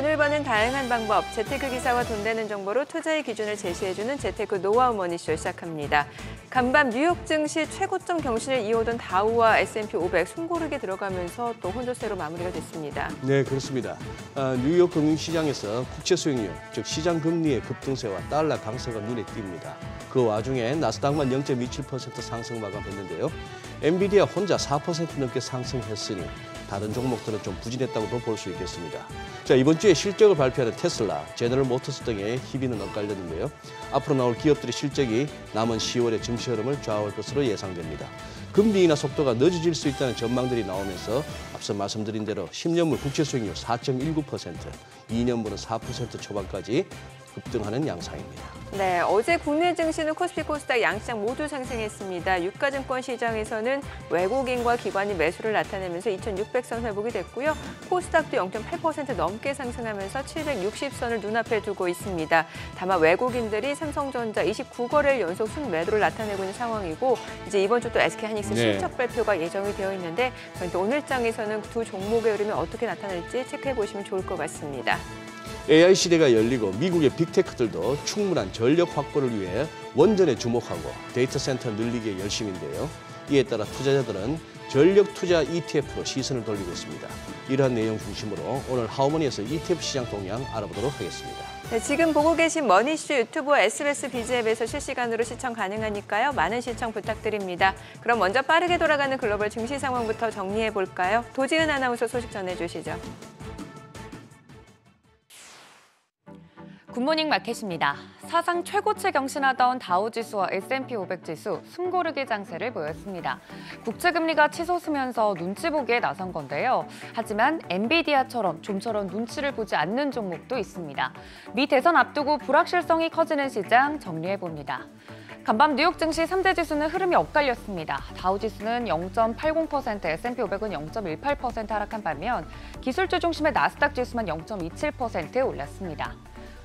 돈을 버는 다양한 방법, 재테크 기사와 돈 되는 정보로 투자의 기준을 제시해주는 재테크 노하우 머니쇼 시작합니다. 간밤 뉴욕 증시 최고점 경신을 이어오던 다우와 S&P 500 숨고르게 들어가면서 또 혼조세로 마무리가 됐습니다. 네, 그렇습니다. 뉴욕 금융시장에서 국채 수익률, 즉 시장 금리의 급등세와 달러 강세가 눈에 띕니다. 그 와중에 나스닥만 0.27% 상승 마감했는데요. 엔비디아 혼자 4% 넘게 상승했으니 다른 종목들은 좀 부진했다고도 볼 수 있겠습니다. 자, 이번 주에 실적을 발표하는 테슬라, 제너럴 모터스 등의 희비는 엇갈렸는데요. 앞으로 나올 기업들의 실적이 남은 10월의 증시 흐름을 좌우할 것으로 예상됩니다. 금리 인하 속도가 늦어질 수 있다는 전망들이 나오면서 앞서 말씀드린 대로 10년물 국채 수익률 4.19%, 2년물은 4% 초반까지 급등하는 양상입니다. 네, 어제 국내 증시는 코스피, 코스닥 양시장 모두 상승했습니다. 유가증권 시장에서는 외국인과 기관이 매수를 나타내면서 2,600선 회복이 됐고요. 코스닥도 0.8% 넘게 상승하면서 760선을 눈앞에 두고 있습니다. 다만 외국인들이 삼성전자 29거래일 연속 순매도를 나타내고 있는 상황이고 이제 이번 주 또 SK하이닉스 실적 발표가 예정이 되어 있는데 또 오늘장에서는 두 종목의 흐름이 어떻게 나타날지 체크해 보시면 좋을 것 같습니다. AI 시대가 열리고 미국의 빅테크들도 충분한 전력 확보를 위해 원전에 주목하고 데이터 센터 늘리기에 열심인데요. 이에 따라 투자자들은 전력 투자 ETF로 시선을 돌리고 있습니다. 이러한 내용 중심으로 오늘 하우머니에서 ETF 시장 동향 알아보도록 하겠습니다. 네, 지금 보고 계신 머니쇼 유튜브와 SBS 비즈앱에서 실시간으로 시청 가능하니까요. 많은 시청 부탁드립니다. 그럼 먼저 빠르게 돌아가는 글로벌 증시 상황부터 정리해 볼까요? 도지은 아나운서 소식 전해주시죠. 굿모닝 마켓입니다. 사상 최고치 경신하던 다우지수와 S&P 500 지수 숨고르기 장세를 보였습니다. 국채금리가 치솟으면서 눈치 보기에 나선 건데요. 하지만 엔비디아처럼 좀처럼 눈치를 보지 않는 종목도 있습니다. 미 대선 앞두고 불확실성이 커지는 시장 정리해봅니다. 간밤 뉴욕 증시 3대 지수는 흐름이 엇갈렸습니다. 다우지수는 0.80%, S&P 500은 0.18% 하락한 반면 기술주 중심의 나스닥 지수만 0.27% 올랐습니다.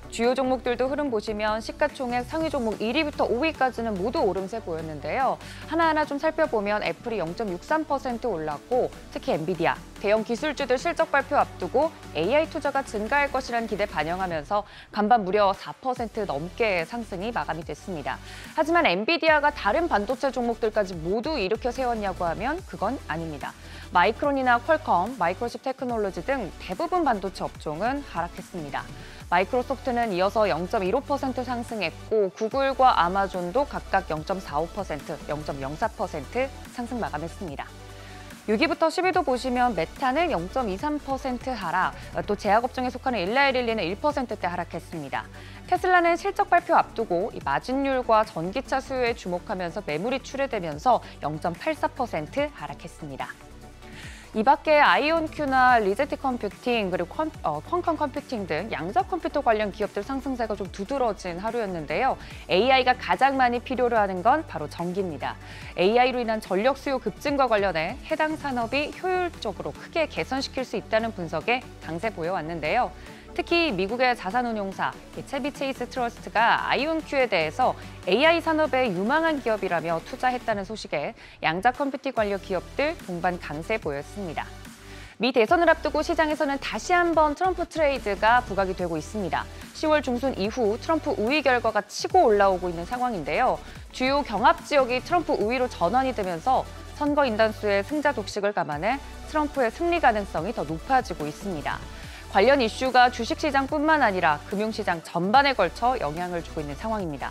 주요 종목들도 흐름 보시면 시가총액 상위 종목 1위부터 5위까지는 모두 오름세 보였는데요. 하나하나 좀 살펴보면 애플이 0.63% 올랐고 특히 엔비디아, 대형 기술주들 실적 발표 앞두고 AI 투자가 증가할 것이라는 기대 반영하면서 간밤 무려 4% 넘게 상승이 마감이 됐습니다. 하지만 엔비디아가 다른 반도체 종목들까지 모두 일으켜 세웠냐고 하면 그건 아닙니다. 마이크론이나 퀄컴, 마이크로칩 테크놀로지 등 대부분 반도체 업종은 하락했습니다. 마이크로소프트는 이어서 0.15% 상승했고 구글과 아마존도 각각 0.45%, 0.04% 상승 마감했습니다. 6위부터 10위도 보시면 메타는 0.23% 하락, 또 제약업종에 속하는 일라이릴리는 1%대 하락했습니다. 테슬라는 실적 발표 앞두고 마진율과 전기차 수요에 주목하면서 매물이 출회되면서 0.84% 하락했습니다. 이 밖에 아이온큐나 리제티 컴퓨팅 그리고 퀄컴 컴퓨팅 등 양자 컴퓨터 관련 기업들 상승세가 좀 두드러진 하루였는데요. AI가 가장 많이 필요로 하는 건 바로 전기입니다. AI로 인한 전력 수요 급증과 관련해 해당 산업이 효율적으로 크게 개선시킬 수 있다는 분석에 강세 보여왔는데요. 특히 미국의 자산운용사 채비 체이스 트러스트가 아이온큐에 대해서 AI 산업에 유망한 기업이라며 투자했다는 소식에 양자 컴퓨팅 관련 기업들 동반 강세 보였습니다. 미 대선을 앞두고 시장에서는 다시 한번 트럼프 트레이드가 부각이 되고 있습니다. 10월 중순 이후 트럼프 우위 결과가 치고 올라오고 있는 상황인데요. 주요 경합 지역이 트럼프 우위로 전환이 되면서 선거 인단수의 승자 독식을 감안해 트럼프의 승리 가능성이 더 높아지고 있습니다. 관련 이슈가 주식시장뿐만 아니라 금융시장 전반에 걸쳐 영향을 주고 있는 상황입니다.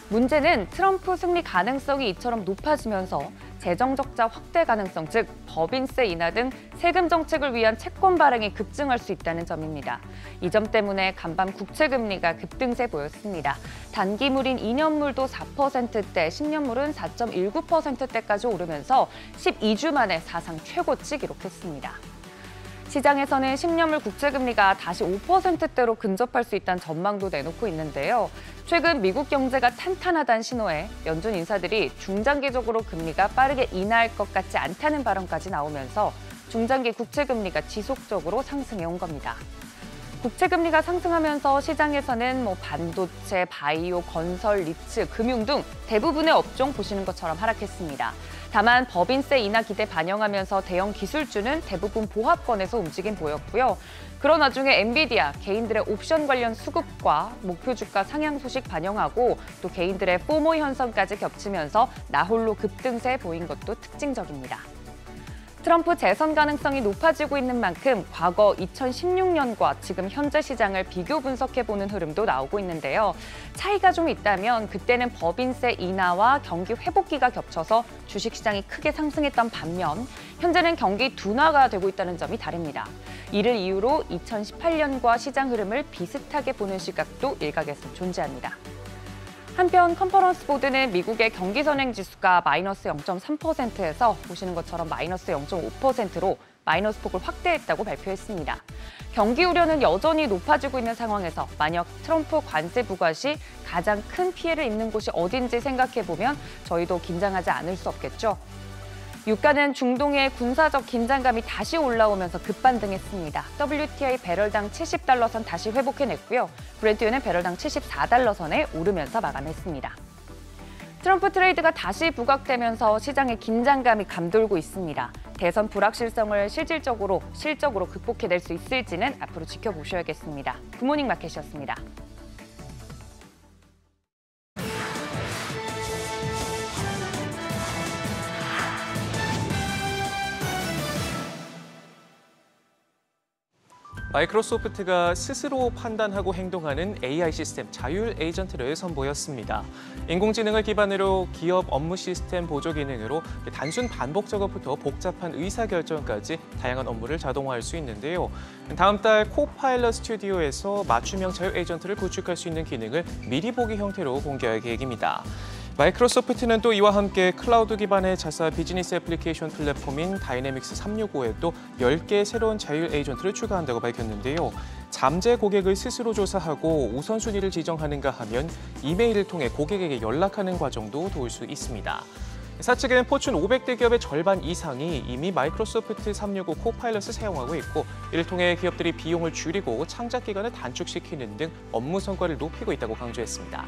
문제는 트럼프 승리 가능성이 이처럼 높아지면서 재정 적자 확대 가능성, 즉 법인세 인하 등 세금 정책을 위한 채권 발행이 급증할 수 있다는 점입니다. 이 점 때문에 간밤 국채 금리가 급등세 보였습니다. 단기물인 2년물도 4%대, 10년물은 4.19%대까지 오르면서 12주 만에 사상 최고치 기록했습니다. 시장에서는 10년물 국채금리가 다시 5%대로 근접할 수 있다는 전망도 내놓고 있는데요. 최근 미국 경제가 탄탄하다는 신호에 연준 인사들이 중장기적으로 금리가 빠르게 인하할 것 같지 않다는 발언까지 나오면서 중장기 국채금리가 지속적으로 상승해온 겁니다. 국채금리가 상승하면서 시장에서는 반도체, 바이오, 건설, 리츠, 금융 등 대부분의 업종 보시는 것처럼 하락했습니다. 다만 법인세 인하 기대 반영하면서 대형 기술주는 대부분 보합권에서 움직임 보였고요. 그런 와중에 엔비디아 개인들의 옵션 관련 수급과 목표 주가 상향 소식 반영하고 또 개인들의 포모 현상까지 겹치면서 나홀로 급등세 보인 것도 특징적입니다. 트럼프 재선 가능성이 높아지고 있는 만큼 과거 2016년과 지금 현재 시장을 비교 분석해보는 흐름도 나오고 있는데요. 차이가 좀 있다면 그때는 법인세 인하와 경기 회복기가 겹쳐서 주식시장이 크게 상승했던 반면 현재는 경기 둔화가 되고 있다는 점이 다릅니다. 이를 이유로 2018년과 시장 흐름을 비슷하게 보는 시각도 일각에서 존재합니다. 한편 컨퍼런스 보드는 미국의 경기 선행 지수가 마이너스 0.3%에서 보시는 것처럼 마이너스 0.5%로 마이너스 폭을 확대했다고 발표했습니다. 경기 우려는 여전히 높아지고 있는 상황에서 만약 트럼프 관세 부과 시 가장 큰 피해를 입는 곳이 어딘지 생각해보면 저희도 긴장하지 않을 수 없겠죠. 유가는 중동의 군사적 긴장감이 다시 올라오면서 급반등했습니다. WTI 배럴당 70달러 선 다시 회복해냈고요. 브렌트유는 배럴당 74달러 선에 오르면서 마감했습니다. 트럼프 트레이드가 다시 부각되면서 시장의 긴장감이 감돌고 있습니다. 대선 불확실성을 실질적으로 극복해낼 수 있을지는 앞으로 지켜보셔야겠습니다. 굿모닝 마켓이었습니다. 마이크로소프트가 스스로 판단하고 행동하는 AI 시스템 자율 에이전트를 선보였습니다. 인공지능을 기반으로 기업 업무 시스템 보조 기능으로 단순 반복 작업부터 복잡한 의사결정까지 다양한 업무를 자동화할 수 있는데요. 다음 달 코파일럿 스튜디오에서 맞춤형 자율 에이전트를 구축할 수 있는 기능을 미리 보기 형태로 공개할 계획입니다. 마이크로소프트는 또 이와 함께 클라우드 기반의 자사 비즈니스 애플리케이션 플랫폼인 다이내믹스 365에 또 10개의 새로운 자율 에이전트를 추가한다고 밝혔는데요. 잠재 고객을 스스로 조사하고 우선순위를 지정하는가 하면 이메일을 통해 고객에게 연락하는 과정도 도울 수 있습니다. 사측은 포춘 500대 기업의 절반 이상이 이미 마이크로소프트 365 코파일럿을 사용하고 있고 이를 통해 기업들이 비용을 줄이고 창작 기간을 단축시키는 등 업무 성과를 높이고 있다고 강조했습니다.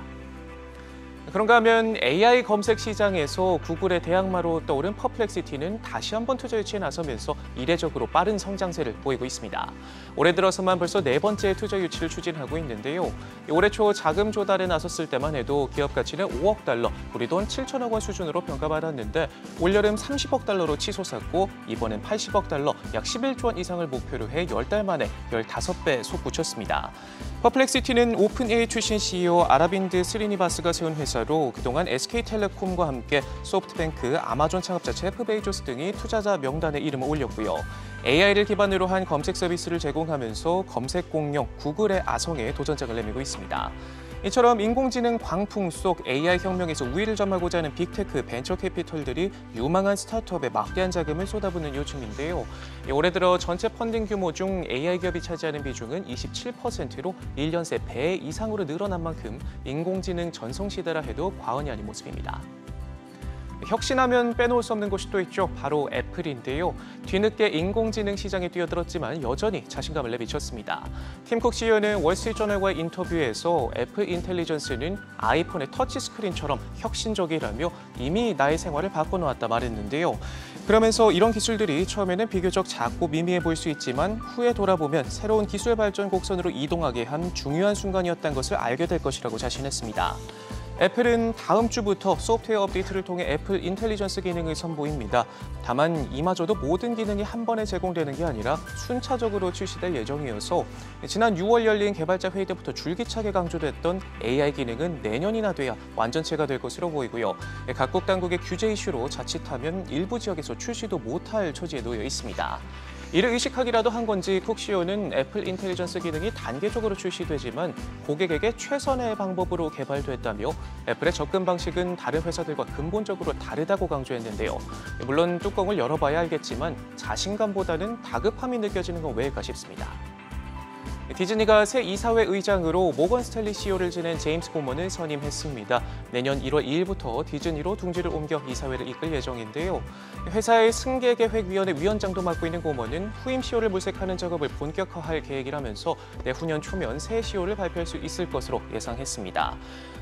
그런가 하면 AI 검색 시장에서 구글의 대항마로 떠오른 퍼플렉시티는 다시 한번 투자 유치에 나서면서 이례적으로 빠른 성장세를 보이고 있습니다. 올해 들어서만 벌써 4번째 투자 유치를 추진하고 있는데요. 올해 초 자금 조달에 나섰을 때만 해도 기업 가치는 5억 달러, 우리 돈 7천억 원 수준으로 평가받았는데 올여름 30억 달러로 치솟았고 이번엔 80억 달러, 약 11조 원 이상을 목표로 해 10달 만에 15배 솟구쳤습니다. 퍼플렉시티는 오픈 AI 출신 CEO 아라빈드 스리니바스가 세운 회사로 그동안 SK텔레콤과 함께 소프트뱅크, 아마존 창업자 제프 베이조스 등이 투자자 명단에 이름을 올렸고요. AI를 기반으로 한 검색 서비스를 제공하면서 검색 공룡 구글의 아성에 도전장을 내밀고 있습니다. 이처럼 인공지능 광풍 속 AI 혁명에서 우위를 점하고자 하는 빅테크 벤처 캐피털들이 유망한 스타트업에 막대한 자금을 쏟아붓는 요즘인데요. 올해 들어 전체 펀딩 규모 중 AI 기업이 차지하는 비중은 27%로 1년 새 배 이상으로 늘어난 만큼 인공지능 전성시대라 해도 과언이 아닌 모습입니다. 혁신하면 빼놓을 수 없는 곳이 또 있죠. 바로 애플인데요. 뒤늦게 인공지능 시장에 뛰어들었지만 여전히 자신감을 내비쳤습니다. 팀 쿡 CEO는 월스트리트저널과의 인터뷰에서 애플 인텔리전스는 아이폰의 터치스크린처럼 혁신적이라며 이미 나의 생활을 바꿔놓았다 말했는데요. 그러면서 이런 기술들이 처음에는 비교적 작고 미미해 보일 수 있지만 후에 돌아보면 새로운 기술 발전 곡선으로 이동하게 한 중요한 순간이었다는 것을 알게 될 것이라고 자신했습니다. 애플은 다음 주부터 소프트웨어 업데이트를 통해 애플 인텔리전스 기능을 선보입니다. 다만 이마저도 모든 기능이 한 번에 제공되는 게 아니라 순차적으로 출시될 예정이어서 지난 6월 열린 개발자 회의 때부터 줄기차게 강조됐던 AI 기능은 내년이나 돼야 완전체가 될 것으로 보이고요. 각국 당국의 규제 이슈로 자칫하면 일부 지역에서 출시도 못할 처지에 놓여 있습니다. 이를 의식하기라도 한 건지 쿡 CEO는 애플 인텔리전스 기능이 단계적으로 출시되지만 고객에게 최선의 방법으로 개발됐다며 애플의 접근 방식은 다른 회사들과 근본적으로 다르다고 강조했는데요. 물론 뚜껑을 열어봐야 알겠지만 자신감보다는 다급함이 느껴지는 건 왜일까 싶습니다. 디즈니가 새 이사회 의장으로 모건 스탠리 CEO를 지낸 제임스 고먼을 선임했습니다. 내년 1월 2일부터 디즈니로 둥지를 옮겨 이사회를 이끌 예정인데요. 회사의 승계계획위원회 위원장도 맡고 있는 고먼은 후임 CEO를 물색하는 작업을 본격화할 계획이라면서 내후년 초면 새 CEO를 발표할 수 있을 것으로 예상했습니다.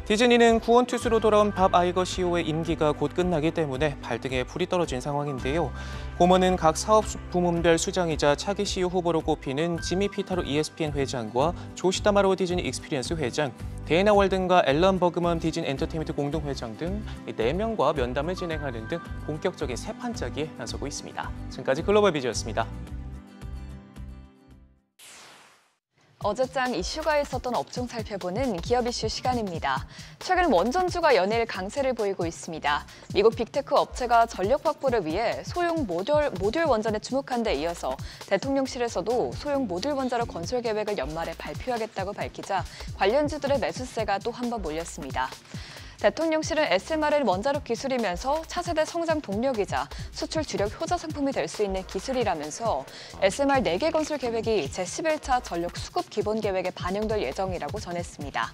디즈니는 구원투수로 돌아온 밥 아이거 CEO의 임기가 곧 끝나기 때문에 발등에 불이 떨어진 상황인데요. 고먼은 각 사업 부문별 수장이자 차기 CEO 후보로 꼽히는 지미 피타로 ESPN 회장과 조 시다마로 디즈니 익스피리언스 회장, 데이나 월든과 앨런 버그먼 디즈니 엔터테인먼트 공동회장 등 4명과 면담을 진행하는 등 본격적인 새 판짜기에 나서고 있습니다. 지금까지 글로벌 비즈였습니다. 어제장 이슈가 있었던 업종 살펴보는 기업 이슈 시간입니다. 최근 원전주가 연일 강세를 보이고 있습니다. 미국 빅테크 업체가 전력 확보를 위해 소형 모듈 원전에 주목한 데 이어서 대통령실에서도 소형 모듈 원자로 건설 계획을 연말에 발표하겠다고 밝히자 관련주들의 매수세가 또 한 번 몰렸습니다. 대통령실은 SMR을 원자력 기술이면서 차세대 성장 동력이자 수출 주력 효자 상품이 될 수 있는 기술이라면서 SMR 4개 건설 계획이 제11차 전력 수급 기본 계획에 반영될 예정이라고 전했습니다.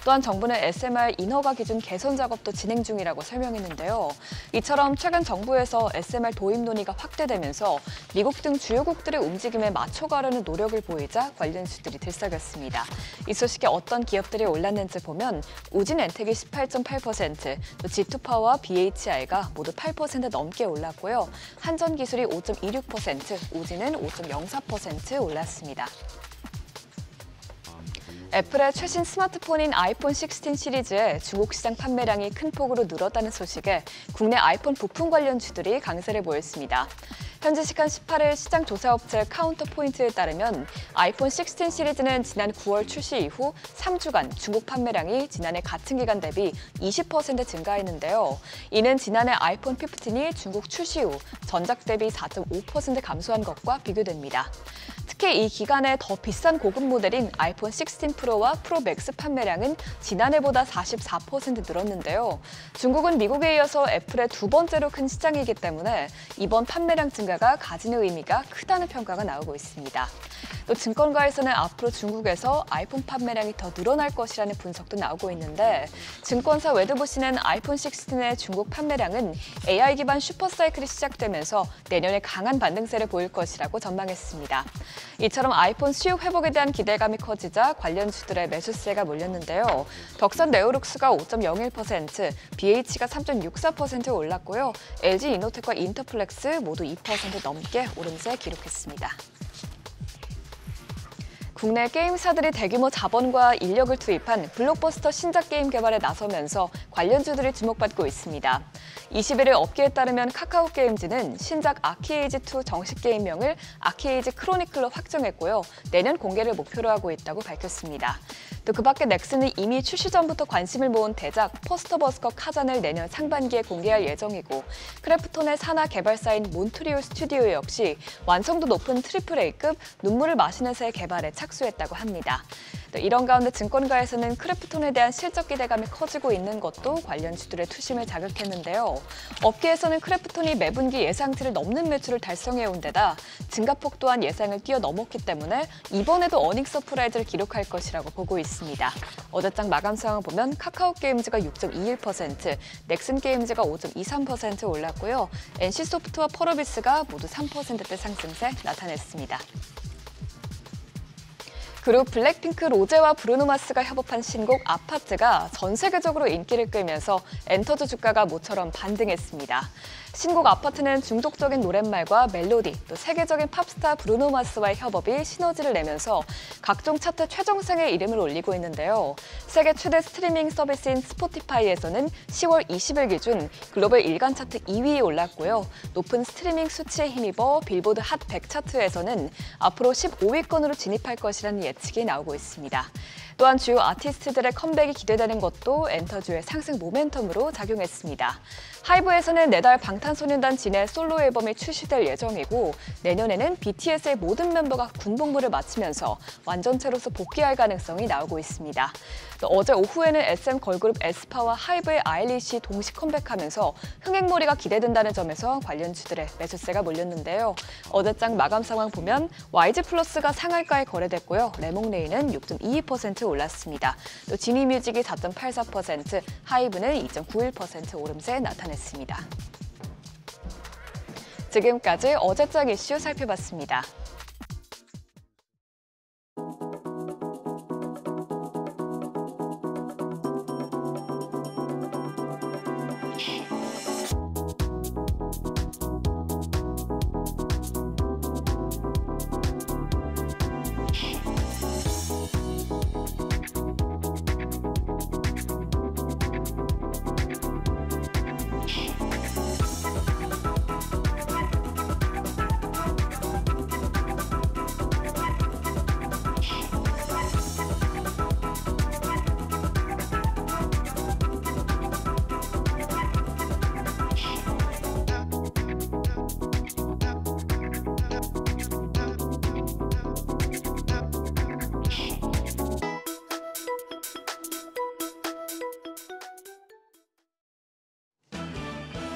또한 정부는 SMR 인허가 기준 개선 작업도 진행 중이라고 설명했는데요. 이처럼 최근 정부에서 SMR 도입 논의가 확대되면서 미국 등 주요국들의 움직임에 맞춰가려는 노력을 보이자 관련주들이 들썩였습니다. 이 소식에 어떤 기업들이 올랐는지 보면 우진엔텍이 18.8%, 또 G2파워와 BHI가 모두 8% 넘게 올랐고요. 한전기술이 5.26%, 우진은 5.04% 올랐습니다. 애플의 최신 스마트폰인 아이폰 16 시리즈의 중국 시장 판매량이 큰 폭으로 늘었다는 소식에 국내 아이폰 부품 관련주들이 강세를 보였습니다. 현지 시간 18일 시장 조사업체 카운터포인트에 따르면 아이폰 16 시리즈는 지난 9월 출시 이후 3주간 중국 판매량이 지난해 같은 기간 대비 20% 증가했는데요. 이는 지난해 아이폰 15이 중국 출시 후 전작 대비 4.5% 감소한 것과 비교됩니다. 특히 이 기간에 더 비싼 고급 모델인 아이폰 16 프로와 프로 맥스 판매량은 지난해보다 44% 늘었는데요. 중국은 미국에 이어서 애플의 두 번째로 큰 시장이기 때문에 이번 판매량 증가가 가지는 의미가 크다는 평가가 나오고 있습니다. 또 증권가에서는 앞으로 중국에서 아이폰 판매량이 더 늘어날 것이라는 분석도 나오고 있는데 증권사 웨드보시는 아이폰 16의 중국 판매량은 AI 기반 슈퍼사이클이 시작되면서 내년에 강한 반등세를 보일 것이라고 전망했습니다. 이처럼 아이폰 수요 회복에 대한 기대감이 커지자 관련주들의 매수세가 몰렸는데요. 덕산 네오룩스가 5.01%, BH가 3.64% 올랐고요. LG 이노텍과 인터플렉스 모두 2% 넘게 오름세 기록했습니다. 국내 게임사들이 대규모 자본과 인력을 투입한 블록버스터 신작 게임 개발에 나서면서 관련주들이 주목받고 있습니다. 21일 업계에 따르면 카카오게임즈는 신작 아키에이지2 정식 게임명을 아키에이지 크로니클로 확정했고요. 내년 공개를 목표로 하고 있다고 밝혔습니다. 또 그 밖에 넥슨은 이미 출시 전부터 관심을 모은 대작 포스터버스커 카잔을 내년 상반기에 공개할 예정이고 크래프톤의 산하 개발사인 몬트리올 스튜디오 역시 완성도 높은 AAA급 눈물을 마시는 새 개발에 착수했다고 합니다. 또 이런 가운데 증권가에서는 크래프톤에 대한 실적 기대감이 커지고 있는 것도 관련주들의 투심을 자극했는데요. 업계에서는 크래프톤이 매분기 예상치를 넘는 매출을 달성해온 데다 증가폭 또한 예상을 뛰어넘었기 때문에 이번에도 어닝 서프라이즈를 기록할 것이라고 보고 있습니다. 어제장 마감 상황을 보면 카카오게임즈가 6.21%, 넥슨게임즈가 5.23% 올랐고요. NC소프트와 펄어비스가 모두 3%대 상승세 나타냈습니다. 그룹 블랙핑크 로제와 브루노 마스가 협업한 신곡 아파트가 전 세계적으로 인기를 끌면서 엔터즈 주가가 모처럼 반등했습니다. 신곡 아파트는 중독적인 노랫말과 멜로디, 또 세계적인 팝스타 브루노 마스와의 협업이 시너지를 내면서 각종 차트 최정상에 이름을 올리고 있는데요. 세계 최대 스트리밍 서비스인 스포티파이에서는 10월 20일 기준 글로벌 일간 차트 2위에 올랐고요. 높은 스트리밍 수치에 힘입어 빌보드 핫 100 차트에서는 앞으로 15위권으로 진입할 것이라는 예측이 나오고 있습니다. 또한 주요 아티스트들의 컴백이 기대되는 것도 엔터주의 상승 모멘텀으로 작용했습니다. 하이브에서는 내달 방탄소년단 진의 솔로 앨범이 출시될 예정이고 내년에는 BTS의 모든 멤버가 군복무를 마치면서 완전체로서 복귀할 가능성이 나오고 있습니다. 또 어제 오후에는 SM 걸그룹 에스파와 하이브의 아일리시 동시 컴백하면서 흥행몰이가 기대된다는 점에서 관련주들의 매수세가 몰렸는데요. 어제장 마감 상황 보면 YG 플러스가 상한가에 거래됐고요. 레몽레이는 6.22% 올랐습니다. 또 지니뮤직이 4.84%, 하이브는 2.91% 오름세 나타냈습니다. 지금까지 어제장 이슈 살펴봤습니다.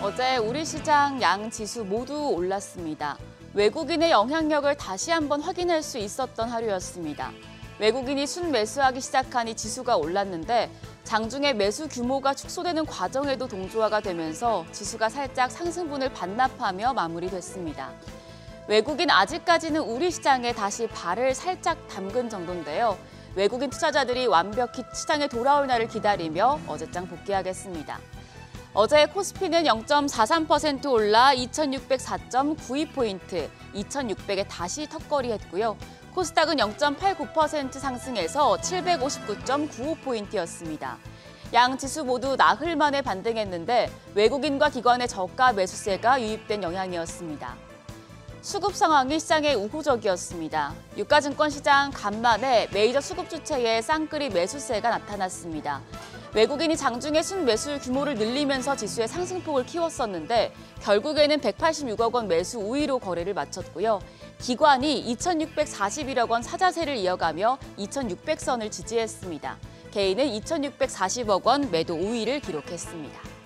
어제 우리 시장 양 지수 모두 올랐습니다. 외국인의 영향력을 다시 한번 확인할 수 있었던 하루였습니다. 외국인이 순매수하기 시작하니 지수가 올랐는데 장중에 매수 규모가 축소되는 과정에도 동조화가 되면서 지수가 살짝 상승분을 반납하며 마무리됐습니다. 외국인 아직까지는 우리 시장에 다시 발을 살짝 담근 정도인데요. 외국인 투자자들이 완벽히 시장에 돌아올 날을 기다리며 어제장 복귀하겠습니다. 어제 코스피는 0.43% 올라 2604.92포인트, 2600에 다시 턱걸이했고요. 코스닥은 0.89% 상승해서 759.95포인트였습니다. 양 지수 모두 나흘 만에 반등했는데 외국인과 기관의 저가 매수세가 유입된 영향이었습니다. 수급 상황이 시장에 우호적이었습니다. 유가증권 시장 간만에 메이저 수급 주체의 쌍끌이 매수세가 나타났습니다. 외국인이 장중에 순매수 규모를 늘리면서 지수의 상승폭을 키웠었는데 결국에는 186억 원 매수 우위로 거래를 마쳤고요. 기관이 2,641억 원 사자세를 이어가며 2,600선을 지지했습니다. 개인은 2,640억 원 매도 우위를 기록했습니다.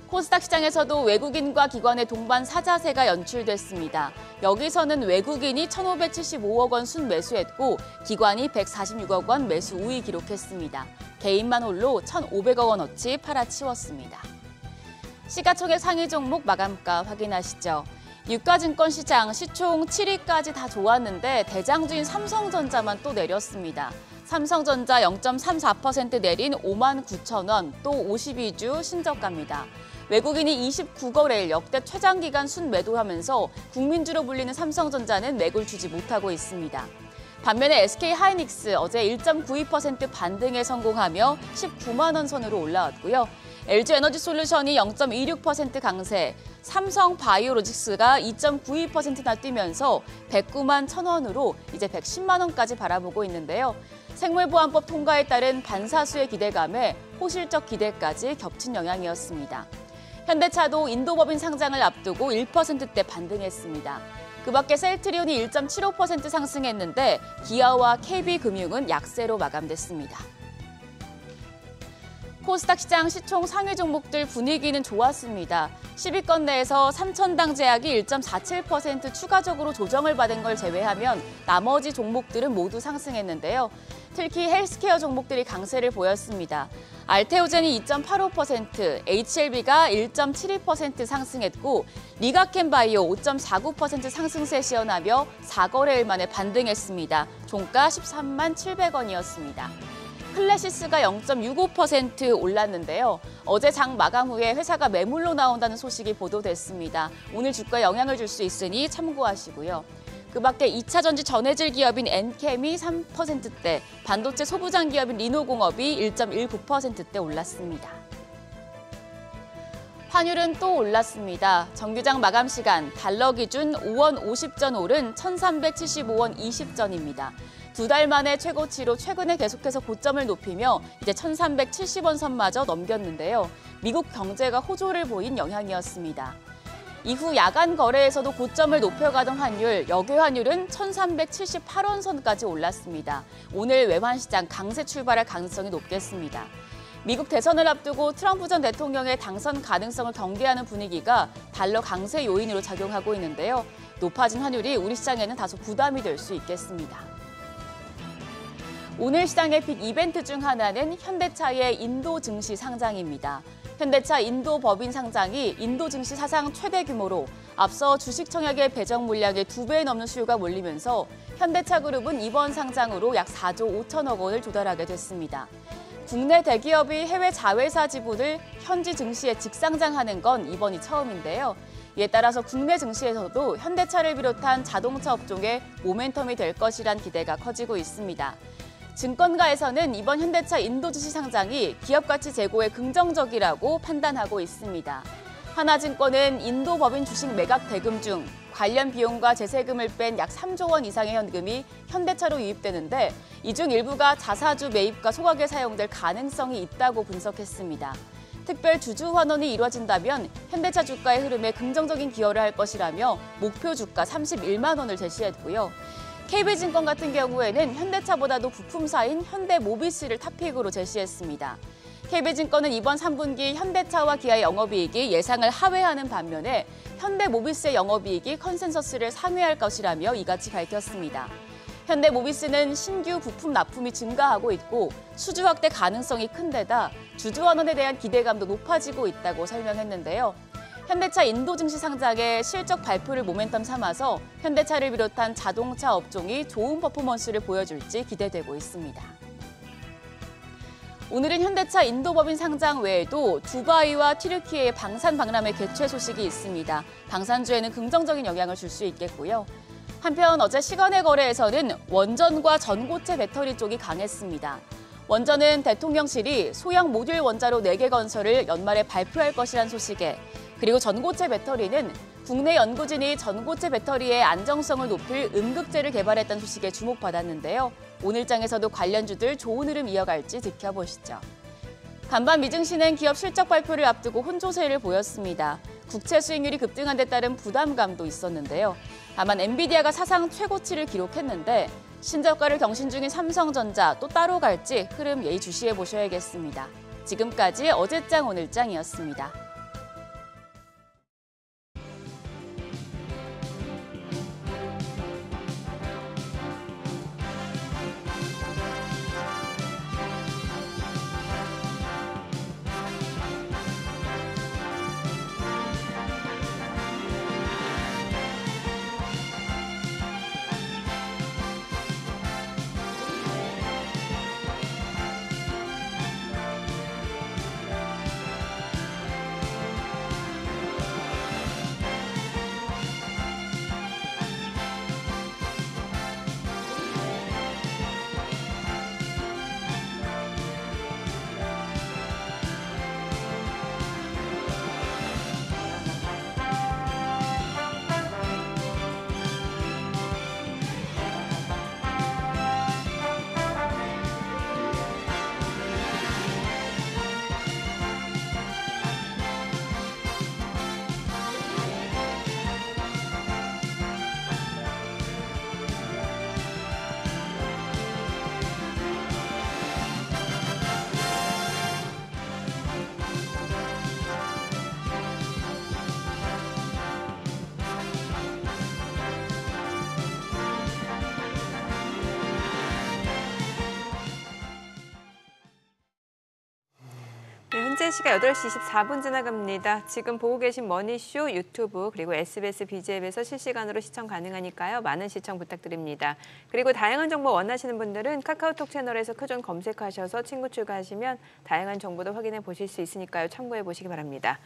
코스닥 시장에서도 외국인과 기관의 동반 사자세가 연출됐습니다. 여기서는 외국인이 1,575억 원 순매수했고 기관이 146억 원 매수 우위 기록했습니다. 개인만 홀로 1,500억 원어치 팔아치웠습니다. 시가총액 상위 종목 마감가 확인하시죠. 유가증권 시장 시총 7위까지 다 좋았는데 대장주인 삼성전자만 또 내렸습니다. 삼성전자 0.34% 내린 59,000원, 또 52주 신저가입니다. 외국인이 29거래일 역대 최장기간 순매도하면서 국민주로 불리는 삼성전자는 매굴 주지 못하고 있습니다. 반면에 SK하이닉스 어제 1.92% 반등에 성공하며 19만 원 선으로 올라왔고요. LG에너지솔루션이 0.26% 강세, 삼성바이오로직스가 2.92%나 뛰면서 109만 1,000원으로 이제 110만 원까지 바라보고 있는데요. 생물보안법 통과에 따른 반사수의 기대감에 호실적 기대까지 겹친 영향이었습니다. 현대차도 인도법인 상장을 앞두고 1%대 반등했습니다. 그 밖에 셀트리온이 1.75% 상승했는데 기아와 KB금융은 약세로 마감됐습니다. 코스닥 시장 시총 상위 종목들 분위기는 좋았습니다. 10위권 내에서 삼천당 제약이 1.47% 추가적으로 조정을 받은 걸 제외하면 나머지 종목들은 모두 상승했는데요. 특히 헬스케어 종목들이 강세를 보였습니다. 알테오젠이 2.85%, HLB가 1.72% 상승했고 리가켄바이오 5.49% 상승세 시현하며 4거래일 만에 반등했습니다. 종가 13만 700원이었습니다. 클래시스가 0.65% 올랐는데요. 어제 장 마감 후에 회사가 매물로 나온다는 소식이 보도됐습니다. 오늘 주가에 영향을 줄 수 있으니 참고하시고요. 그 밖에 2차 전지 전해질 기업인 엔캠이 3%대, 반도체 소부장 기업인 리노공업이 1.19%대 올랐습니다. 환율은 또 올랐습니다. 정규장 마감 시간 달러 기준 5원 50전 오른 1,375원 20전입니다. 2달 만에 최고치로 최근에 계속해서 고점을 높이며 이제 1,370원 선마저 넘겼는데요. 미국 경제가 호조를 보인 영향이었습니다. 이후 야간 거래에서도 고점을 높여가던 환율, 역외 환율은 1,378원 선까지 올랐습니다. 오늘 외환시장 강세 출발할 가능성이 높겠습니다. 미국 대선을 앞두고 트럼프 전 대통령의 당선 가능성을 경계하는 분위기가 달러 강세 요인으로 작용하고 있는데요. 높아진 환율이 우리 시장에는 다소 부담이 될 수 있겠습니다. 오늘 시장의 빅 이벤트 중 하나는 현대차의 인도 증시 상장입니다. 현대차 인도 법인 상장이 인도 증시 사상 최대 규모로 앞서 주식 청약의 배정 물량의 2배 넘는 수요가 몰리면서 현대차 그룹은 이번 상장으로 약 4조 5천억 원을 조달하게 됐습니다. 국내 대기업이 해외 자회사 지분을 현지 증시에 직상장하는 건 이번이 처음인데요. 이에 따라서 국내 증시에서도 현대차를 비롯한 자동차 업종에 모멘텀이 될 것이란 기대가 커지고 있습니다. 증권가에서는 이번 현대차 인도 주식 상장이 기업 가치 제고에 긍정적이라고 판단하고 있습니다. 하나증권은 인도 법인 주식 매각 대금 중 관련 비용과 제세금을 뺀 약 3조 원 이상의 현금이 현대차로 유입되는데 이 중 일부가 자사주 매입과 소각에 사용될 가능성이 있다고 분석했습니다. 특별 주주 환원이 이루어진다면 현대차 주가의 흐름에 긍정적인 기여를 할 것이라며 목표 주가 31만 원을 제시했고요. KB증권 같은 경우에는 현대차보다도 부품사인 현대모비스를 탑픽으로 제시했습니다. KB증권은 이번 3분기 현대차와 기아의 영업이익이 예상을 하회하는 반면에 현대모비스의 영업이익이 컨센서스를 상회할 것이라며 이같이 밝혔습니다. 현대모비스는 신규 부품 납품이 증가하고 있고 수주 확대 가능성이 큰 데다 주주환원에 대한 기대감도 높아지고 있다고 설명했는데요. 현대차 인도 증시 상장의 실적 발표를 모멘텀 삼아서 현대차를 비롯한 자동차 업종이 좋은 퍼포먼스를 보여줄지 기대되고 있습니다. 오늘은 현대차 인도 법인 상장 외에도 두바이와 튀르키예의 방산 박람회 개최 소식이 있습니다. 방산주에는 긍정적인 영향을 줄 수 있겠고요. 한편 어제 시간의 거래에서는 원전과 전고체 배터리 쪽이 강했습니다. 원전은 대통령실이 소형 모듈 원자로 4개 건설을 연말에 발표할 것이란 소식에 그리고 전고체 배터리는 국내 연구진이 전고체 배터리의 안정성을 높일 음극재를 개발했다는 소식에 주목받았는데요. 오늘장에서도 관련주들 좋은 흐름 이어갈지 지켜보시죠. 간밤 미증시는 기업 실적 발표를 앞두고 혼조세를 보였습니다. 국채 수익률이 급등한 데 따른 부담감도 있었는데요. 다만 엔비디아가 사상 최고치를 기록했는데 신저가를 경신 중인 삼성전자 또 따로 갈지 흐름 예의주시해 보셔야겠습니다. 지금까지 어제장 오늘장이었습니다. 현재 시각 8시 24분 지나갑니다. 지금 보고 계신 머니쇼 유튜브 그리고 SBS BG앱에서 실시간으로 시청 가능하니까요. 많은 시청 부탁드립니다. 그리고 다양한 정보 원하시는 분들은 카카오톡 채널에서 크존 검색하셔서 친구 추가하시면 다양한 정보도 확인해 보실 수 있으니까요. 참고해 보시기 바랍니다.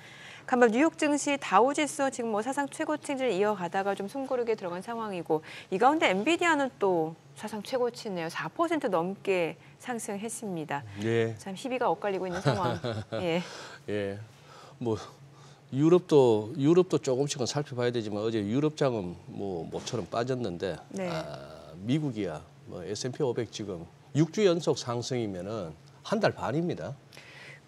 간밤 뉴욕 증시 다우지수 지금 사상 최고치를 이어가다가 좀 숨고르게 들어간 상황이고 이 가운데 엔비디아는 또 사상 최고치네요. 4% 넘게 상승했습니다. 예. 참 희비가 엇갈리고 있는 상황. 예. 예. 뭐 유럽도 조금씩은 살펴봐야 되지만 어제 유럽장은 뭐 모처럼 빠졌는데 네. 미국이야 뭐 S&P 500 지금 6주 연속 상승이면은 한 달 반입니다.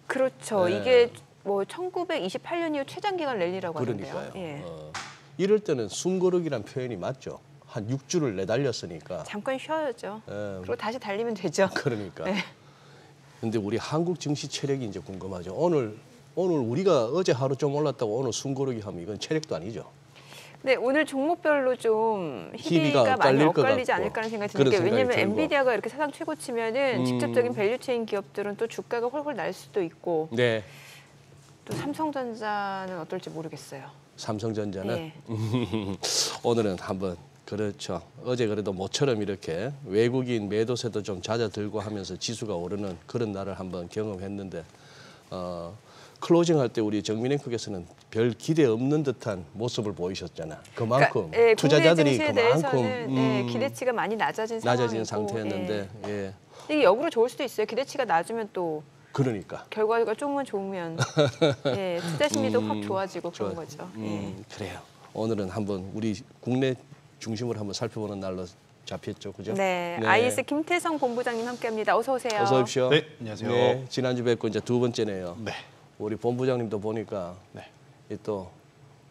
그렇죠. 네. 이게 뭐 1928년 이후 최장 기간 랠리라고 하는데요. 그러니까요. 예. 이럴 때는 숨고르기란 표현이 맞죠. 한 6주를 내달렸으니까. 잠깐 쉬어야죠. 예, 그리고 다시 달리면 되죠. 그러니까. 네. 근데 우리 한국 증시 체력이 이제 궁금하죠. 오늘 우리가 어제 하루 좀 올랐다고 오늘 숨고르기 하면 이건 체력도 아니죠. 네, 오늘 종목별로 좀 희비가 희비가 많이 엇갈릴 것 엇갈리지 같고. 않을까 하는 생각이 그런 드는 게 생각이 왜냐하면 들고. 엔비디아가 이렇게 사상 최고치면은 직접적인 밸류체인 기업들은 또 주가가 훨훨 날 수도 있고 네. 또 삼성전자는 어떨지 모르겠어요. 삼성전자는 예. 오늘은 한번 그렇죠. 어제 그래도 모처럼 이렇게 외국인 매도세도 좀 잦아들고 하면서 지수가 오르는 그런 날을 한번 경험했는데 클로징 할 때 우리 정민행국에서는 별 기대 없는 듯한 모습을 보이셨잖아. 그만큼 그러니까, 예, 투자자들이 국내 증시에 그만큼 대해서는 예, 기대치가 많이 낮아진 상태였는데 예. 이게 역으로 좋을 수도 있어요. 기대치가 낮으면 또 그러니까 결과가 조금은 좋으면 예, 투자 심리도 확 좋아지고 그런 거죠. 예. 그래요. 오늘은 한번 우리 국내 중심으로 한번 살펴보는 날로 잡혔죠, 그죠? 네, IS 김태성 본부장님 함께합니다. 어서 오세요. 어서 오십시오. 네, 안녕하세요. 네, 지난주 뵙고 이제 두 번째네요. 네. 우리 본부장님도 보니까 네. 또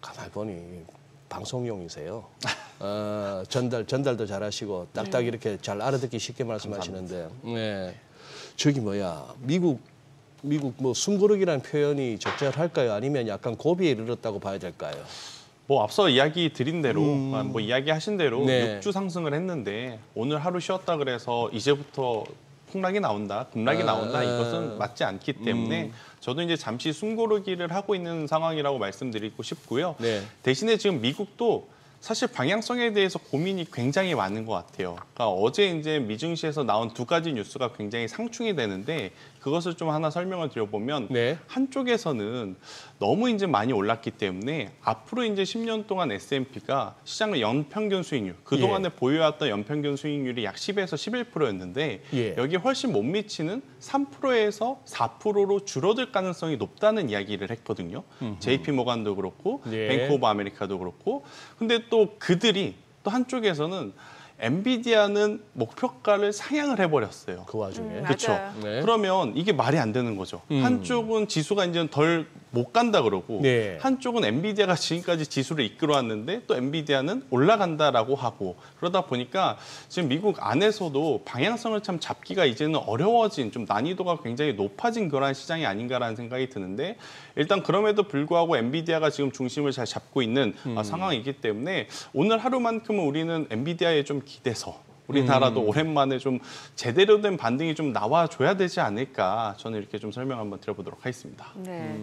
가만히 보니 방송용이세요. 전달도 잘하시고 딱딱 이렇게 잘 알아듣기 쉽게 말씀하시는데, 네. 저기 뭐야 미국 뭐 숨고르기라는 표현이 적절할까요? 아니면 약간 고비에 이르렀다고 봐야 될까요? 뭐 앞서 이야기 드린 대로 뭐 이야기하신 대로 네. 6주 상승을 했는데 오늘 하루 쉬었다 그래서 이제부터 폭락이 나온다, 급락이 나온다 이것은 맞지 않기 때문에 저도 이제 잠시 숨고르기를 하고 있는 상황이라고 말씀드리고 싶고요. 네. 대신에 지금 미국도 사실 방향성에 대해서 고민이 굉장히 많은 것 같아요. 그러니까 어제 이제 미증시에서 나온 두 가지 뉴스가 굉장히 상충이 되는데 그것을 좀 하나 설명을 드려보면 네. 한쪽에서는 너무 이제 많이 올랐기 때문에 앞으로 이제 10년 동안 S&P가 시장의 연평균 수익률, 그동안에 보유해왔던 연평균 수익률이 약 10에서 11%였는데 예. 여기에 훨씬 못 미치는 3%에서 4%로 줄어들 가능성이 높다는 이야기를 했거든요. JP 모간도 그렇고 예. 뱅크 오브 아메리카도 그렇고. 근데 또 그들이 또 한쪽에서는 엔비디아는 목표가를 상향을 해버렸어요. 그 와중에 그렇죠. 맞아요. 네. 그러면 이게 말이 안 되는 거죠. 한쪽은 지수가 이제 덜 못 간다 그러고 네. 한쪽은 엔비디아가 지금까지 지수를 이끌어왔는데 또 엔비디아는 올라간다라고 하고 그러다 보니까 지금 미국 안에서도 방향성을 참 잡기가 이제는 어려워진 좀 난이도가 굉장히 높아진 그러한 시장이 아닌가라는 생각이 드는데 일단 그럼에도 불구하고 엔비디아가 지금 중심을 잘 잡고 있는 상황이기 때문에 오늘 하루만큼은 우리는 엔비디아에 좀 기대서 우리나라도 오랜만에 좀 제대로 된 반등이 좀 나와줘야 되지 않을까 저는 이렇게 좀 설명 한번 드려보도록 하겠습니다. 네,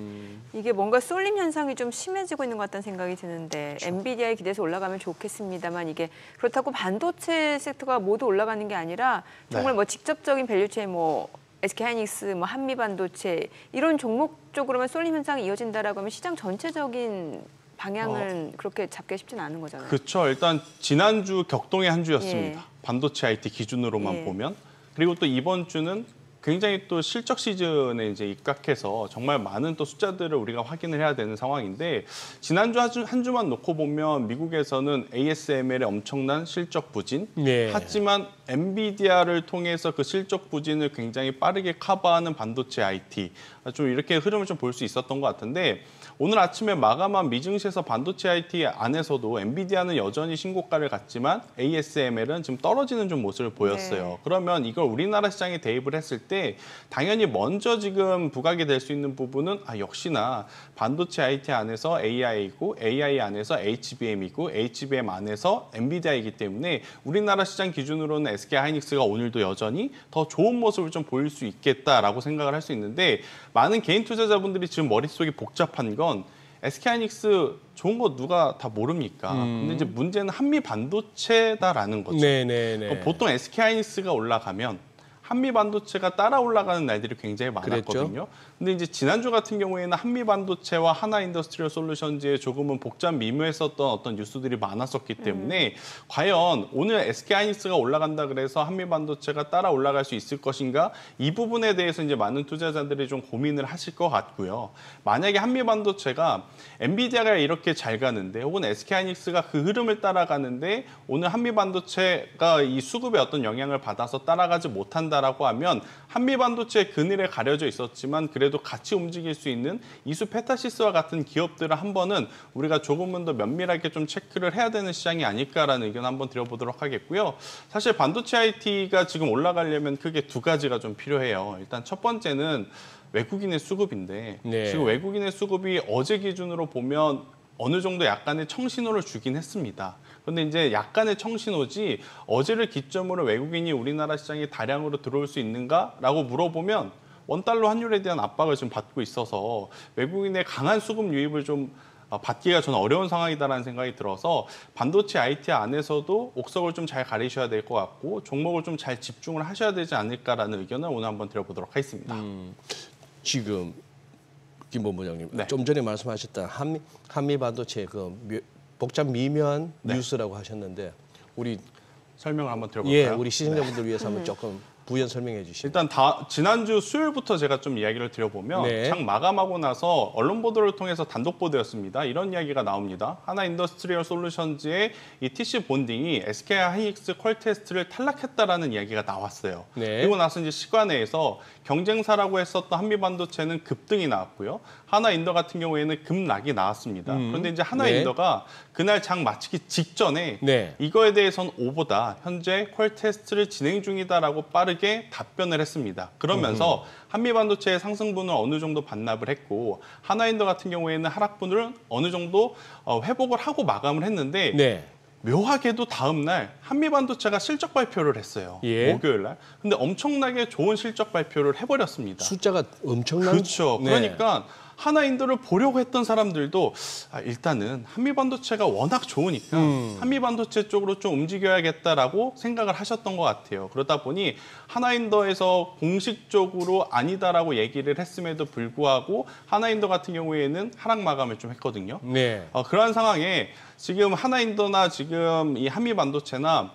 이게 뭔가 쏠림 현상이 좀 심해지고 있는 것 같다는 생각이 드는데 엔비디아에 기대서 올라가면 좋겠습니다만 이게 그렇다고 반도체 섹터가 모두 올라가는 게 아니라 정말 네. 뭐 직접적인 밸류체인 뭐 SK하이닉스, 뭐 한미반도체 이런 종목 쪽으로만 쏠림 현상이 이어진다라고 하면 시장 전체적인 방향은 그렇게 잡기 쉽지는 않은 거잖아요. 그렇죠. 일단 지난주 격동의 한 주였습니다. 예. 반도체 IT 기준으로만 예. 보면. 그리고 또 이번 주는 굉장히 또 실적 시즌에 이제 입각해서 정말 많은 또 숫자들을 우리가 확인을 해야 되는 상황인데 지난주 한 주만 놓고 보면 미국에서는 ASML의 엄청난 실적 부진. 네. 하지만 엔비디아를 통해서 그 실적 부진을 굉장히 빠르게 커버하는 반도체 IT. 좀 이렇게 흐름을 좀 볼 수 있었던 것 같은데 오늘 아침에 마감한 미증시에서 반도체 IT 안에서도 엔비디아는 여전히 신고가를 갔지만 ASML은 지금 떨어지는 좀 모습을 보였어요. 네. 그러면 이걸 우리나라 시장에 대입을 했을 때 당연히 먼저 지금 부각이 될 수 있는 부분은 역시나 반도체 IT 안에서 AI이고 AI 안에서 HBM이고 HBM 안에서 엔비디아이기 때문에 우리나라 시장 기준으로는 SK하이닉스가 오늘도 여전히 더 좋은 모습을 좀 보일 수 있겠다라고 생각을 할 수 있는데 많은 개인 투자자분들이 지금 머릿속이 복잡한 건 SK하이닉스 좋은 거 누가 다 모릅니까? 근데 이제 문제는 한미 반도체다라는 거죠. 네네네. 보통 SK하이닉스가 올라가면 한미 반도체가 따라 올라가는 날들이 굉장히 많았거든요. 그랬죠. 근데 이제 지난주 같은 경우에는 한미 반도체와 하나 인더스트리얼 솔루션즈에 조금은 복잡 미묘했었던 어떤 뉴스들이 많았었기 때문에 과연 오늘 SK하이닉스가 올라간다 그래서 한미 반도체가 따라 올라갈 수 있을 것인가? 이 부분에 대해서 이제 많은 투자자들이 좀 고민을 하실 것 같고요. 만약에 한미 반도체가 엔비디아가 이렇게 잘 가는데 혹은 SK하이닉스가 그 흐름을 따라가는데 오늘 한미 반도체가 이 수급에 어떤 영향을 받아서 따라가지 못한다라고 하면 한미 반도체 그늘에 가려져 있었지만 그래도 같이 움직일 수 있는 이수 페타시스와 같은 기업들을 한 번은 우리가 조금은 더 면밀하게 좀 체크를 해야 되는 시장이 아닐까라는 의견 한번 드려보도록 하겠고요. 사실 반도체 IT가 지금 올라가려면 크게 두 가지가 좀 필요해요. 일단 첫 번째는 외국인의 수급인데 네. 지금 외국인의 수급이 어제 기준으로 보면 어느 정도 약간의 청신호를 주긴 했습니다. 그런데 이제 약간의 청신호지 어제를 기점으로 외국인이 우리나라 시장에 다량으로 들어올 수 있는가라고 물어보면 원달러 환율에 대한 압박을 지금 받고 있어서 외국인의 강한 수급 유입을 좀 받기가 저는 어려운 상황이다라는 생각이 들어서 반도체 IT 안에서도 옥석을 좀 잘 가리셔야 될 것 같고 종목을 좀 잘 집중을 하셔야 되지 않을까라는 의견을 오늘 한번 드려보도록 하겠습니다. 지금 김 본부장님 네. 좀 전에 말씀하셨던 한미 반도체 그 복잡 미묘한 네. 뉴스라고 하셨는데 우리 설명을 한번 드려볼까요? 우리 시청자분들 위해서 한번 조금 부연 설명해 주시죠. 일단 지난주 수요일부터 제가 좀 이야기를 드려보면 네. 장 마감하고 나서 언론 보도를 통해서 단독 보도였습니다. 이런 이야기가 나옵니다. 하나 인더스트리얼 솔루션즈의 이 TC 본딩이 SK하이닉스 퀄테스트를 탈락했다라는 이야기가 나왔어요. 네. 그리고 나서 이제 시간회에서 경쟁사라고 했었던 한미 반도체는 급등이 나왔고요. 하나 인더 같은 경우에는 급락이 나왔습니다. 그런데 이제 하나 네. 인더가 그날 장 마치기 직전에 네. 이거에 대해서는 오보다 현재 퀄테스트를 진행 중이다라고 빠르게 답변을 했습니다. 그러면서 한미 반도체의 상승분을 어느 정도 반납을 했고 하나인더 같은 경우에는 하락분을 어느 정도 회복을 하고 마감을 했는데 네. 묘하게도 다음 날 한미 반도체가 실적 발표를 했어요. 예. 목요일 날. 근데 엄청나게 좋은 실적 발표를 해버렸습니다. 숫자가 엄청난 그렇죠. 네. 그러니까 하나인더를 보려고 했던 사람들도 일단은 한미 반도체가 워낙 좋으니까 한미 반도체 쪽으로 좀 움직여야겠다라고 생각을 하셨던 것 같아요. 그러다 보니 하나인더에서 공식적으로 아니다라고 얘기를 했음에도 불구하고 하나인더 같은 경우에는 하락 마감을 좀 했거든요. 네. 그러한 상황에 지금 하나인더나 지금 이 한미 반도체나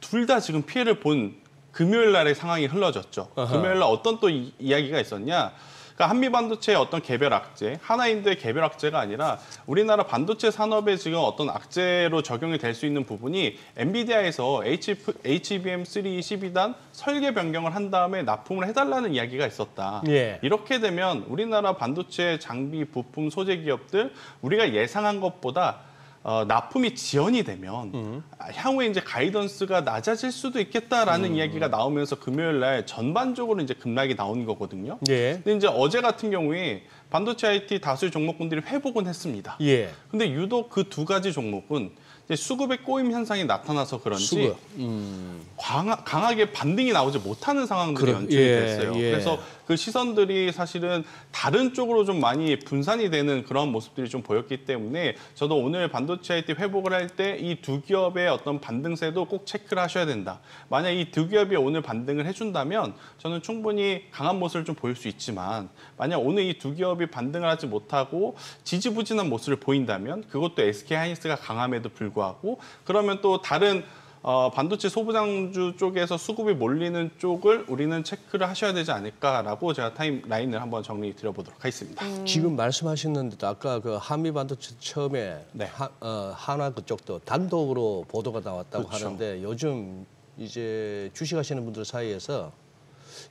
둘 다 지금 피해를 본 금요일 날의 상황이 흘러졌죠. 아하. 금요일 날 어떤 또 이야기가 있었냐? 그러니까 한미 반도체의 어떤 개별 악재, 하나인더의 개별 악재가 아니라 우리나라 반도체 산업에 지금 어떤 악재로 적용이 될 수 있는 부분이 엔비디아에서 HBM3 12단 설계 변경을 한 다음에 납품을 해달라는 이야기가 있었다. 예. 이렇게 되면 우리나라 반도체 장비, 부품, 소재 기업들 우리가 예상한 것보다 납품이 지연이 되면 향후에 이제 가이던스가 낮아질 수도 있겠다라는 이야기가 나오면서 금요일 날 전반적으로 이제 급락이 나온 거거든요. 예. 근데 이제 어제 같은 경우에 반도체 IT 다수의 종목군들이 회복은 했습니다. 예. 근데 유독 그 두 가지 종목은 이제 수급의 꼬임 현상이 나타나서 그런지 수급. 강하게 반등이 나오지 못하는 상황들이 연출이 됐어요. 예. 그래서 그 시선들이 사실은 다른 쪽으로 좀 많이 분산이 되는 그런 모습들이 좀 보였기 때문에 저도 오늘 반도체 IT 회복을 할 때 이 두 기업의 어떤 반등세도 꼭 체크를 하셔야 된다. 만약 이 두 기업이 오늘 반등을 해준다면 저는 충분히 강한 모습을 좀 보일 수 있지만 만약 오늘 이 두 기업이 반등을 하지 못하고 지지부진한 모습을 보인다면 그것도 SK하이닉스가 강함에도 불구하고 그러면 또 다른 반도체 소부장주 쪽에서 수급이 몰리는 쪽을 우리는 체크를 하셔야 되지 않을까라고 제가 타임라인을 한번 정리 드려보도록 하겠습니다. 지금 말씀하셨는데도 아까 그 한미 반도체 처음에 네. 한화 그쪽도 단독으로 보도가 나왔다고 그렇죠. 하는데 요즘 이제 주식하시는 분들 사이에서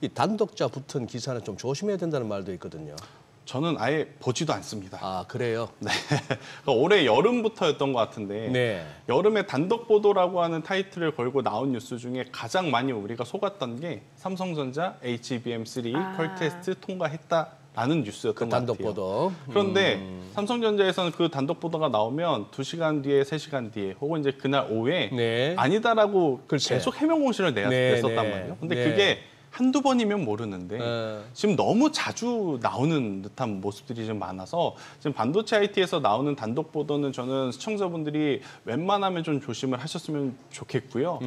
이 단독자 붙은 기사는 좀 조심해야 된다는 말도 있거든요. 저는 아예 보지도 않습니다. 아 그래요? 네. 그러니까 올해 여름부터였던 것 같은데 네. 여름에 단독 보도라고 하는 타이틀을 걸고 나온 뉴스 중에 가장 많이 우리가 속았던 게 삼성전자 HBM3 퀄테스트 통과했다라는 뉴스였던 것 단독 같아요. 보도. 그런데 삼성전자에서는 그 단독 보도가 나오면 2시간 뒤에, 3시간 뒤에 혹은 이제 그날 오후에 네. 아니다라고 글쎄. 계속 해명 공시를 네, 냈었단 네. 말이에요. 근데 네. 그게 한두 번이면 모르는데 네. 지금 너무 자주 나오는 듯한 모습들이 좀 많아서 지금 반도체 IT에서 나오는 단독 보도는 저는 시청자분들이 웬만하면 좀 조심을 하셨으면 좋겠고요.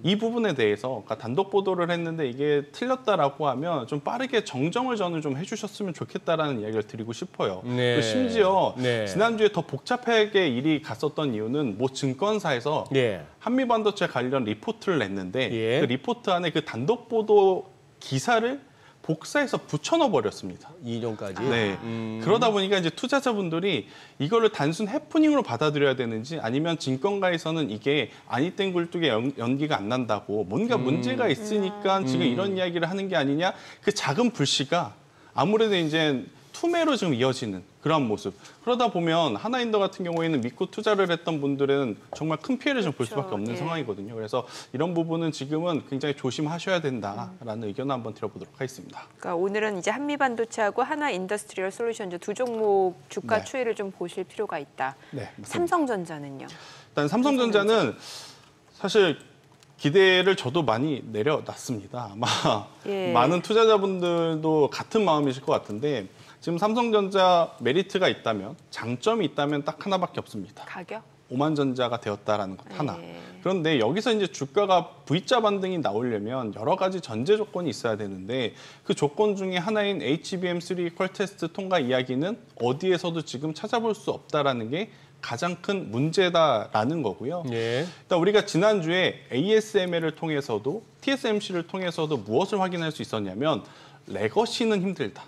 이 부분에 대해서 그러니까 단독 보도를 했는데 이게 틀렸다라고 하면 좀 빠르게 정정을 저는 좀 해주셨으면 좋겠다라는 이야기를 드리고 싶어요. 네. 또 심지어 네. 지난주에 더 복잡하게 일이 갔었던 이유는 모 증권사에서 예. 한미 반도체 관련 리포트를 냈는데 예. 그 리포트 안에 그 단독 보도 기사를 복사해서 붙여넣어 버렸습니다. 이종까지. 네. 그러다 보니까 이제 투자자분들이 이거를 단순 해프닝으로 받아들여야 되는지 아니면 증권가에서는 이게 아니 땡 굴뚝에 연기가 안 난다고 뭔가 문제가 있으니까 지금 이런 이야기를 하는 게 아니냐. 그 작은 불씨가 아무래도 이제 투매로 지금 이어지는 그런 모습. 그러다 보면 하나인더 같은 경우에는 믿고 투자를 했던 분들은 정말 큰 피해를 좀 볼 수밖에 없는 예. 상황이거든요. 그래서 이런 부분은 지금은 굉장히 조심하셔야 된다라는 의견을 한번 드려보도록 하겠습니다. 그러니까 오늘은 이제 한미반도체하고 하나 인더스트리얼 솔루션즈 두 종목 주가 네. 추이를 좀 보실 필요가 있다. 네, 맞습니다. 삼성전자는요? 일단 삼성전자는 사실 기대를 저도 많이 내려놨습니다. 아마 예. 많은 투자자분들도 같은 마음이실 것 같은데 지금 삼성전자 메리트가 있다면 장점이 있다면 딱 하나밖에 없습니다. 가격? 오만전자가 되었다라는 것 하나. 예. 그런데 여기서 이제 주가가 V자 반등이 나오려면 여러 가지 전제 조건이 있어야 되는데 그 조건 중에 하나인 HBM3 퀄테스트 통과 이야기는 어디에서도 지금 찾아볼 수 없다라는 게 가장 큰 문제다라는 거고요. 예. 일단 우리가 지난주에 ASML을 통해서도 TSMC를 통해서도 무엇을 확인할 수 있었냐면 레거시는 힘들다.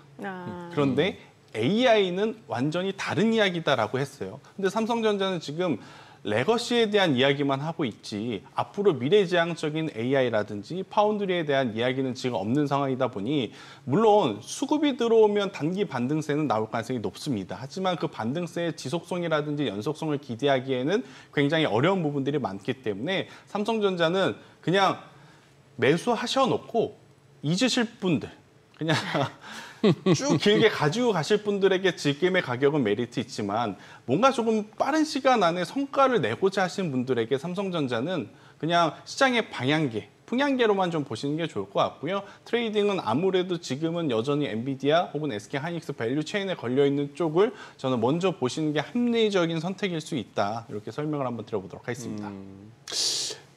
그런데 AI는 완전히 다른 이야기다라고 했어요. 근데 삼성전자는 지금 레거시에 대한 이야기만 하고 있지 앞으로 미래지향적인 AI라든지 파운드리에 대한 이야기는 지금 없는 상황이다 보니 물론 수급이 들어오면 단기 반등세는 나올 가능성이 높습니다. 하지만 그 반등세의 지속성이라든지 연속성을 기대하기에는 굉장히 어려운 부분들이 많기 때문에 삼성전자는 그냥 매수하셔놓고 잊으실 분들 그냥 쭉 길게 가지고 가실 분들에게 지금의 가격은 메리트 있지만 뭔가 조금 빠른 시간 안에 성과를 내고자 하시는 분들에게 삼성전자는 그냥 시장의 방향계, 풍향계로만 좀 보시는 게 좋을 것 같고요. 트레이딩은 아무래도 지금은 여전히 엔비디아 혹은 SK하이닉스 밸류 체인에 걸려있는 쪽을 저는 먼저 보시는 게 합리적인 선택일 수 있다. 이렇게 설명을 한번 드려보도록 하겠습니다.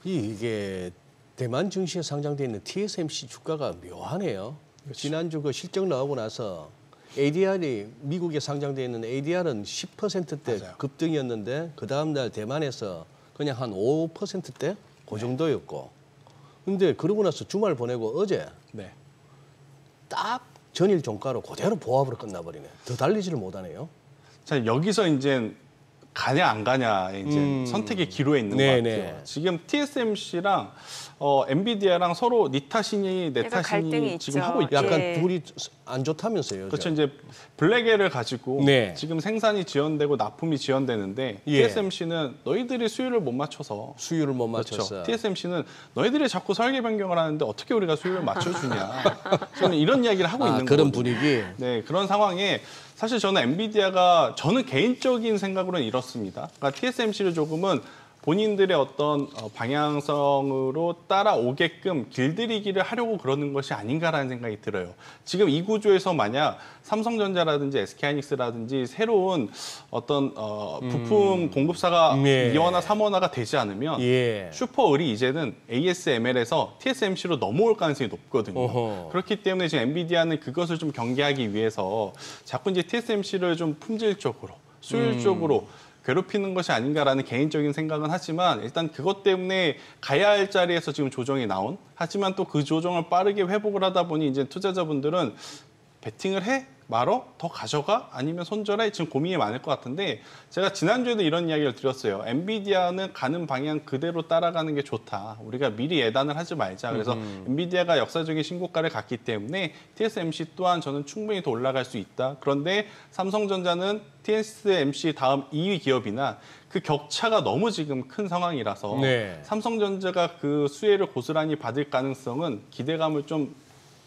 이게 대만 증시에 상장돼 있는 TSMC 주가가 묘하네요. 지난주 그 실적 나오고 나서 ADR이 미국에 상장돼 있는 ADR은 10%대 맞아요. 급등이었는데 그 다음 날 대만에서 그냥 한 5%대 그 정도였고. 근데 그러고 나서 주말 보내고 어제 네. 딱 전일 종가로 그대로 보합으로 끝나버리네. 더 달리지를 못하네요. 자, 여기서 이제 가냐 안 가냐의 이제 선택의 기로에 있는 것 네네. 같아요. 지금 TSMC랑 엔비디아랑 서로 니 탓이니 내 약간 갈등이 탓이니 지금 있죠. 하고 있죠. 약간 예. 둘이 안 좋다면서요. 그렇죠. 이제 블랙엘을 가지고 네. 지금 생산이 지연되고 납품이 지연되는데 예. TSMC는 너희들이 수율을 못 맞춰서 수율을 못 그렇죠. 맞췄어. TSMC는 너희들이 자꾸 설계 변경을 하는데 어떻게 우리가 수율을 맞춰주냐. 저는 이런 이야기를 하고 있는 그런 거거든요. 분위기. 네, 그런 상황에 사실 저는 엔비디아가 저는 개인적인 생각으로는 이렇습니다. 그러니까 TSMC를 조금은 본인들의 어떤 방향성으로 따라오게끔 길들이기를 하려고 그러는 것이 아닌가라는 생각이 들어요. 지금 이 구조에서 만약 삼성전자라든지 SK하이닉스라든지 새로운 어떤 부품 공급사가 예. 2원화, 3원화가 되지 않으면 예. 슈퍼을이 이제는 ASML에서 TSMC로 넘어올 가능성이 높거든요. 어허. 그렇기 때문에 지금 엔비디아는 그것을 좀 경계하기 위해서 자꾸 이제 TSMC를 좀 품질적으로, 수율적으로 괴롭히는 것이 아닌가라는 개인적인 생각은 하지만 일단 그것 때문에 가야 할 자리에서 지금 조정이 나온 하지만 또 그 조정을 빠르게 회복을 하다 보니 이제 투자자분들은 베팅을 해? 말어? 더 가져가? 아니면 손절해? 지금 고민이 많을 것 같은데 제가 지난주에도 이런 이야기를 드렸어요. 엔비디아는 가는 방향 그대로 따라가는 게 좋다. 우리가 미리 예단을 하지 말자. 그래서 엔비디아가 역사적인 신고가를 갔기 때문에 TSMC 또한 저는 충분히 더 올라갈 수 있다. 그런데 삼성전자는 TSMC 다음 2위 기업이나 그 격차가 너무 지금 큰 상황이라서 네. 삼성전자가 그 수혜를 고스란히 받을 가능성은 기대감을 좀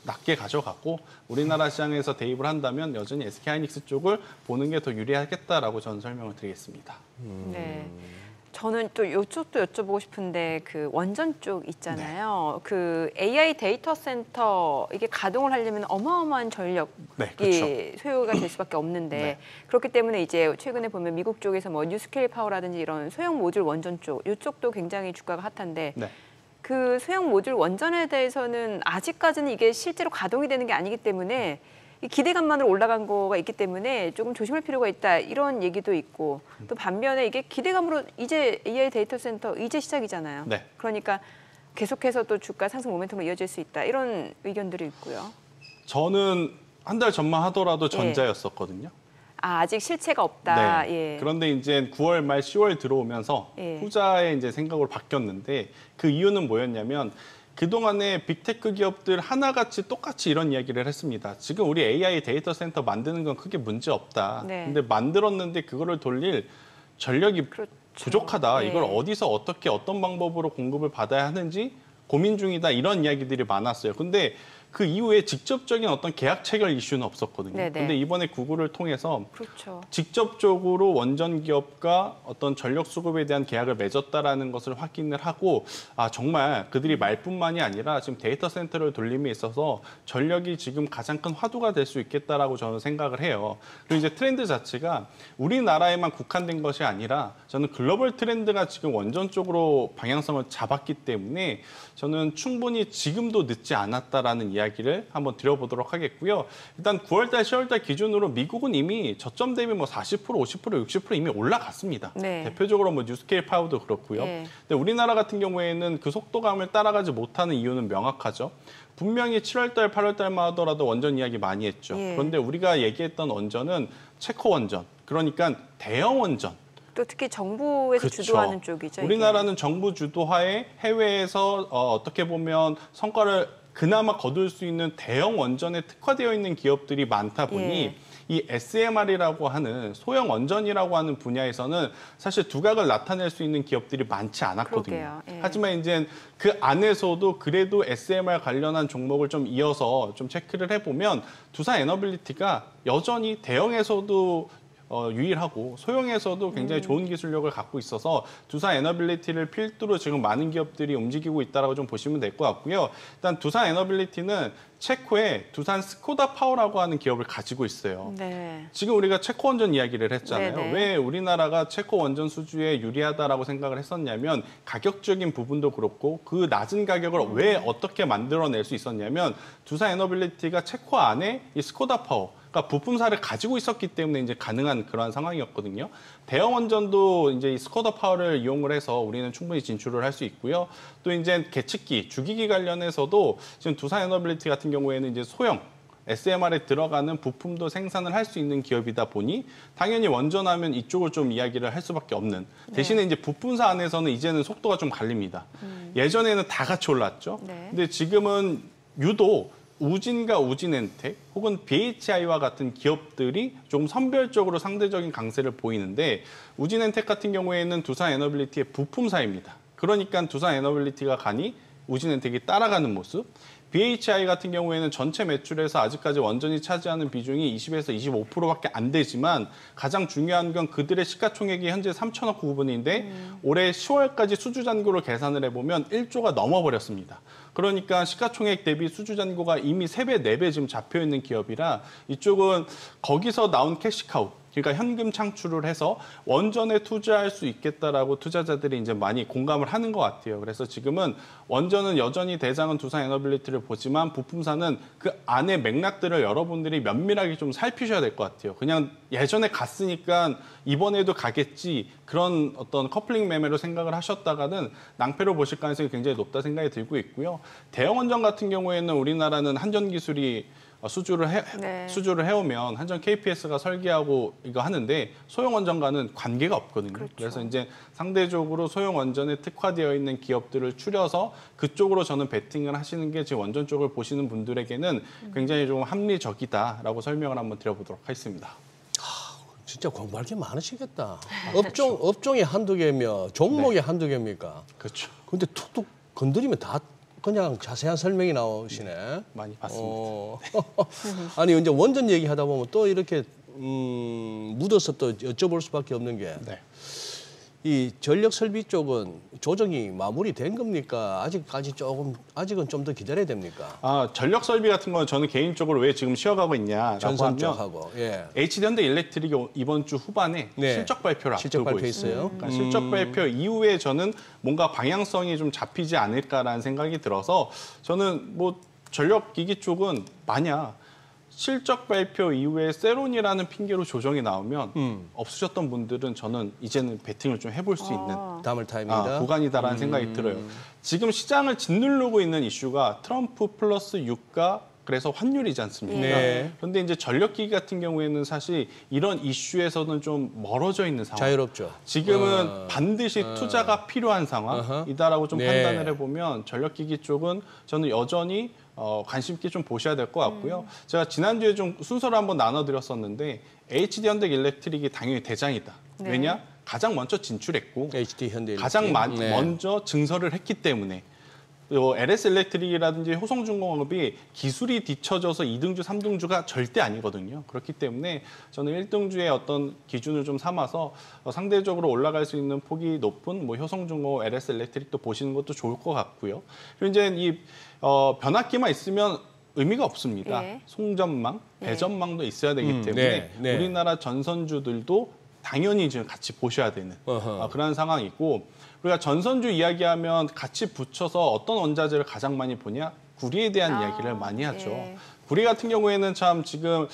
낮게 가져가고 우리나라 시장에서 대입을 한다면 여전히 SK하이닉스 쪽을 보는 게 더 유리하겠다라고 저는 설명을 드리겠습니다. 네. 저는 또 이쪽도 여쭤보고 싶은데 그 원전 쪽 있잖아요. 네. 그 AI 데이터 센터 이게 가동을 하려면 어마어마한 전력이 네, 그렇죠. 소요가 될 수밖에 없는데 네. 그렇기 때문에 이제 최근에 보면 미국 쪽에서 뭐 뉴스케일 파워라든지 이런 소형 모듈 원전 쪽 이쪽도 굉장히 주가가 핫한데 네. 그 소형 모듈 원전에 대해서는 아직까지는 이게 실제로 가동이 되는 게 아니기 때문에 이 기대감만으로 올라간 거가 있기 때문에 조금 조심할 필요가 있다 이런 얘기도 있고 또 반면에 이게 기대감으로 이제 AI 데이터 센터 이제 시작이잖아요. 네. 그러니까 계속해서 또 주가 상승 모멘텀으로 이어질 수 있다 이런 의견들이 있고요. 저는 한 달 전만 하더라도 전자였었거든요. 아직 실체가 없다. 네. 예. 그런데 이제 9월 말 10월 들어오면서 예. 후자의 이제 생각으로 바뀌었는데 그 이유는 뭐였냐면 그동안에 빅테크 기업들 하나같이 똑같이 이런 이야기를 했습니다. 지금 우리 AI 데이터 센터 만드는 건 크게 문제 없다. 네. 근데 만들었는데 그거를 돌릴 전력이 그렇죠. 부족하다. 예. 이걸 어디서 어떻게 어떤 방법으로 공급을 받아야 하는지 고민 중이다. 이런 이야기들이 많았어요. 근데 그 이후에 직접적인 어떤 계약 체결 이슈는 없었거든요. 네네. 근데 이번에 구글을 통해서 그렇죠. 직접적으로 원전 기업과 어떤 전력 수급에 대한 계약을 맺었다라는 것을 확인을 하고 아 정말 그들이 말뿐만이 아니라 지금 데이터 센터를 돌림에 있어서 전력이 지금 가장 큰 화두가 될 수 있겠다라고 저는 생각을 해요. 그리고 이제 트렌드 자체가 우리나라에만 국한된 것이 아니라 저는 글로벌 트렌드가 지금 원전 쪽으로 방향성을 잡았기 때문에 저는 충분히 지금도 늦지 않았다라는 이야기를 한번 드려보도록 하겠고요. 일단 9월달, 10월달 기준으로 미국은 이미 저점 대비 뭐 40%, 50%, 60% 이미 올라갔습니다. 네. 대표적으로 뭐 뉴스케일 파워도 그렇고요. 네. 근데 우리나라 같은 경우에는 그 속도감을 따라가지 못하는 이유는 명확하죠. 분명히 7월달, 8월달만 하더라도 원전 이야기 많이 했죠. 예. 그런데 우리가 얘기했던 원전은 체코 원전, 그러니까 대형 원전. 또 특히 정부에서 그렇죠. 주도하는 쪽이죠. 이게. 우리나라는 정부 주도하에 해외에서 어떻게 보면 성과를 그나마 거둘 수 있는 대형 원전에 특화되어 있는 기업들이 많다 보니 예. 이 SMR이라고 하는 소형 원전이라고 하는 분야에서는 사실 두각을 나타낼 수 있는 기업들이 많지 않았거든요. 그러게요. 예. 하지만 이제 그 안에서도 그래도 SMR 관련한 종목을 좀 이어서 좀 체크를 해보면 두산 에너빌리티가 여전히 대형에서도 유일하고 소형에서도 굉장히 좋은 기술력을 갖고 있어서 두산 에너빌리티를 필두로 지금 많은 기업들이 움직이고 있다고 좀 보시면 될 것 같고요. 일단 두산 에너빌리티는 체코에 두산 스코다 파워라고 하는 기업을 가지고 있어요. 네. 지금 우리가 체코 원전 이야기를 했잖아요. 네네. 왜 우리나라가 체코 원전 수주에 유리하다라고 생각을 했었냐면 가격적인 부분도 그렇고 그 낮은 가격을 왜 어떻게 만들어낼 수 있었냐면 두산 에너빌리티가 체코 안에 이 스코다 파워 그러니까 부품사를 가지고 있었기 때문에 이제 가능한 그러한 상황이었거든요. 대형 원전도 이제 이 스코다 파워를 이용을 해서 우리는 충분히 진출을 할 수 있고요. 또 이제 계측기, 주기기 관련해서도 지금 두산 에너빌리티 같은 경우에는 이제 소형 SMR에 들어가는 부품도 생산을 할 수 있는 기업이다 보니 당연히 원전하면 이쪽을 좀 이야기를 할 수밖에 없는. 대신에 이제 부품사 안에서는 이제는 속도가 좀 갈립니다. 예전에는 다 같이 올랐죠. 네. 근데 지금은 유독 우진과 우진엔텍 혹은 BHI와 같은 기업들이 좀 선별적으로 상대적인 강세를 보이는데 우진엔텍 같은 경우에는 두산 에너빌리티의 부품사입니다. 그러니까 두산 에너빌리티가 가니 우진엔텍이 따라가는 모습. BHI 같은 경우에는 전체 매출에서 아직까지 원전이 차지하는 비중이 20에서 25%밖에 안 되지만 가장 중요한 건 그들의 시가총액이 현재 3천억 구분인데 올해 10월까지 수주 잔고를 계산을 해보면 1조가 넘어버렸습니다. 그러니까 시가총액 대비 수주 잔고가 이미 3배, 4배 지금 잡혀 있는 기업이라 이쪽은 거기서 나온 캐시카우 그러니까 현금 창출을 해서 원전에 투자할 수 있겠다라고 투자자들이 이제 많이 공감을 하는 것 같아요. 그래서 지금은 원전은 여전히 대장은 두산 에너빌리티를 보지만 부품사는 그 안에 맥락들을 여러분들이 면밀하게 좀 살피셔야 될 것 같아요. 그냥 예전에 갔으니까 이번에도 가겠지 그런 어떤 커플링 매매로 생각을 하셨다가는 낭패로 보실 가능성이 굉장히 높다 생각이 들고 있고요. 대형 원전 같은 경우에는 우리나라는 한전 기술이 수주를 해오면 한전 KPS가 설계하고 이거 하는데 소형 원전과는 관계가 없거든요. 그렇죠. 그래서 이제 상대적으로 소형 원전에 특화되어 있는 기업들을 추려서 그쪽으로 저는 베팅을 하시는 게 지금 원전 쪽을 보시는 분들에게는 굉장히 좀 합리적이다라고 설명을 한번 드려보도록 하겠습니다. 진짜 공부할 게 많으시겠다. 업종이 한두 개며 종목이 한두 개입니까? 그렇죠. 근데 툭툭 건드리면 다 그냥 자세한 설명이 나오시네. 많이 봤습니다. 아니 이제 원전 얘기하다 보면 또 이렇게 묻어서 또 여쭤볼 수밖에 없는 게 네. 이 전력 설비 쪽은 조정이 마무리된 겁니까? 아직은 좀 더 기다려야 됩니까? 전력 설비 같은 건 저는 개인적으로 왜 지금 쉬어가고 있냐라고 전선 하면 쪽하고. 예. HD현대일렉트릭이 이번 주 후반에 네. 실적 발표를 실적 앞두고 발표 있어요. 있어요? 그러니까 실적 발표 이후에 저는 뭔가 방향성이 좀 잡히지 않을까라는 생각이 들어서 저는 뭐 전력기기 쪽은 만약 실적 발표 이후에 세론이라는 핑계로 조정이 나오면 없으셨던 분들은 저는 이제는 베팅을 좀 해볼 수 있는 다음을 타입니다. 구간이다라는 생각이 들어요. 지금 시장을 짓누르고 있는 이슈가 트럼프 플러스 유가 그래서 환율이지 않습니까? 네. 그런데 이제 전력기기 같은 경우에는 사실 이런 이슈에서는 좀 멀어져 있는 상황. 자유롭죠. 지금은 반드시 투자가 필요한 상황이다라고 좀 네. 판단을 해보면 전력기기 쪽은 저는 여전히 관심 있게 좀 보셔야 될 것 같고요. 제가 지난주에 좀 순서를 한번 나눠드렸었는데 HD현대일렉트릭이 당연히 대장이다. 네. 왜냐? 가장 먼저 진출했고 HD현대일렉트릭. 가장 네. 먼저 증설을 했기 때문에 LS일렉트릭이라든지 호성중공업이 기술이 뒤처져서 2등주, 3등주가 절대 아니거든요. 그렇기 때문에 저는 1등주의 어떤 기준을 좀 삼아서 상대적으로 올라갈 수 있는 폭이 높은 뭐 효성중공업, LS일렉트릭도 보시는 것도 좋을 것 같고요. 그리고 이제 이 변압기만 있으면 의미가 없습니다. 예. 송전망, 배전망도 있어야 되기 때문에 네, 네. 우리나라 전선주들도 당연히 지금 같이 보셔야 되는 그런 상황이고 우리가 전선주 이야기하면 같이 붙여서 어떤 원자재를 가장 많이 보냐? 구리에 대한 이야기를 많이 하죠. 예. 구리 같은 경우에는 참 지금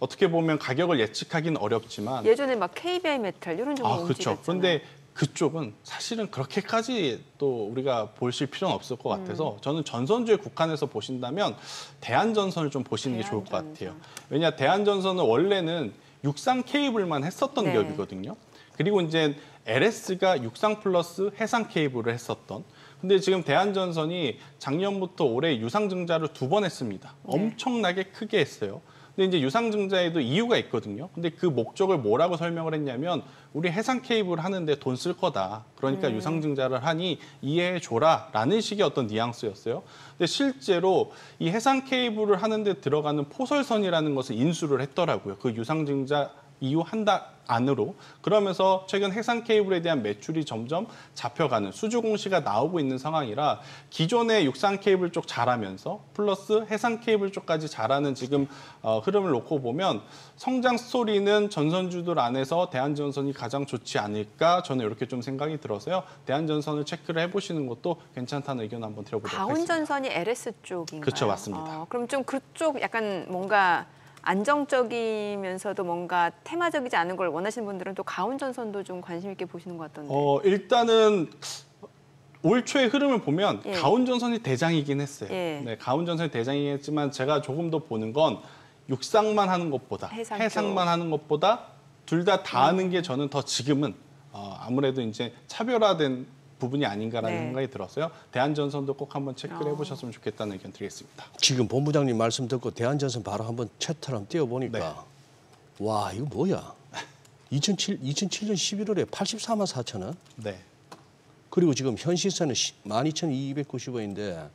어떻게 보면 가격을 예측하기는 어렵지만 예전에 막 KBI 메탈 이런 종목 그렇죠. 움직였잖아요. 그런데 그쪽은 사실은 그렇게까지 또 우리가 보실 필요는 없을 것 같아서 저는 전선주에 국한해서 보신다면 대한전선을 좀 보시는 게 좋을 것 같아요. 왜냐 대한전선은 원래는 육상 케이블만 했었던 네. 기업이거든요. 그리고 이제 LS가 육상 플러스 해상 케이블을 했었던. 근데 지금 대한전선이 작년부터 올해 유상증자를 2번 했습니다. 엄청나게 크게 했어요. 근데 이제 유상증자에도 이유가 있거든요. 근데 그 목적을 뭐라고 설명을 했냐면 우리 해상 케이블 하는데 돈 쓸 거다. 그러니까 유상증자를 하니 이해해줘라라는 식의 어떤 뉘앙스였어요. 근데 실제로 이 해상 케이블을 하는데 들어가는 포설선이라는 것을 인수를 했더라고요. 그 유상증자 이후 한 달 안으로. 그러면서 최근 해상 케이블에 대한 매출이 점점 잡혀가는 수주 공시가 나오고 있는 상황이라 기존의 육상 케이블 쪽 잘하면서 플러스 해상 케이블 쪽까지 잘하는 지금 흐름을 놓고 보면 성장 스토리는 전선주들 안에서 대한전선이 가장 좋지 않을까 저는 이렇게 좀 생각이 들어서요. 대한전선을 체크를 해보시는 것도 괜찮다는 의견 한번 드려보도록 하겠습니다. 가온전선이 LS 쪽인가요? 그렇죠, 맞습니다. 그럼 좀 그쪽 약간 뭔가 안정적이면서도 뭔가 테마적이지 않은 걸 원하시는 분들은 또 가온전선도 좀 관심 있게 보시는 것 같던데. 일단은 올 초의 흐름을 보면 예. 가온전선이 대장이긴 했어요. 예. 네, 가온전선이 대장이긴 했지만 제가 조금 더 보는 건 육상만 하는 것보다 해상만 하는 것보다 둘 다 하는 게 저는 더 지금은 아무래도 이제 차별화된 부분이 아닌가라는 네. 생각이 들었어요. 대한전선도 꼭 한번 체크를 해보셨으면 좋겠다는 의견 드리겠습니다. 지금 본부장님 말씀 듣고 대한전선 바로 한번 차트를 한번 띄워보니까 네. 와 이거 뭐야? 2007년 11월에 84만 4천 원? 네. 그리고 지금 현 시세는 12,290원인데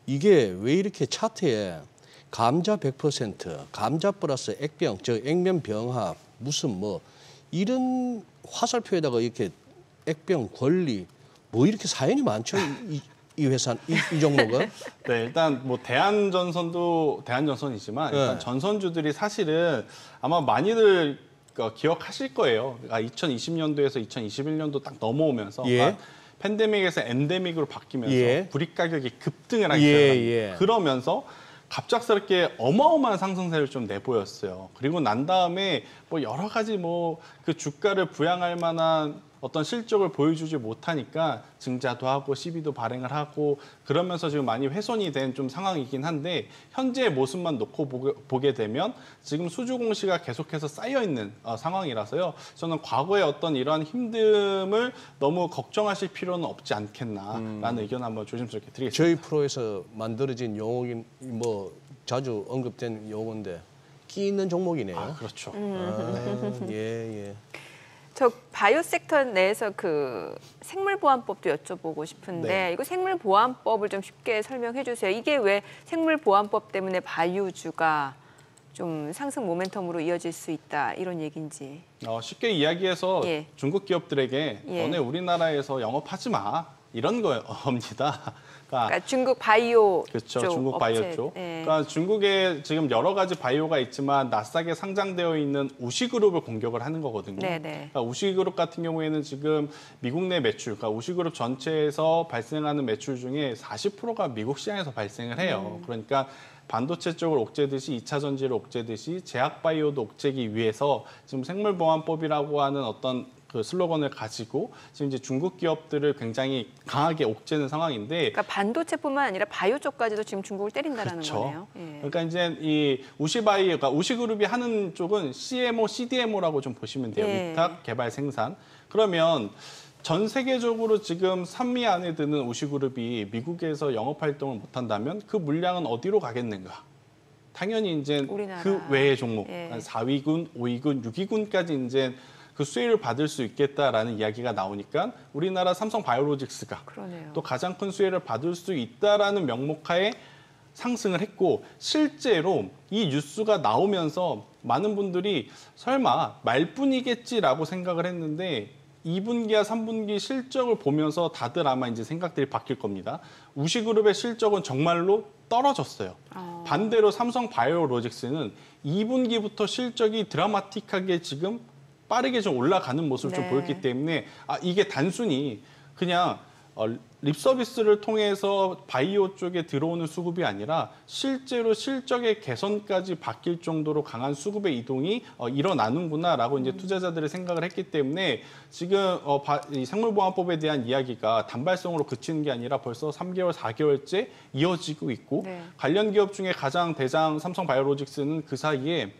이게 왜 이렇게 차트에 감자 100%, 감자 플러스 액병, 액면 병합, 무슨 뭐 이런 화살표에다가 이렇게 액병 권리 뭐 이렇게 사연이 많죠 이 회사 이 종목은. 네, 일단 뭐 대한전선도 대한전선이지만 일단 네. 전선주들이 사실은 아마 많이들 기억하실 거예요. 2020년도에서 2021년도 딱 넘어오면서 예. 팬데믹에서 엔데믹으로 바뀌면서 예. 불익 가격이 급등을 하기 예, 시작합니다. 예. 그러면서 갑작스럽게 어마어마한 상승세를 좀 내보였어요. 그리고 난 다음에 뭐 여러 가지 뭐 그 주가를 부양할 만한 어떤 실적을 보여주지 못하니까 증자도 하고 시비도 발행을 하고 그러면서 지금 많이 훼손이 된 좀 상황이긴 한데 현재의 모습만 놓고 보게 되면 지금 수주 공시가 계속해서 쌓여 있는 상황이라서요. 저는 과거의 어떤 이러한 힘듦을 너무 걱정하실 필요는 없지 않겠나라는 의견 한번 조심스럽게 드리겠습니다. 저희 프로에서 만들어진 용어인 뭐 자주 언급된 용어인데 끼 있는 종목이네요. 그렇죠. 예. 저 바이오 섹터 내에서 그 생물보안법도 여쭤보고 싶은데 네. 이거 생물보안법을 좀 쉽게 설명해 주세요. 이게 왜 생물보안법 때문에 바이오주가 좀 상승 모멘텀으로 이어질 수 있다 이런 얘기인지. 쉽게 이야기해서 예. 중국 기업들에게 예. 너네 우리나라에서 영업하지 마 이런 겁니다. 그러니까 중국 바이오 그렇죠. 쪽 중국 업체. 바이오 쪽. 예. 그러니까 중국에 지금 여러 가지 바이오가 있지만 나스닥에 상장되어 있는 우시그룹을 공격을 하는 거거든요. 네네. 그러니까 우시그룹 같은 경우에는 지금 미국 내 매출, 그러니까 우시그룹 전체에서 발생하는 매출 중에 40%가 미국 시장에서 발생을 해요. 그러니까 반도체 쪽을 옥죄듯이 2차 전지를 옥죄듯이 제약바이오도 옥죄기 위해서 지금 생물보안법이라고 하는 어떤 그 슬로건을 가지고 지금 이제 중국 기업들을 굉장히 강하게 옥죄는 상황인데, 그러니까 반도체뿐만 아니라 바이오 쪽까지도 지금 중국을 때린다라는 그렇죠. 거네요. 예. 그러니까 이제 이 우시바이오, 그러니까 우시그룹이 하는 쪽은 CMO, CDMO라고 좀 보시면 돼요. 예. 위탁, 개발, 생산. 그러면 전 세계적으로 지금 3위 안에 드는 우시그룹이 미국에서 영업 활동을 못한다면 그 물량은 어디로 가겠는가? 당연히 이제 우리나라. 그 외의 종목, 예. 4위군, 5위군, 6위군까지 이제 그 수혜를 받을 수 있겠다라는 이야기가 나오니까 우리나라 삼성바이오로직스가 그러네요. 또 가장 큰 수혜를 받을 수 있다라는 명목하에 상승을 했고, 실제로 이 뉴스가 나오면서 많은 분들이 설마 말뿐이겠지라고 생각을 했는데 2분기와 3분기 실적을 보면서 다들 아마 이제 생각들이 바뀔 겁니다. 우시그룹의 실적은 정말로 떨어졌어요. 반대로 삼성바이오로직스는 2분기부터 실적이 드라마틱하게 지금 빠르게 좀 올라가는 모습을 좀 네. 보였기 때문에 이게 단순히 그냥 립서비스를 통해서 바이오 쪽에 들어오는 수급이 아니라 실제로 실적의 개선까지 바뀔 정도로 강한 수급의 이동이 일어나는구나라고 이제 투자자들의 생각을 했기 때문에 지금 이 생물보안법에 대한 이야기가 단발성으로 그치는 게 아니라 벌써 3개월, 4개월째 이어지고 있고 네. 관련 기업 중에 가장 대장 삼성바이오로직스는 그 사이에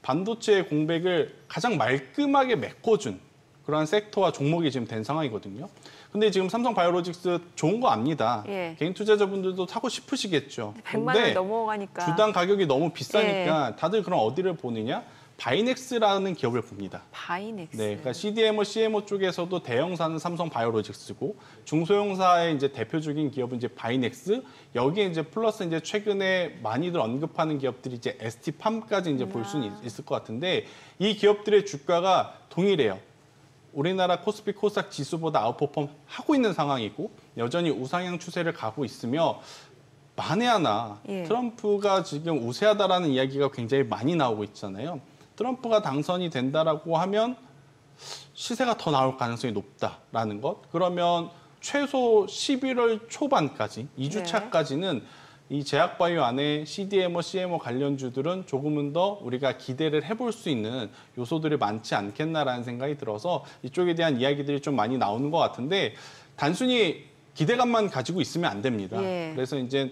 반도체 공백을 가장 말끔하게 메꿔준 그러한 섹터와 종목이 지금 된 상황이거든요. 근데 지금 삼성바이오로직스 좋은 거 압니다. 예. 개인 투자자분들도 사고 싶으시겠죠. 100만 원 근데 넘어가니까. 주당 가격이 너무 비싸니까 다들 그럼 어디를 보느냐? 바이넥스라는 기업을 봅니다. 바이넥스. 네, 그러니까 CDMO, CMO 쪽에서도 대형사는 삼성바이오로직스고 중소형사의 이제 대표적인 기업은 이제 바이넥스. 여기에 이제 플러스 이제 최근에 많이들 언급하는 기업들이 이제 ST팜까지 이제 볼 수는 있을 것 같은데 이 기업들의 주가가 동일해요. 우리나라 코스피 코스닥 지수보다 아웃퍼폼 하고 있는 상황이고 여전히 우상향 추세를 가고 있으며 만에 하나 예. 트럼프가 지금 우세하다라는 이야기가 굉장히 많이 나오고 있잖아요. 트럼프가 당선이 된다라고 하면 시세가 더 나올 가능성이 높다라는 것. 그러면 최소 11월 초반까지, 2주차까지는 이 제약바이오 안에 CDMO, CMO 관련주들은 조금은 더 우리가 기대를 해볼 수 있는 요소들이 많지 않겠나라는 생각이 들어서 이쪽에 대한 이야기들이 좀 많이 나오는 것 같은데 단순히 기대감만 가지고 있으면 안 됩니다. 예. 그래서 이제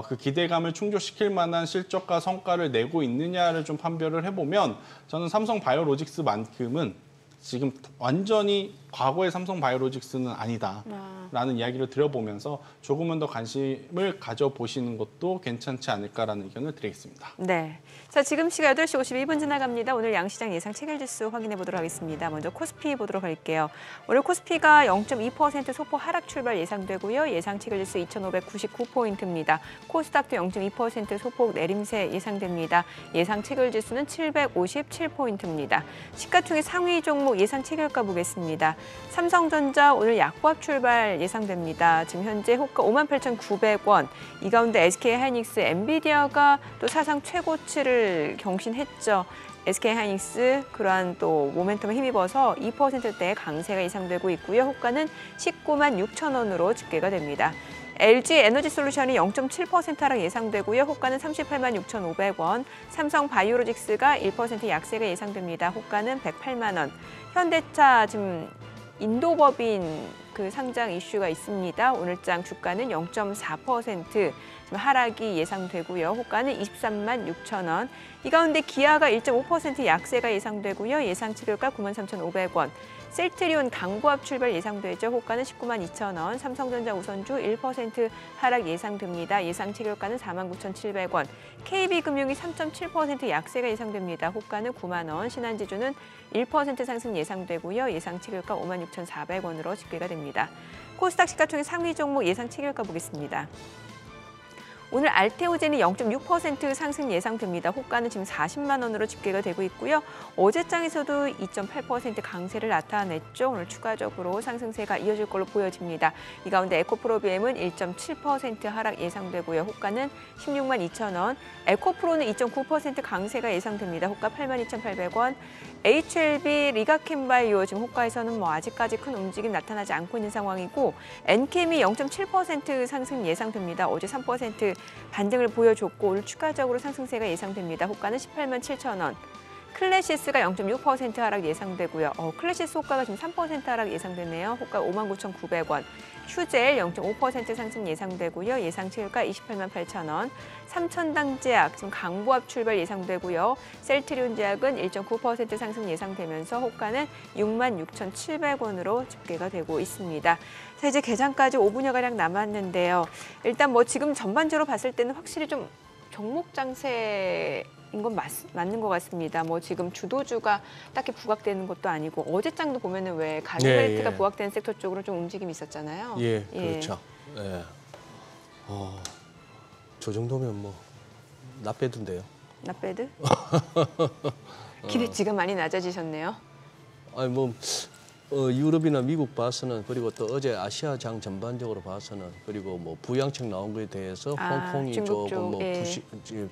그 기대감을 충족시킬 만한 실적과 성과를 내고 있느냐를 좀 판별을 해보면 저는 삼성바이오로직스만큼은 지금 완전히 과거의 삼성바이오로직스는 아니다라는 이야기를 드려보면서 조금은 더 관심을 가져보시는 것도 괜찮지 않을까라는 의견을 드리겠습니다. 네. 자, 지금 시각 8시 52분 지나갑니다. 오늘 양시장 예상 체결지수 확인해 보도록 하겠습니다. 먼저 코스피 보도록 할게요. 오늘 코스피가 0.2% 소폭 하락 출발 예상되고요. 예상 체결지수 2,599포인트입니다. 코스닥도 0.2% 소폭 내림세 예상됩니다. 예상 체결지수는 757포인트입니다. 시가총액 상위 종목 예상 체결가 보겠습니다. 삼성전자 오늘 약보합 출발 예상됩니다. 지금 현재 호가 58,900원. 이 가운데 SK하이닉스, 엔비디아가 또 사상 최고치를 경신했죠. SK하이닉스 그러한 또 모멘텀에 힘입어서 2%대의 강세가 예상되고 있고요. 호가는 19만 6천 원으로 집계가 됩니다. LG에너지솔루션이 0.7% 하락 예상되고요. 호가는 38만 6,500원. 삼성바이오로직스가 1% 약세가 예상됩니다. 호가는 108만 원. 현대차 지금 인도법인 그 상장 이슈가 있습니다. 오늘장 주가는 0.4% 하락이 예상되고요. 호가는 23만 6천 원. 이 가운데 기아가 1.5% 약세가 예상되고요. 예상 치료가 93,500원. 셀트리온 강보합 출발 예상되죠. 호가는 19만 2천 원. 삼성전자 우선주 1% 하락 예상됩니다. 예상 체결가는 49,700원. KB금융이 3.7% 약세가 예상됩니다. 호가는 9만 원. 신한지주는 1% 상승 예상되고요. 예상 체결가 56,400원으로 집계가 됩니다. 코스닥 시가총액 상위 종목 예상 체결가 보겠습니다. 오늘 알테오젠이 0.6% 상승 예상됩니다. 호가는 지금 40만 원으로 집계가 되고 있고요. 어제장에서도 2.8% 강세를 나타냈죠. 오늘 추가적으로 상승세가 이어질 걸로 보여집니다. 이 가운데 에코프로비엠은 1.7% 하락 예상되고요. 호가는 16만 2천 원. 에코프로는 2.9% 강세가 예상됩니다. 호가 82,800원. HLB, 리가캠바이오 지금 호가에서는 뭐 아직까지 큰 움직임 나타나지 않고 있는 상황이고 엔캠이 0.7% 상승 예상됩니다. 어제 3% 반등을 보여줬고 오늘 추가적으로 상승세가 예상됩니다. 호가는 18만 7천 원. 클래시스가 0.6% 하락 예상되고요. 클래시스 호가가 지금 3% 하락 예상되네요. 호가 59,900원. 휴젤 0.5% 상승 예상되고요. 예상치가 28만 8천 원. 삼천당제약 지금 강보합 출발 예상되고요. 셀트리온 제약은 1.9% 상승 예상되면서 호가는 66,700원으로 집계가 되고 있습니다. 자, 이제 개장까지 5분여가량 남았는데요. 일단 뭐 지금 전반적으로 봤을 때는 확실히 좀 종목 장세인 건 맞는 것 같습니다. 뭐 지금 주도주가 딱히 부각되는 것도 아니고 어제장도 보면은 왜 가격벨트가 부각되는 섹터 쪽으로 좀 움직임이 있었잖아요. 예, 그렇죠. 예. 저 정도면 뭐 낫배드인데요. 낫배드? 기대치가 많이 낮아지셨네요. 아니 뭐 유럽이나 미국 봐서는 그리고 또 어제 아시아장 전반적으로 봐서는 그리고 뭐 부양책 나온 거에 대해서 홍콩이 조금 뭐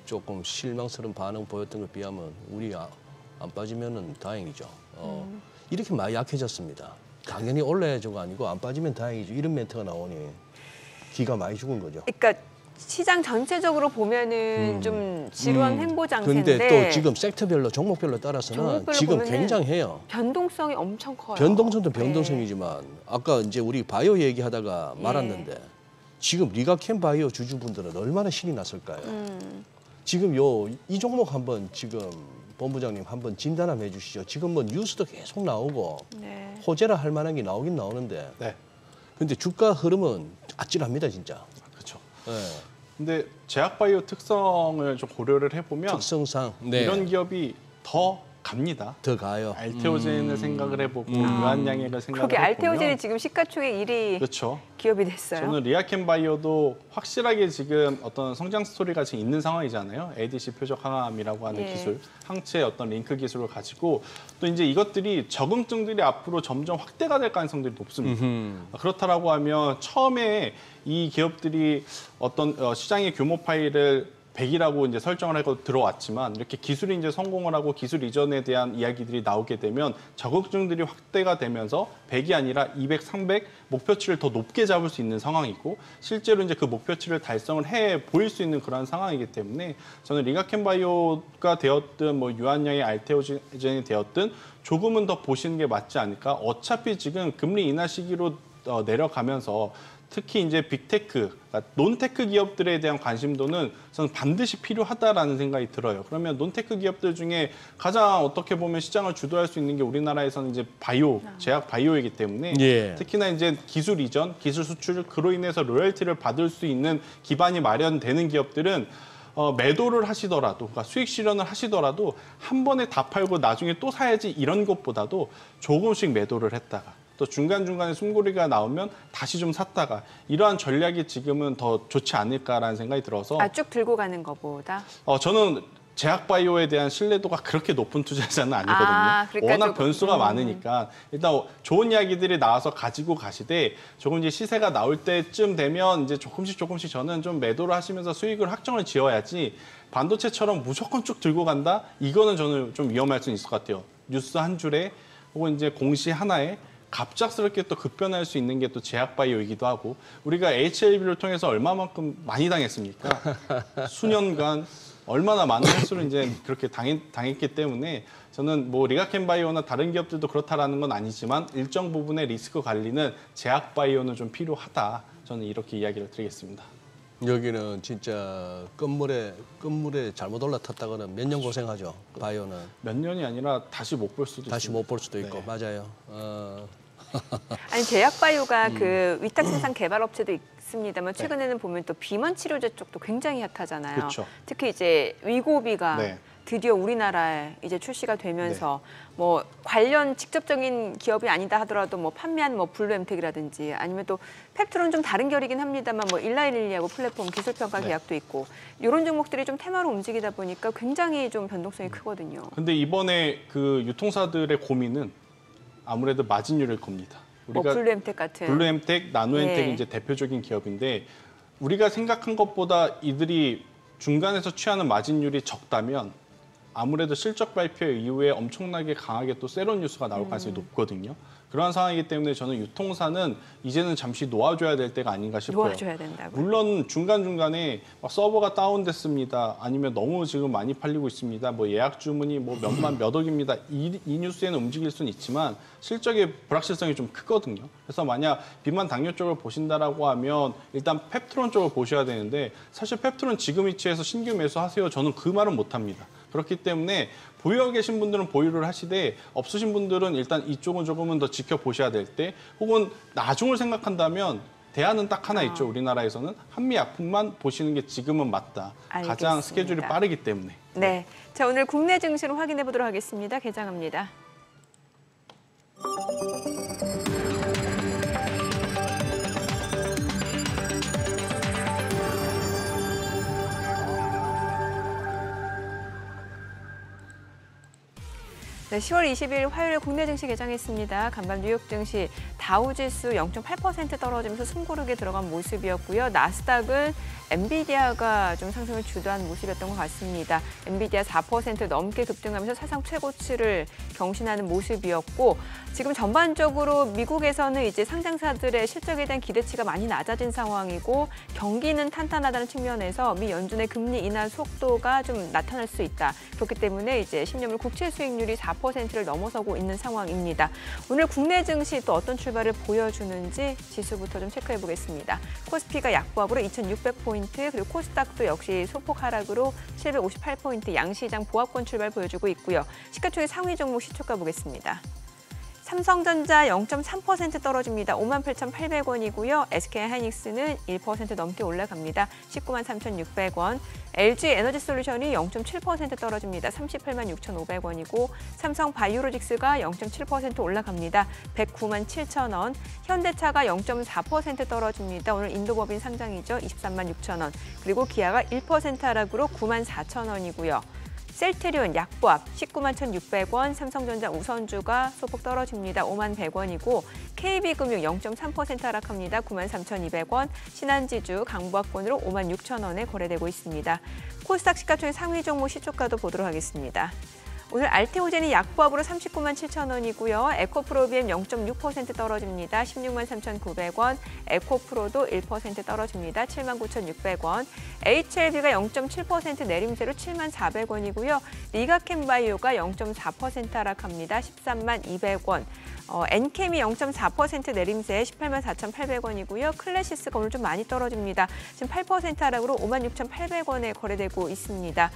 조금 실망스러운 반응 보였던 것에 비하면 우리 안 빠지면은 다행이죠. 이렇게 많이 약해졌습니다. 당연히 올라야죠가 아니고 안 빠지면 다행이죠. 이런 멘트가 나오니 기가 많이 죽은 거죠. 그러니까 시장 전체적으로 보면은 좀 지루한 횡보 장세인데 근데 또 지금 섹터별로 종목별로 따라서는 지금 굉장해요. 변동성이 엄청 커요. 변동성도 변동성이지만 아까 이제 우리 바이오 얘기하다가 말았는데 지금 리가캠 바이오 주주분들은 얼마나 신이 났을까요? 지금 이 종목 한번 지금 본부장님 한번 진단 한번 해주시죠. 지금 뭐 뉴스도 계속 나오고 호재라 할 만한 게 나오긴 나오는데 근데 주가 흐름은 아찔합니다 진짜. 그렇죠. 네. 근데 제약바이오 특성을 좀 고려를 해보면 특성상 이런 기업이 더 갑니다. 더 가요. 알테오젠을 생각을 해보고 유한양액을 생각을 그렇게 해보면 알테오젠이 지금 시가총액 1위 그렇죠. 기업이 됐어요. 저는 리아캠바이오도 확실하게 지금 어떤 성장 스토리가 지금 있는 상황이잖아요. ADC 표적 항암이라고 하는 기술, 항체 어떤 링크 기술을 가지고 또 이제 이것들이 적응증들이 앞으로 점점 확대가 될 가능성들이 높습니다. 그렇다라고 하면 처음에 이 기업들이 어떤 시장의 규모 파일을 100이라고 이제 설정을 하고 들어왔지만 이렇게 기술이 이제 성공을 하고 기술 이전에 대한 이야기들이 나오게 되면 적응증들이 확대가 되면서 100이 아니라 200, 300 목표치를 더 높게 잡을 수 있는 상황이고 실제로 이제 그 목표치를 달성을 해 보일 수 있는 그런 상황이기 때문에 저는 리가캠바이오가 되었든 뭐 유한양의 알테오젠이 되었든 조금은 더 보시는 게 맞지 않을까. 어차피 지금 금리 인하 시기로 내려가면서 특히 이제 빅테크, 그러니까 논테크 기업들에 대한 관심도는 저는 반드시 필요하다라는 생각이 들어요. 그러면 논테크 기업들 중에 가장 어떻게 보면 시장을 주도할 수 있는 게 우리나라에서는 이제 바이오, 제약 바이오이기 때문에 특히나 이제 기술 이전, 기술 수출, 그로 인해서 로열티를 받을 수 있는 기반이 마련되는 기업들은 매도를 하시더라도, 그러니까 수익 실현을 하시더라도 한 번에 다 팔고 나중에 또 사야지 이런 것보다도 조금씩 매도를 했다가 또 중간중간에 숨고리가 나오면 다시 좀 샀다가 이러한 전략이 지금은 더 좋지 않을까라는 생각이 들어서 쭉 들고 가는 것보다? 저는 제약바이오에 대한 신뢰도가 그렇게 높은 투자자는 아니거든요. 그러니까 워낙 변수가 많으니까 일단 좋은 이야기들이 나와서 가지고 가시되 조금 이제 시세가 나올 때쯤 되면 이제 조금씩 저는 좀 매도를 하시면서 수익을 확정을 지어야지 반도체처럼 무조건 쭉 들고 간다? 이거는 저는 좀 위험할 수 있을 것 같아요. 뉴스 한 줄에 혹은 이제 공시 하나에 갑작스럽게 또 급변할 수 있는 게 또 제약바이오이기도 하고 우리가 HLB를 통해서 얼마만큼 많이 당했습니까? 수년간 얼마나 많은 횟수를 이제 그렇게 당했기 때문에 저는 뭐 리가캠바이오나 다른 기업들도 그렇다라는 건 아니지만 일정 부분의 리스크 관리는 제약바이오는 좀 필요하다. 저는 이렇게 이야기를 드리겠습니다. 여기는 진짜 끝물에 잘못 올라탔다거나 몇 년 고생하죠. 바이오는. 몇 년이 아니라 다시 못 볼 수도 있고. 다시 못 볼 수도 있고. 맞아요. 아니 제약바이오가 그 위탁 생산 개발 업체도 있습니다만 최근에는 보면 또 비만 치료제 쪽도 굉장히 핫하잖아요. 그렇죠. 특히 이제 위고비가 드디어 우리나라에 이제 출시가 되면서 뭐 관련 직접적인 기업이 아니다 하더라도 뭐 판매한 뭐 블루엠텍이라든지 아니면 또 펩트론 좀 다른 결이긴 합니다만 뭐 일라일리하고 플랫폼 기술평가 계약도 있고 이런 종목들이 좀 테마로 움직이다 보니까 굉장히 좀 변동성이 크거든요. 근데 이번에 그 유통사들의 고민은 아무래도 마진율일 겁니다. 뭐 우리가 블루엠텍 같은. 블루엠텍, 나노엠텍이 이제 대표적인 기업인데 우리가 생각한 것보다 이들이 중간에서 취하는 마진율이 적다면 아무래도 실적 발표 이후에 엄청나게 강하게 또 세론 뉴스가 나올 가능성이 높거든요. 그러한 상황이기 때문에 저는 유통사는 이제는 잠시 놓아줘야 될 때가 아닌가 싶어요. 놓아줘야 된다고. 물론 중간중간에 막 서버가 다운됐습니다. 아니면 너무 지금 많이 팔리고 있습니다. 뭐 예약 주문이 뭐 몇만 몇 억입니다. 이 뉴스에는 움직일 수는 있지만 실적의 불확실성이 좀 크거든요. 그래서 만약 비만 당뇨 쪽을 보신다라고 하면 일단 펩트론 쪽을 보셔야 되는데 사실 펩트론 지금 위치에서 신규 매수하세요. 저는 그 말은 못합니다. 그렇기 때문에 보유하고 계신 분들은 보유를 하시되 없으신 분들은 일단 이쪽은 조금은 더 지켜보셔야 될 때 혹은 나중을 생각한다면 대안은 딱 하나 있죠. 우리나라에서는 한미약품만 보시는 게 지금은 맞다. 알겠습니다. 가장 스케줄이 빠르기 때문에. 네, 자 오늘 국내 증시를 확인해 보도록 하겠습니다. 개장합니다. 네, 10월 20일 화요일 국내 증시 개장했습니다. 간밤 뉴욕 증시 다우지수 0.8% 떨어지면서 숨고르게 들어간 모습이었고요. 나스닥은 엔비디아가 좀 상승을 주도한 모습이었던 것 같습니다. 엔비디아 4% 넘게 급등하면서 사상 최고치를 경신하는 모습이었고 지금 전반적으로 미국에서는 이제 상장사들의 실적에 대한 기대치가 많이 낮아진 상황이고 경기는 탄탄하다는 측면에서 미 연준의 금리 인하 속도가 좀 나타날 수 있다. 그렇기 때문에 이제 10년물 국채 수익률이 4%를 넘어서고 있는 상황입니다. 오늘 국내 증시 또 어떤 출발을 보여주는지 지수부터 좀 체크해 보겠습니다. 코스피가 약보합으로 2,600포인트 그리고 코스닥도 역시 소폭 하락으로 758포인트 양시장 보합권 출발 보여주고 있고요. 시가총액 상위 종목 시초가 보겠습니다. 삼성전자 0.3% 떨어집니다. 58,800원이고요. SK하이닉스는 1% 넘게 올라갑니다. 193,600원. LG에너지솔루션이 0.7% 떨어집니다. 386,500원이고 삼성바이오로직스가 0.7% 올라갑니다. 197,000원. 현대차가 0.4% 떨어집니다. 오늘 인도법인 상장이죠. 236,000원. 그리고 기아가 1% 하락으로 94,000원이고요. 셀트리온 약보합 191,600원, 삼성전자 우선주가 소폭 떨어집니다. 51,100원이고 KB금융 0.3% 하락합니다. 93,200원, 신한지주 강보합권으로 56,000원에 거래되고 있습니다. 코스닥 시가총액 상위 종목 시초가도 보도록 하겠습니다. 오늘 알테오젠이 약보합으로 397,000원이고요. 에코프로비엠 0.6% 떨어집니다. 163,900원. 에코프로도 1% 떨어집니다. 79,600원. HLB가 0.7% 내림세로 74,400원이고요. 리가캠바이오가 0.4% 하락합니다. 132,200원. 엔캠이 0.4% 내림세 184,800원이고요. 클래시스가 오늘 좀 많이 떨어집니다. 지금 8% 하락으로 56,800원에 거래되고 있습니다.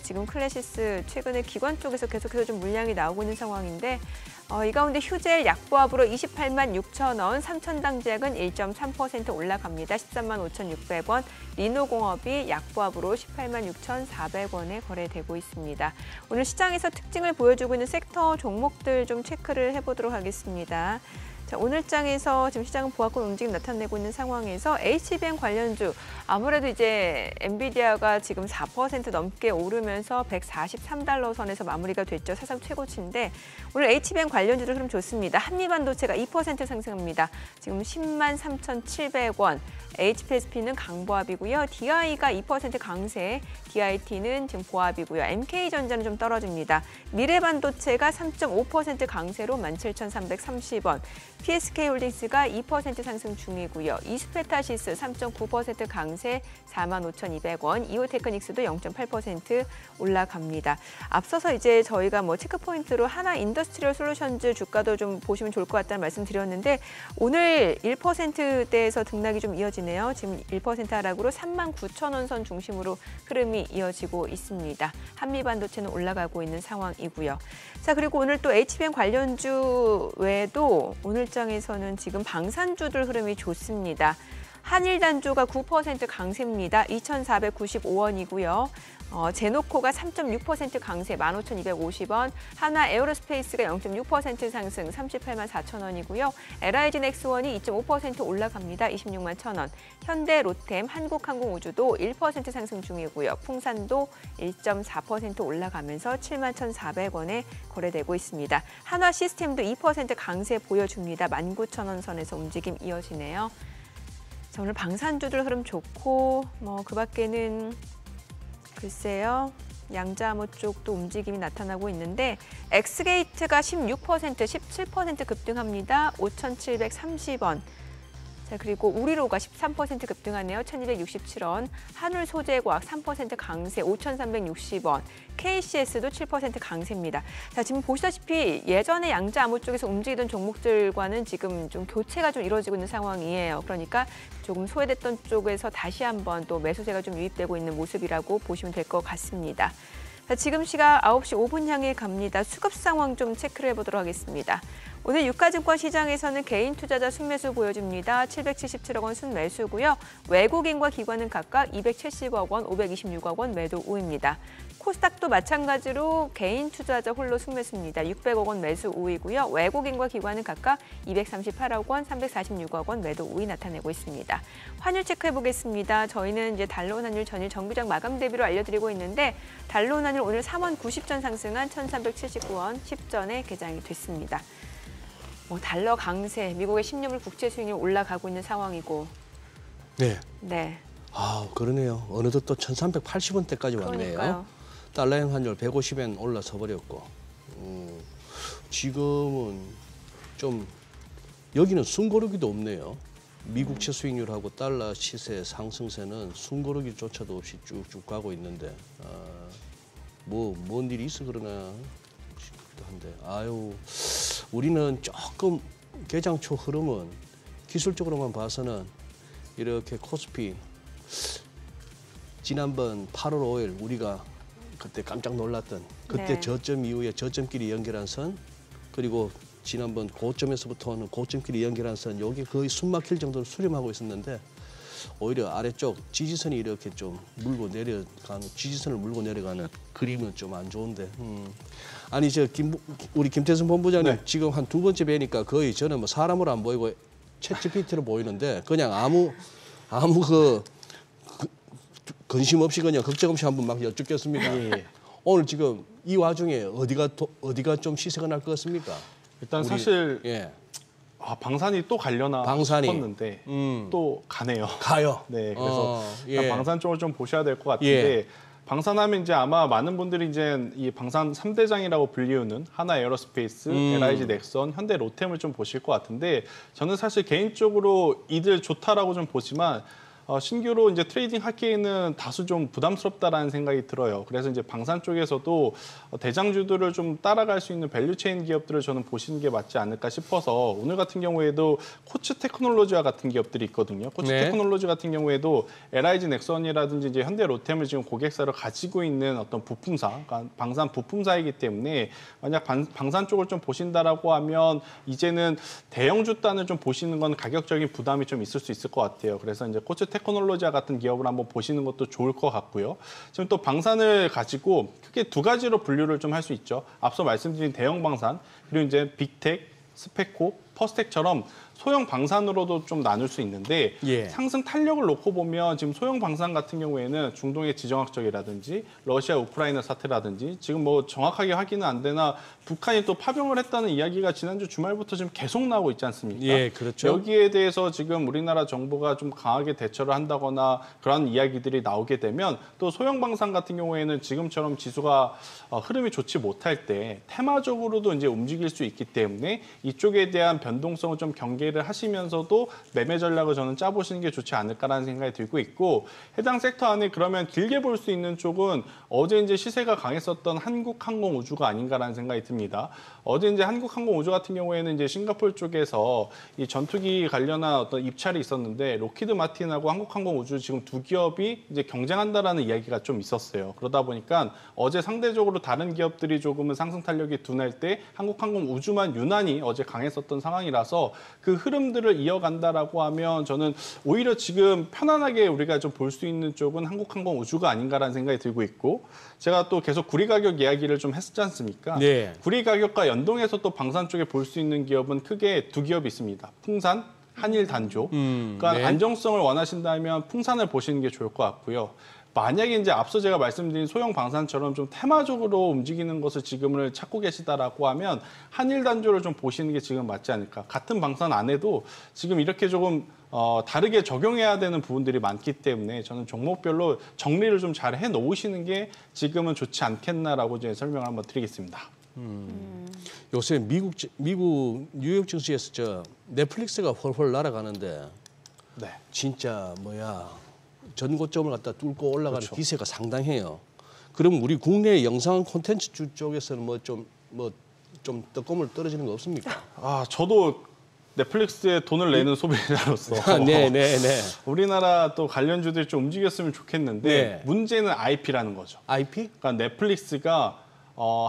지금 클래시스 최근에 기관 쪽에서 계속해서 좀 물량이 나오고 있는 상황인데 이 가운데 휴젤 약보합으로 286,000원, 삼천당 제약은 1.3% 올라갑니다. 135,600원, 리노공업이 약보합으로 186,400원에 거래되고 있습니다. 오늘 시장에서 특징을 보여주고 있는 섹터 종목들 좀 체크를 해보도록 하겠습니다. 자, 오늘 장에서 지금 시장은 보합권 움직임 나타내고 있는 상황에서 HBM 관련주 아무래도 이제 엔비디아가 지금 4% 넘게 오르면서 143달러 선에서 마무리가 됐죠. 사상 최고치인데 오늘 HBM 관련주들 흐름 좋습니다. 한미반도체가 2% 상승합니다. 지금 103,700원. HPSP는 강보합이고요. DI가 2% 강세, DIT는 지금 보합이고요. MK전자는 좀 떨어집니다. 미래반도체가 3.5% 강세로 17,330원. PSK홀딩스가 2% 상승 중이고요. 이스페타시스 3.9% 강세 45,200원. 이오테크닉스도 0.8% 올라갑니다. 앞서서 이제 저희가 체크 포인트로 하나 인더스트리얼 솔루션즈 주가도 좀 보시면 좋을 것 같다는 말씀 드렸는데 오늘 1%대에서 등락이 좀 이어지네요. 지금 1% 하락으로 39,000원 선 중심으로 흐름이 이어지고 있습니다. 한미반도체는 올라가고 있는 상황이고요. 자, 그리고 오늘 또 HBM 관련주 외에도 오늘 장에서는 지금 방산주들 흐름이 좋습니다. 한일단조가 9% 강세입니다. 2,495원이고요. 제노코가 3.6% 강세 15,250원, 하나 에어로스페이스가 0.6% 상승 38만 4천 원이고요. LIG 넥스원이 2.5% 올라갑니다. 26만 1천 원. 현대, 로템, 한국항공우주도 1% 상승 중이고요. 풍산도 1.4% 올라가면서 7만 1,400원에 거래되고 있습니다. 한화 시스템도 2% 강세 보여줍니다. 19,000원 선에서 움직임 이어지네요. 자, 오늘 방산주들 흐름 좋고 그 밖에는 글쎄요. 양자암호 쪽도 움직임이 나타나고 있는데 엑스게이트가 16%, 17% 급등합니다. 5,730원. 자, 그리고 우리로가 13% 급등하네요. 1,267원. 한울소재과학 3% 강세 5,360원. KCS도 7% 강세입니다. 자, 지금 보시다시피 예전에 양자암호 쪽에서 움직이던 종목들과는 지금 좀 교체가 좀 이루어지고 있는 상황이에요. 그러니까 조금 소외됐던 쪽에서 다시 한번 또 매수세가 좀 유입되고 있는 모습이라고 보시면 될 것 같습니다. 자, 지금 시각 9시 5분 향해 갑니다. 수급 상황 좀 체크를 해보도록 하겠습니다. 오늘 유가증권 시장에서는 개인 투자자 순매수 보여줍니다. 777억 원 순매수고요. 외국인과 기관은 각각 270억 원, 526억 원 매도 우입니다. 코스닥도 마찬가지로 개인 투자자 홀로 순매수입니다. 600억 원 매수 우이고요. 외국인과 기관은 각각 238억 원, 346억 원 매도 우이 나타내고 있습니다. 환율 체크해 보겠습니다. 저희는 이제 달러원 환율 전일 정비장 마감 대비로 알려드리고 있는데 달러원 환율 오늘 3원 90전 상승한 1,379원 10전에 개장이 됐습니다. 달러 강세, 미국의 10년물 국채 수익률 올라가고 있는 상황이고. 네. 그러네요. 어느덧 또 1,380원대까지 왔네요. 그러니까요. 달러형 환율 150엔 올라서 버렸고. 지금은 좀 여기는 숨고르기도 없네요. 미국채 수익률하고 달러 시세 상승세는 숨고르기조차도 없이 쭉쭉 가고 있는데 뭔 일이 있어 그러나 싶기도 한데 우리는 조금 개장 초 흐름은 기술적으로만 봐서는 이렇게 코스피 지난번 8월 5일 우리가 그때 깜짝 놀랐던 그때 네. 저점 이후에 저점끼리 연결한 선 그리고 지난번 고점에서부터는 고점끼리 연결한 선 여기 거의 숨막힐 정도로 수렴하고 있었는데 오히려 아래쪽 지지선이 이렇게 좀 지지선을 물고 내려가는 그림은 좀 안 좋은데. 아니 우리 김태승 본부장님 네. 지금 한 두 번째 뵈니까 거의 저는 사람으로 안 보이고 챗GPT로 보이는데 그냥 아무 근심 없이 그냥 걱정 없이 한번 막 여쭙겠습니다. 예. 오늘 지금 이 와중에 어디가 좀 시세가 날 것 같습니까? 일단 사실 예. 방산이 또 가려나 방산이. 싶었는데 또 가네요. 가요. 네, 그래서 예. 방산 쪽을 좀 보셔야 될 것 같은데 방산하면 이제 아마 많은 분들이 이제 이 방산 3대장이라고 불리우는 하나 에어로스페이스, LIG 넥선, 현대 로템을 좀 보실 것 같은데 저는 사실 개인적으로 이들 좋다라고 좀 보지만 신규로 이제 트레이딩 하기에는 다소 좀 부담스럽다라는 생각이 들어요. 그래서 이제 방산 쪽에서도 대장주들을 좀 따라갈 수 있는 밸류체인 기업들을 저는 보시는 게 맞지 않을까 싶어서 오늘 같은 경우에도 코츠 테크놀로지와 같은 기업들이 있거든요. 코츠 네. 테크놀로지 같은 경우에도 LIG 넥선이라든지 이제 현대 로템을 지금 고객사로 가지고 있는 어떤 부품사, 그러니까 방산 부품사이기 때문에 만약 방산 쪽을 좀 보신다라고 하면 이제는 대형주 단을 좀 보시는 건 가격적인 부담이 좀 있을 수 있을 것 같아요. 그래서 이제 코츠 테크놀로지와 같은 기업을 한번 보시는 것도 좋을 것 같고요. 지금 또 방산을 가지고 크게 두 가지로 분류를 좀 할 수 있죠. 앞서 말씀드린 대형 방산, 그리고 이제 빅텍, 스페코, 퍼스텍처럼 소형 방산으로도 좀 나눌 수 있는데 예. 상승 탄력을 놓고 보면 지금 소형 방산 같은 경우에는 중동의 지정학적이라든지 러시아 우크라이나 사태라든지 지금 뭐 정확하게 확인은 안 되나 북한이 또 파병을 했다는 이야기가 지난주 주말부터 지금 계속 나오고 있지 않습니까? 예, 그렇죠. 여기에 대해서 지금 우리나라 정부가 좀 강하게 대처를 한다거나 그런 이야기들이 나오게 되면 또 소형 방산 같은 경우에는 지금처럼 지수가 흐름이 좋지 못할 때 테마적으로도 이제 움직일 수 있기 때문에 이쪽에 대한 변동성을 좀 경계를 하시면서도 매매 전략을 저는 짜보시는 게 좋지 않을까라는 생각이 들고 있고 해당 섹터 안에 그러면 길게 볼 수 있는 쪽은 어제 이제 시세가 강했었던 한국항공우주가 아닌가라는 생각이 듭니다. 어제 이제 한국항공우주 같은 경우에는 이제 싱가포르 쪽에서 이 전투기 관련한 어떤 입찰이 있었는데 로키드 마틴하고 한국항공우주 지금 두 기업이 이제 경쟁한다라는 이야기가 좀 있었어요. 그러다 보니까 어제 상대적으로 다른 기업들이 조금은 상승 탄력이 둔할 때 한국항공우주만 유난히 어제 강했었던 상황이 상황이라서 그 흐름들을 이어간다라고 하면 저는 오히려 지금 편안하게 우리가 좀 볼 수 있는 쪽은 한국항공우주가 아닌가라는 생각이 들고 있고 제가 또 계속 구리 가격 이야기를 좀 했지 않습니까? 네. 구리 가격과 연동해서 또 방산 쪽에 볼 수 있는 기업은 크게 두 기업이 있습니다. 풍산, 한일 단조. 그러니까 네. 안정성을 원하신다면 풍산을 보시는 게 좋을 것 같고요. 만약에 이제 앞서 제가 말씀드린 소형 방산처럼 좀 테마적으로 움직이는 것을 지금을 찾고 계시다라고 하면 한일 단조를 좀 보시는 게 지금 맞지 않을까. 같은 방산 안에도 지금 이렇게 조금 다르게 적용해야 되는 부분들이 많기 때문에 저는 종목별로 정리를 좀 잘 해놓으시는 게 지금은 좋지 않겠나라고 이제 설명을 한번 드리겠습니다. 요새 미국 뉴욕 증시에서 넷플릭스가 훨훨 날아가는데 네. 진짜 전고점을 갖다 뚫고 올라가는 그렇죠. 기세가 상당해요. 그럼 우리 국내 영상 콘텐츠 쪽에서는 좀 떡고물 떨어지는 거 없습니까? 저도 넷플릭스에 돈을 내는 소비자로서 네. 우리나라 또 관련주들이 좀 움직였으면 좋겠는데 네. 문제는 IP라는 거죠. IP? 그러니까 넷플릭스가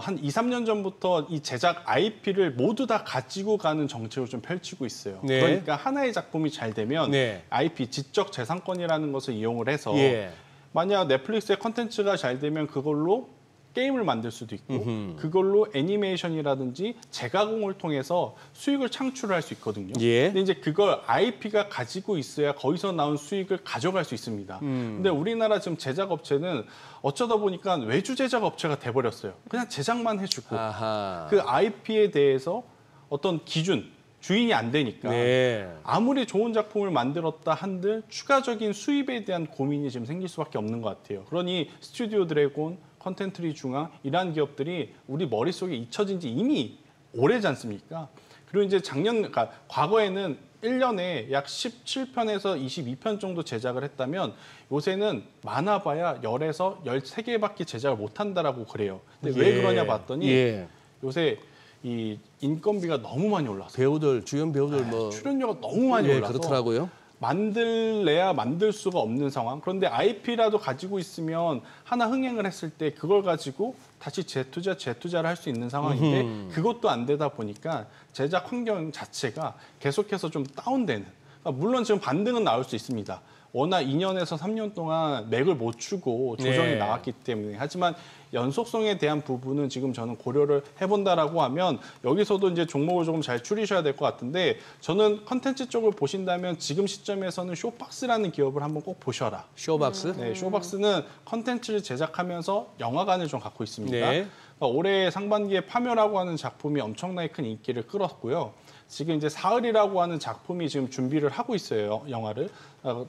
한 2, 3년 전부터 이 제작 IP를 모두 다 가지고 가는 정책을 좀 펼치고 있어요. 네. 그러니까 하나의 작품이 잘 되면 네. IP, 지적 재산권이라는 것을 이용을 해서 예. 만약 넷플릭스의 컨텐츠가 잘 되면 그걸로 게임을 만들 수도 있고 그걸로 애니메이션이라든지 재가공을 통해서 수익을 창출할 수 있거든요. 예. 근데 이제 그걸 IP가 가지고 있어야 거기서 나온 수익을 가져갈 수 있습니다. 근데 우리나라 지금 제작업체는 어쩌다 보니까 외주 제작업체가 돼버렸어요. 그냥 제작만 해주고 아하. 그 IP에 대해서 어떤 기준, 주인이 안 되니까 네. 아무리 좋은 작품을 만들었다 한들 추가적인 수입에 대한 고민이 지금 생길 수밖에 없는 것 같아요. 그러니 스튜디오 드래곤, 컨텐트리 중앙 이러한 기업들이 우리 머릿속에 잊혀진 지 이미 오래지 않습니까? 그리고 이제 그러니까 과거에는 1년에 약 17편에서 22편 정도 제작을 했다면 요새는 많아봐야 10에서 13개밖에 제작을 못한다라고 그래요. 근데 왜 그러냐 봤더니 요새 이 인건비가 너무 많이 올랐어요. 주연 배우들 출연료가 너무 많이 올라서 그렇더라고요. 만들래야 만들 수가 없는 상황. 그런데 IP라도 가지고 있으면 하나 흥행을 했을 때 그걸 가지고 다시 재투자를 할 수 있는 상황인데 그것도 안 되다 보니까 제작 환경 자체가 계속해서 좀 다운되는. 그러니까 물론 지금 반등은 나올 수 있습니다. 워낙 2년에서 3년 동안 맥을 못 추고 조정이 나왔기 때문에. 하지만 연속성에 대한 부분은 지금 저는 고려를 해본다라고 하면 여기서도 이제 종목을 조금 잘 추리셔야 될 것 같은데 저는 컨텐츠 쪽을 보신다면 지금 시점에서는 쇼박스라는 기업을 한번 꼭 보셔라. 쇼박스? 네, 쇼박스는 컨텐츠를 제작하면서 영화관을 좀 갖고 있습니다. 네. 그러니까 올해 상반기에 파묘라고 하는 작품이 엄청나게 큰 인기를 끌었고요. 지금 이제 사흘이라고 하는 작품이 지금 준비를 하고 있어요, 영화를.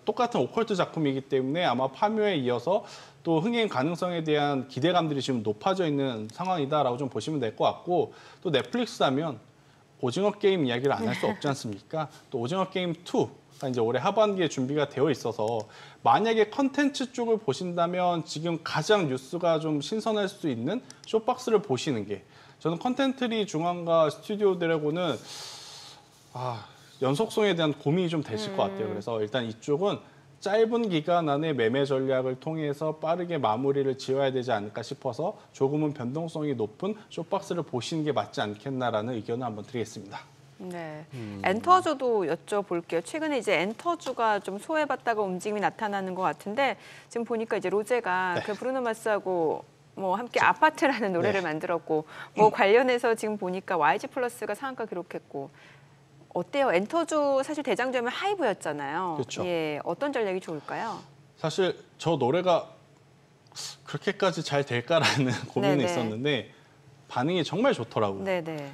똑같은 오컬트 작품이기 때문에 아마 파묘에 이어서 또 흥행 가능성에 대한 기대감들이 지금 높아져 있는 상황이다라고 좀 보시면 될 것 같고 또 넷플릭스 하면 오징어 게임 이야기를 안 할 수 없지 않습니까? 또 오징어 게임 2가 이제 올해 하반기에 준비가 되어 있어서 만약에 컨텐츠 쪽을 보신다면 지금 가장 뉴스가 좀 신선할 수 있는 쇼박스를 보시는 게 저는 컨텐트리 중앙과 스튜디오 드래곤은 연속성에 대한 고민이 좀 되실 것 같아요. 그래서 일단 이쪽은 짧은 기간 안에 매매 전략을 통해서 빠르게 마무리를 지어야 되지 않을까 싶어서 조금은 변동성이 높은 쇼박스를 보시는 게 맞지 않겠나라는 의견을 한번 드리겠습니다. 네, 엔터주도 여쭤볼게요. 최근에 이제 엔터주가 좀 소외받다가 움직임이 나타나는 것 같은데 지금 보니까 이제 로제가 그 브루노 마스하고 함께 아파트라는 노래를 만들었고 관련해서 지금 보니까 YG 플러스가 상한가 기록했고 어때요? 엔터주 사실 대장주면 하이브였잖아요. 그렇죠. 예, 어떤 전략이 좋을까요? 사실 저 노래가 그렇게까지 잘 될까라는 고민이 네네. 있었는데 반응이 정말 좋더라고요. 네네.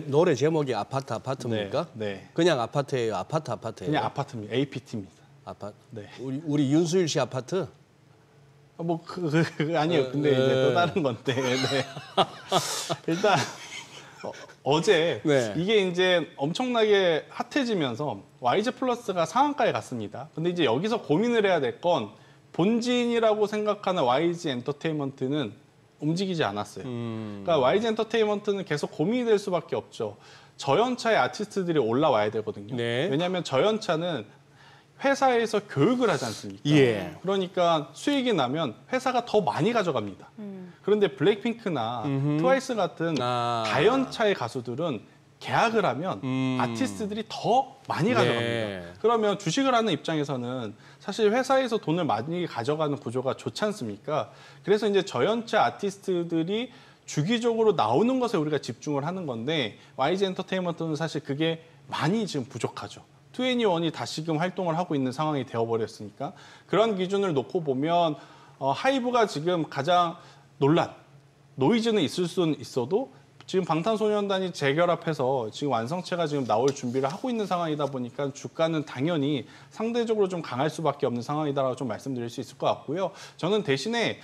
노래 제목이 아파트입니까? 네. 그냥 아파트예요. 아파트예요. 그냥 아파트입니다. APT입니다. 아파트. 네. 우리 윤수일 씨 아파트? 아니요. 근데 이제 또 다른 건데. 네. 일단 어제 이게 이제 엄청나게 핫해지면서 YG 플러스가 상한가에 갔습니다. 근데 이제 여기서 고민을 해야 될 건 본진이라고 생각하는 YG 엔터테인먼트는 움직이지 않았어요. 그러니까 YG 엔터테인먼트는 계속 고민이 될 수밖에 없죠. 저연차의 아티스트들이 올라와야 되거든요. 네. 왜냐하면 저연차는 회사에서 교육을 하지 않습니까? 예. 그러니까 수익이 나면 회사가 더 많이 가져갑니다. 그런데 블랙핑크나 트와이스 같은 다연차의 가수들은 계약을 하면 아티스트들이 더 많이 가져갑니다. 네. 그러면 주식을 하는 입장에서는 사실 회사에서 돈을 많이 가져가는 구조가 좋지 않습니까? 그래서 이제 저연체 아티스트들이 주기적으로 나오는 것에 우리가 집중을 하는 건데 YG 엔터테인먼트는 사실 그게 많이 지금 부족하죠. 2NE1이 다시금 활동을 하고 있는 상황이 되어버렸으니까 그런 기준을 놓고 보면 하이브가 지금 가장 노이즈는 있을 수는 있어도 지금 방탄소년단이 재결합해서 지금 완성체가 지금 나올 준비를 하고 있는 상황이다 보니까 주가는 당연히 상대적으로 좀 강할 수밖에 없는 상황이다라고 좀 말씀드릴 수 있을 것 같고요. 저는 대신에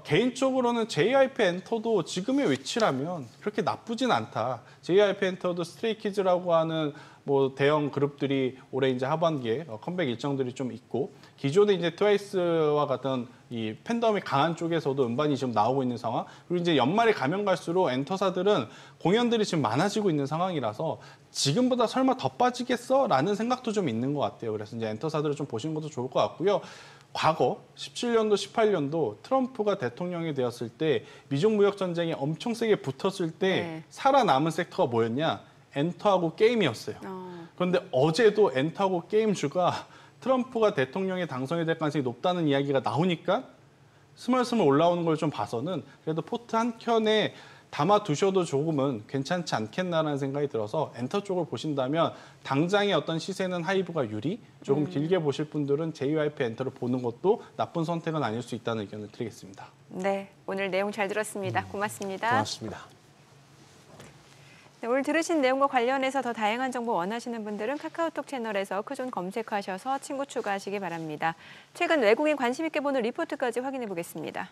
개인적으로는 JYP 엔터도 지금의 위치라면 그렇게 나쁘진 않다. JYP 엔터도 스트레이키즈라고 하는 뭐 대형 그룹들이 올해 이제 하반기에 컴백 일정들이 좀 있고 기존에 이제 트와이스와 같은 이 팬덤이 강한 쪽에서도 음반이 지금 나오고 있는 상황. 그리고 이제 연말이 가면 갈수록 엔터사들은 공연들이 지금 많아지고 있는 상황이라서 지금보다 설마 더 빠지겠어? 라는 생각도 좀 있는 것 같아요. 그래서 이제 엔터사들을 좀 보시는 것도 좋을 것 같고요. 과거 17년도, 18년도 트럼프가 대통령이 되었을 때 미중 무역 전쟁이 엄청 세게 붙었을 때 살아남은 섹터가 뭐였냐? 엔터하고 게임이었어요. 그런데 어제도 엔터하고 게임주가 트럼프가 대통령에 당선이 될 가능성이 높다는 이야기가 나오니까 스멀스멀 올라오는 걸 좀 봐서는 그래도 포트 한 켠에 담아두셔도 조금은 괜찮지 않겠나라는 생각이 들어서 엔터 쪽을 보신다면 당장의 어떤 시세는 하이브가 유리, 조금 길게 보실 분들은 JYP 엔터를 보는 것도 나쁜 선택은 아닐 수 있다는 의견을 드리겠습니다. 네, 오늘 내용 잘 들었습니다. 고맙습니다. 고맙습니다. 네, 오늘 들으신 내용과 관련해서 더 다양한 정보 원하시는 분들은 카카오톡 채널에서 크존 검색하셔서 친구 추가하시기 바랍니다. 최근 외국인 관심 있게 보는 리포트까지 확인해 보겠습니다.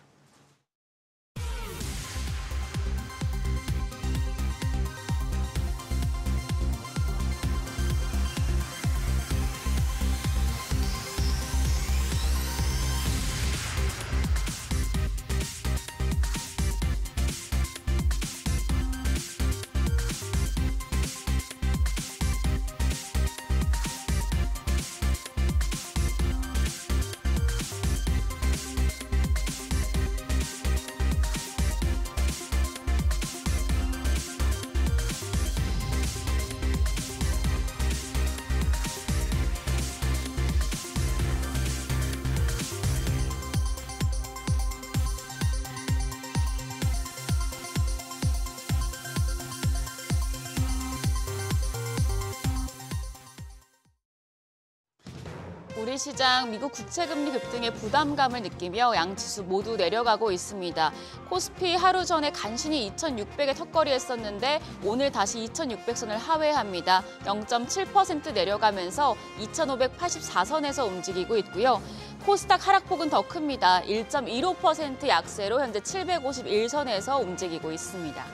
우리 시장 미국 국채금리 급등의 부담감을 느끼며 양지수 모두 내려가고 있습니다. 코스피 하루 전에 간신히 2,600에 턱걸이했었는데 오늘 다시 2,600선을 하회합니다. 0.7% 내려가면서 2,584선에서 움직이고 있고요. 코스닥 하락폭은 더 큽니다. 1.15% 약세로 현재 751선에서 움직이고 있습니다.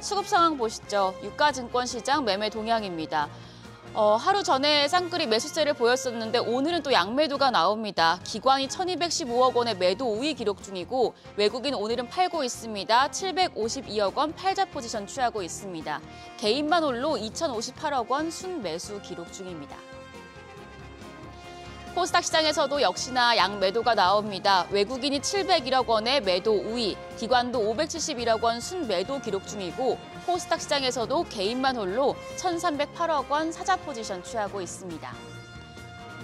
수급 상황 보시죠. 유가증권 시장 매매 동향입니다. 하루 전에 쌍끌이 매수세를 보였었는데 오늘은 또 양매도가 나옵니다. 기관이 1,215억 원의 매도 우위 기록 중이고 외국인 오늘은 팔고 있습니다. 752억 원 팔자 포지션 취하고 있습니다. 개인만 홀로 2,058억 원 순매수 기록 중입니다. 코스닥 시장에서도 역시나 양매도가 나옵니다. 외국인이 701억 원의 매도 우위, 기관도 571억 원 순매도 기록 중이고 코스닥 시장에서도 개인만 홀로 1,308억 원 사자 포지션 취하고 있습니다.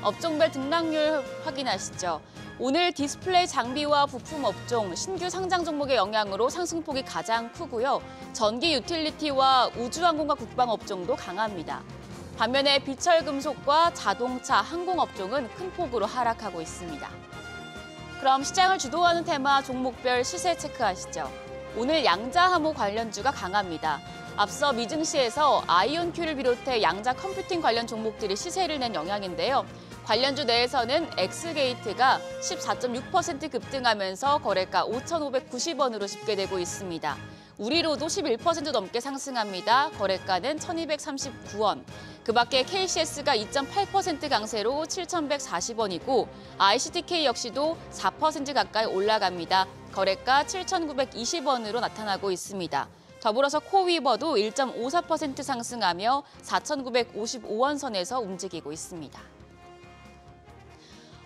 업종별 등락률 확인하시죠. 오늘 디스플레이 장비와 부품 업종, 신규 상장 종목의 영향으로 상승폭이 가장 크고요. 전기 유틸리티와 우주항공과 국방 업종도 강합니다. 반면에 비철금속과 자동차, 항공 업종은 큰 폭으로 하락하고 있습니다. 그럼 시장을 주도하는 테마 종목별 시세 체크하시죠. 오늘 양자하모 관련주가 강합니다. 앞서 미증시에서 아이온큐를 비롯해 양자 컴퓨팅 관련 종목들이 시세를 낸 영향인데요. 관련주 내에서는 엑스게이트가 14.6% 급등하면서 거래가 5,590원으로 집계되고 있습니다. 우리로도 11% 넘게 상승합니다. 거래가는 1,239원. 그 밖에 KCS가 2.8% 강세로 7,140원이고 ICTK 역시도 4% 가까이 올라갑니다. 거래가 7,920원으로 나타나고 있습니다. 더불어서 코위버도 1.54% 상승하며 4,955원 선에서 움직이고 있습니다.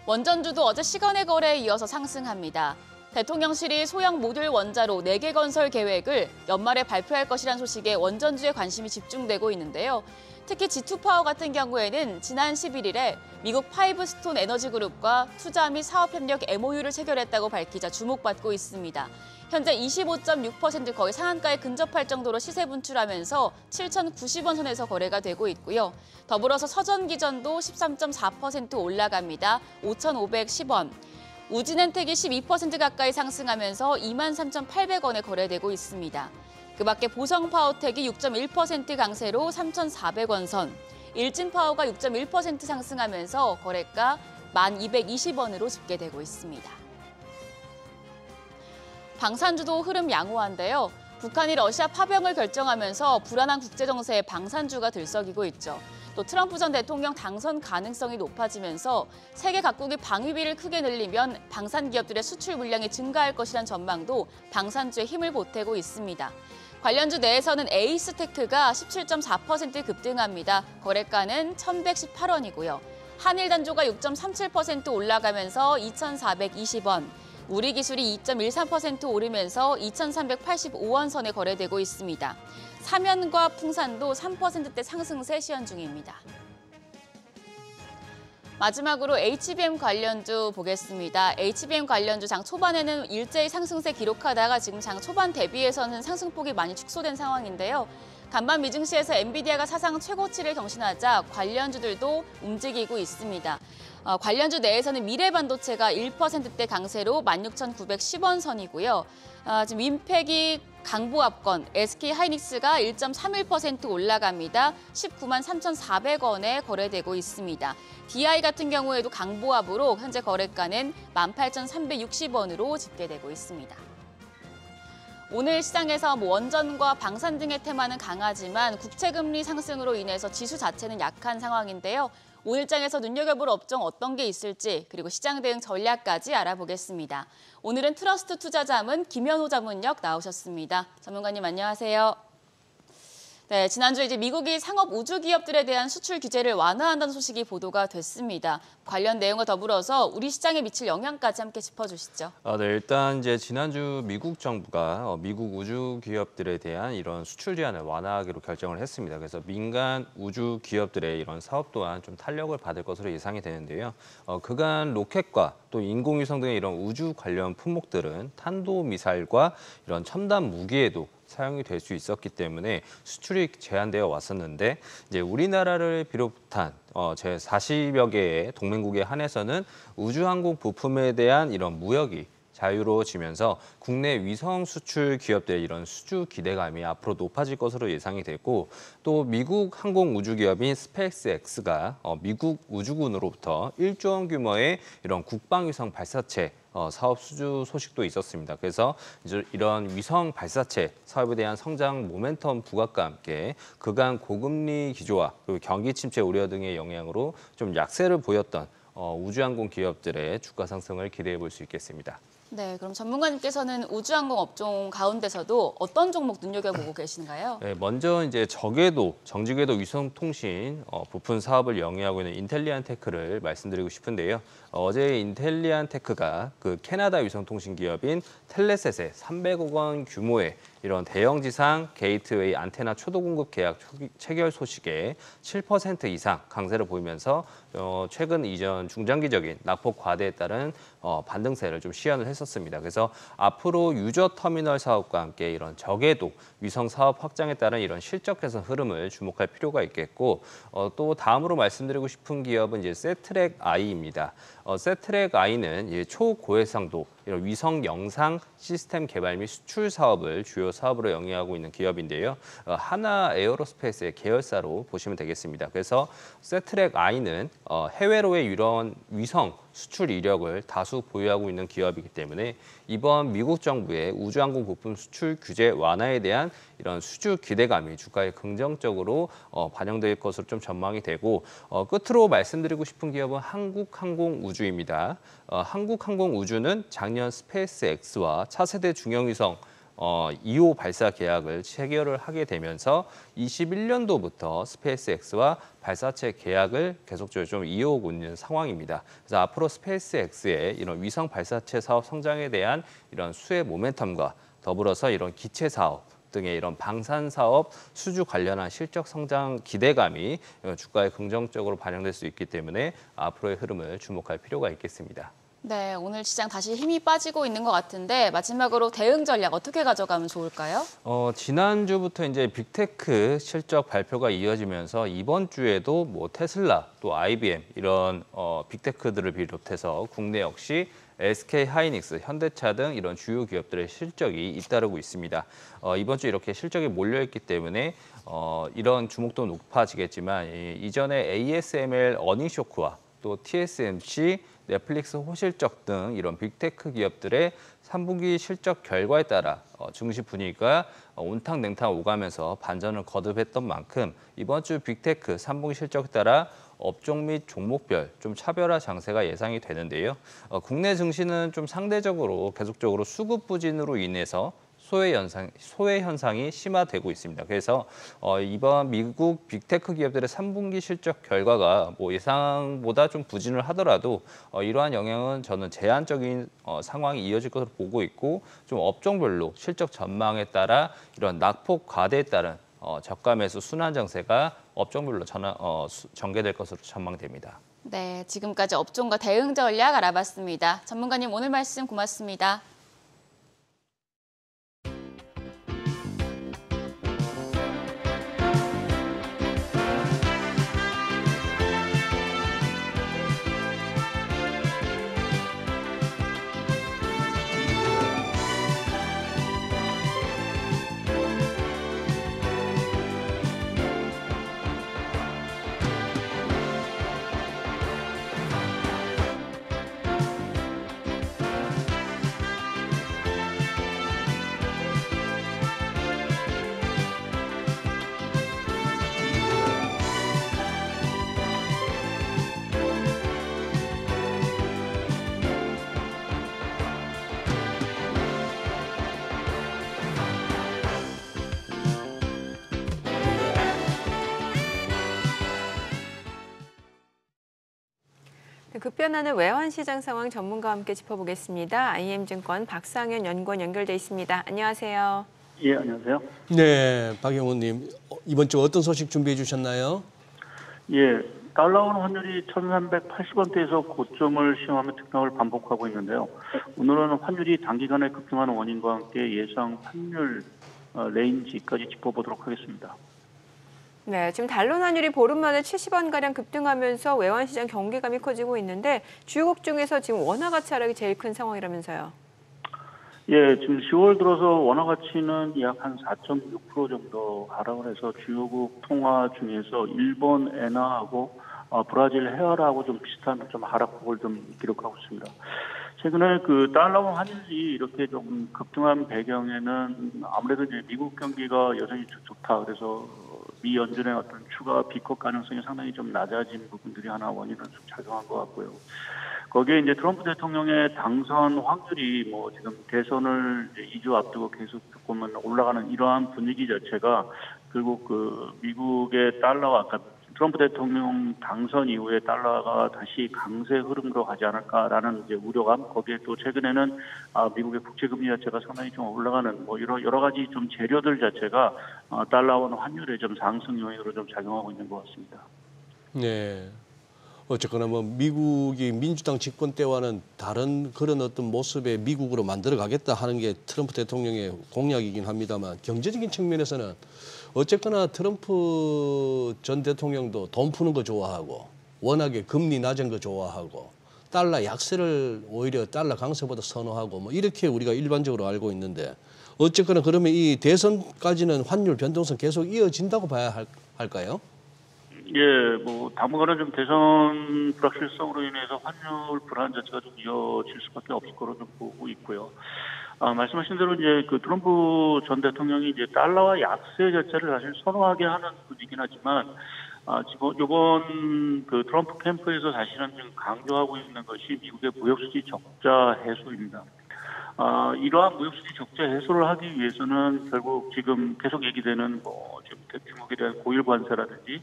원전주도 어제 시간의 거래에 이어서 상승합니다. 대통령실이 소형 모듈 원자로 4개 건설 계획을 연말에 발표할 것이란 소식에 원전주에 관심이 집중되고 있는데요. 특히 G2파워 같은 경우에는 지난 11일에 미국 파이브스톤 에너지그룹과 투자 및 사업협력 MOU를 체결했다고 밝히자 주목받고 있습니다. 현재 25.6% 거의 상한가에 근접할 정도로 시세 분출하면서 7,090원 선에서 거래가 되고 있고요. 더불어서 서전기전도 13.4% 올라갑니다. 5,510원. 우진엔텍이 12% 가까이 상승하면서 23,800원에 거래되고 있습니다. 그 밖에 보성파워텍이 6.1% 강세로 3,400원 선, 일진파워가 6.1% 상승하면서 거래가 1,220원으로 집계되고 있습니다. 방산주도 흐름 양호한데요. 북한이 러시아 파병을 결정하면서 불안한 국제정세에 방산주가 들썩이고 있죠. 또 트럼프 전 대통령 당선 가능성이 높아지면서 세계 각국이 방위비를 크게 늘리면 방산 기업들의 수출 물량이 증가할 것이란 전망도 방산주에 힘을 보태고 있습니다. 관련주 내에서는 에이스테크가 17.4% 급등합니다. 거래가는 1,118원이고요. 한일단조가 6.37% 올라가면서 2,420원. 우리기술이 2.13% 오르면서 2,385원 선에 거래되고 있습니다. 사면과 풍산도 3%대 상승세 시현 중입니다. 마지막으로 HBM 관련주 보겠습니다. HBM 관련주 장 초반에는 일제히 상승세 기록하다가 지금 장 초반 대비해서는 상승폭이 많이 축소된 상황인데요. 간밤 미증시에서 엔비디아가 사상 최고치를 경신하자 관련주들도 움직이고 있습니다. 관련주 내에서는 미래반도체가 1%대 강세로 16,910원 선이고요. 지금 윈팩이 강보합권, SK하이닉스가 1.31% 올라갑니다. 19만 3,400원에 거래되고 있습니다. DI 같은 경우에도 강보합으로 현재 거래가는 18,360원으로 집계되고 있습니다. 오늘 시장에서 원전과 방산 등의 테마는 강하지만 국채금리 상승으로 인해서 지수 자체는 약한 상황인데요. 오늘 장에서 눈여겨볼 업종 어떤 게 있을지 그리고 시장 대응 전략까지 알아보겠습니다. 오늘은 트러스트 투자자문 김현호 자문역 나오셨습니다. 전문가님 안녕하세요. 네, 지난주에 이제 미국이 상업 우주 기업들에 대한 수출 규제를 완화한다는 소식이 보도가 됐습니다. 관련 내용과 더불어서 우리 시장에 미칠 영향까지 함께 짚어주시죠. 네, 일단 이제 지난주 미국 정부가 미국 우주 기업들에 대한 이런 수출 제한을 완화하기로 결정을 했습니다. 그래서 민간 우주 기업들의 이런 사업 또한 좀 탄력을 받을 것으로 예상이 되는데요. 그간 로켓과 또 인공위성 등의 이런 우주 관련 품목들은 탄도미사일과 이런 첨단 무기에도 사용이 될 수 있었기 때문에 수출이 제한되어 왔었는데 이제 우리나라를 비롯한 제 40여 개의 동맹국에 한해서는 우주항공 부품에 대한 이런 무역이 자유로워지면서 국내 위성 수출 기업들의 이런 수주 기대감이 앞으로 높아질 것으로 예상이 되고 또 미국 항공 우주 기업인 스페이스X가 미국 우주군으로부터 1조 원 규모의 이런 국방위성 발사체 사업 수주 소식도 있었습니다. 그래서 이제 이런 위성 발사체 사업에 대한 성장 모멘텀 부각과 함께 그간 고금리 기조와 그리고 경기 침체 우려 등의 영향으로 좀 약세를 보였던 우주항공 기업들의 주가 상승을 기대해 볼 수 있겠습니다. 네, 그럼 전문가님께서는 우주항공 업종 가운데서도 어떤 종목 눈여겨보고 계신가요? 네, 먼저 이제 정지궤도 위성통신 부품 사업을 영위하고 있는 인텔리안테크를 말씀드리고 싶은데요. 어제 인텔리안테크가 그 캐나다 위성통신 기업인 텔레셋에 300억 원 규모의 이런 대형지상 게이트웨이 안테나 초도 공급 계약 체결 소식에 7% 이상 강세를 보이면서 최근 이전 중장기적인 낙폭 과대에 따른 반등세를 좀 시현을 했었습니다. 그래서 앞으로 유저 터미널 사업과 함께 이런 저궤도 위성 사업 확장에 따른 이런 실적 개선 흐름을 주목할 필요가 있겠고 또 다음으로 말씀드리고 싶은 기업은 이제 세트랙 I입니다. 세트랙 I는 초고해상도 이런 위성 영상 시스템 개발 및 수출 사업을 주요 사업으로 영위하고 있는 기업인데요. 하나 에어로스페이스의 계열사로 보시면 되겠습니다. 그래서 세트랙 I는 해외로의 이런 위성 수출 이력을 다수 보유하고 있는 기업이기 때문에 이번 미국 정부의 우주항공 부품 수출 규제 완화에 대한 이런 수주 기대감이 주가에 긍정적으로 반영될 것으로 좀 전망이 되고 끝으로 말씀드리고 싶은 기업은 한국항공우주입니다. 한국항공우주는 작년 스페이스X와 차세대 중형위성 2호 발사 계약을 체결을 하게 되면서 21년도부터 스페이스X와 발사체 계약을 계속적으로 좀 이어오고 있는 상황입니다. 그래서 앞으로 스페이스X의 이런 위성 발사체 사업 성장에 대한 이런 수혜 모멘텀과 더불어서 이런 기체 사업 등의 이런 방산 사업 수주 관련한 실적 성장 기대감이 주가에 긍정적으로 반영될 수 있기 때문에 앞으로의 흐름을 주목할 필요가 있겠습니다. 네, 오늘 시장 다시 힘이 빠지고 있는 것 같은데 마지막으로 대응 전략 어떻게 가져가면 좋을까요? 지난주부터 이제 빅테크 실적 발표가 이어지면서 이번 주에도 뭐 테슬라 또 IBM 이런 빅테크들을 비롯해서 국내 역시 SK 하이닉스, 현대차 등 이런 주요 기업들의 실적이 잇따르고 있습니다. 이번 주 이렇게 실적이 몰려있기 때문에 이런 주목도 높아지겠지만 이전에 ASML 어닝 쇼크와 또 TSMC, 넷플릭스 호실적 등 이런 빅테크 기업들의 3분기 실적 결과에 따라 증시 분위기가 온탕냉탕 오가면서 반전을 거듭했던 만큼 이번 주 빅테크 3분기 실적에 따라 업종 및 종목별 좀 차별화 장세가 예상이 되는데요. 국내 증시는 좀 상대적으로 계속적으로 수급 부진으로 인해서 소외 현상이 심화되고 있습니다. 그래서 이번 미국 빅테크 기업들의 3분기 실적 결과가 뭐 예상보다 좀 부진을 하더라도 이러한 영향은 저는 제한적인 상황이 이어질 것으로 보고 있고 좀 업종별로 실적 전망에 따라 이런 낙폭 과대에 따른 저가 매수 순환 정세가 업종별로 전개될 것으로 전망됩니다. 네, 지금까지 업종과 대응 전략 알아봤습니다. 전문가님 오늘 말씀 고맙습니다. 급변하는 외환시장 상황 전문가와 함께 짚어보겠습니다. IM증권 박상현 연구원 연결돼 있습니다. 안녕하세요. 예, 안녕하세요. 네, 박영훈님. 이번 주 어떤 소식 준비해 주셨나요? 예, 달러원 환율이 1,380원대에서 고점을 시험하며 등락을 반복하고 있는데요. 오늘은 환율이 단기간에 급등하는 원인과 함께 예상 환율 레인지까지 짚어보도록 하겠습니다. 네, 지금 달러 환율이 보름 만에 70원가량 급등하면서 외환시장 경계감이 커지고 있는데 주요국 중에서 지금 원화 가치 하락이 제일 큰 상황이라면서요. 예, 지금 10월 들어서 원화 가치는 약 한 4.6% 정도 하락을 해서 주요국 통화 중에서 일본 엔화하고 브라질 헤아라하고 좀 비슷한 좀 하락폭을 좀 기록하고 있습니다. 최근에 그 달러 환율이 이렇게 좀 급등한 배경에는 아무래도 이제 미국 경기가 여전히 좋다. 그래서 미 연준의 어떤 추가 비컷 가능성이 상당히 좀 낮아진 부분들이 하나 원인으로 좀 작용한 것 같고요. 거기에 이제 트럼프 대통령의 당선 확률이 뭐 지금 대선을 이제 2주 앞두고 계속 조금은 올라가는 이러한 분위기 자체가 결국 그 미국의 달러와 아까 트럼프 대통령 당선 이후에 달러가 다시 강세 흐름으로 가지 않을까라는 이제 우려감, 거기에 또 최근에는 미국의 국채 금리 자체가 상당히 좀 올라가는 뭐 여러 가지 좀 재료들 자체가 달러원 환율의 좀 상승 요인으로 좀 작용하고 있는 것 같습니다. 네. 어쨌거나 뭐 미국이 민주당 집권 때와는 다른 그런 어떤 모습의 미국으로 만들어 가겠다 하는 게 트럼프 대통령의 공약이긴 합니다만 경제적인 측면에서는 어쨌거나 트럼프 전 대통령도 돈 푸는 거 좋아하고 워낙에 금리 낮은 거 좋아하고 달러 약세를 오히려 달러 강세보다 선호하고 뭐 이렇게 우리가 일반적으로 알고 있는데 어쨌거나 그러면 이 대선까지는 환율 변동성 계속 이어진다고 봐야 할까요? 예, 뭐 당분간은 좀 대선 불확실성으로 인해서 환율 불안 자체가 좀 이어질 수밖에 없을 거로 좀 보고 있고요. 말씀하신 대로 이제 그 트럼프 전 대통령이 이제 달러와 약세 자체를 사실 선호하게 하는 분이긴 하지만 지금 이번 그 트럼프 캠프에서 사실은 좀 강조하고 있는 것이 미국의 무역 수지 적자 해소입니다. 이러한 무역수지 적자 해소를 하기 위해서는 결국 지금 계속 얘기되는 지금 중국에 대한 고일 관세라든지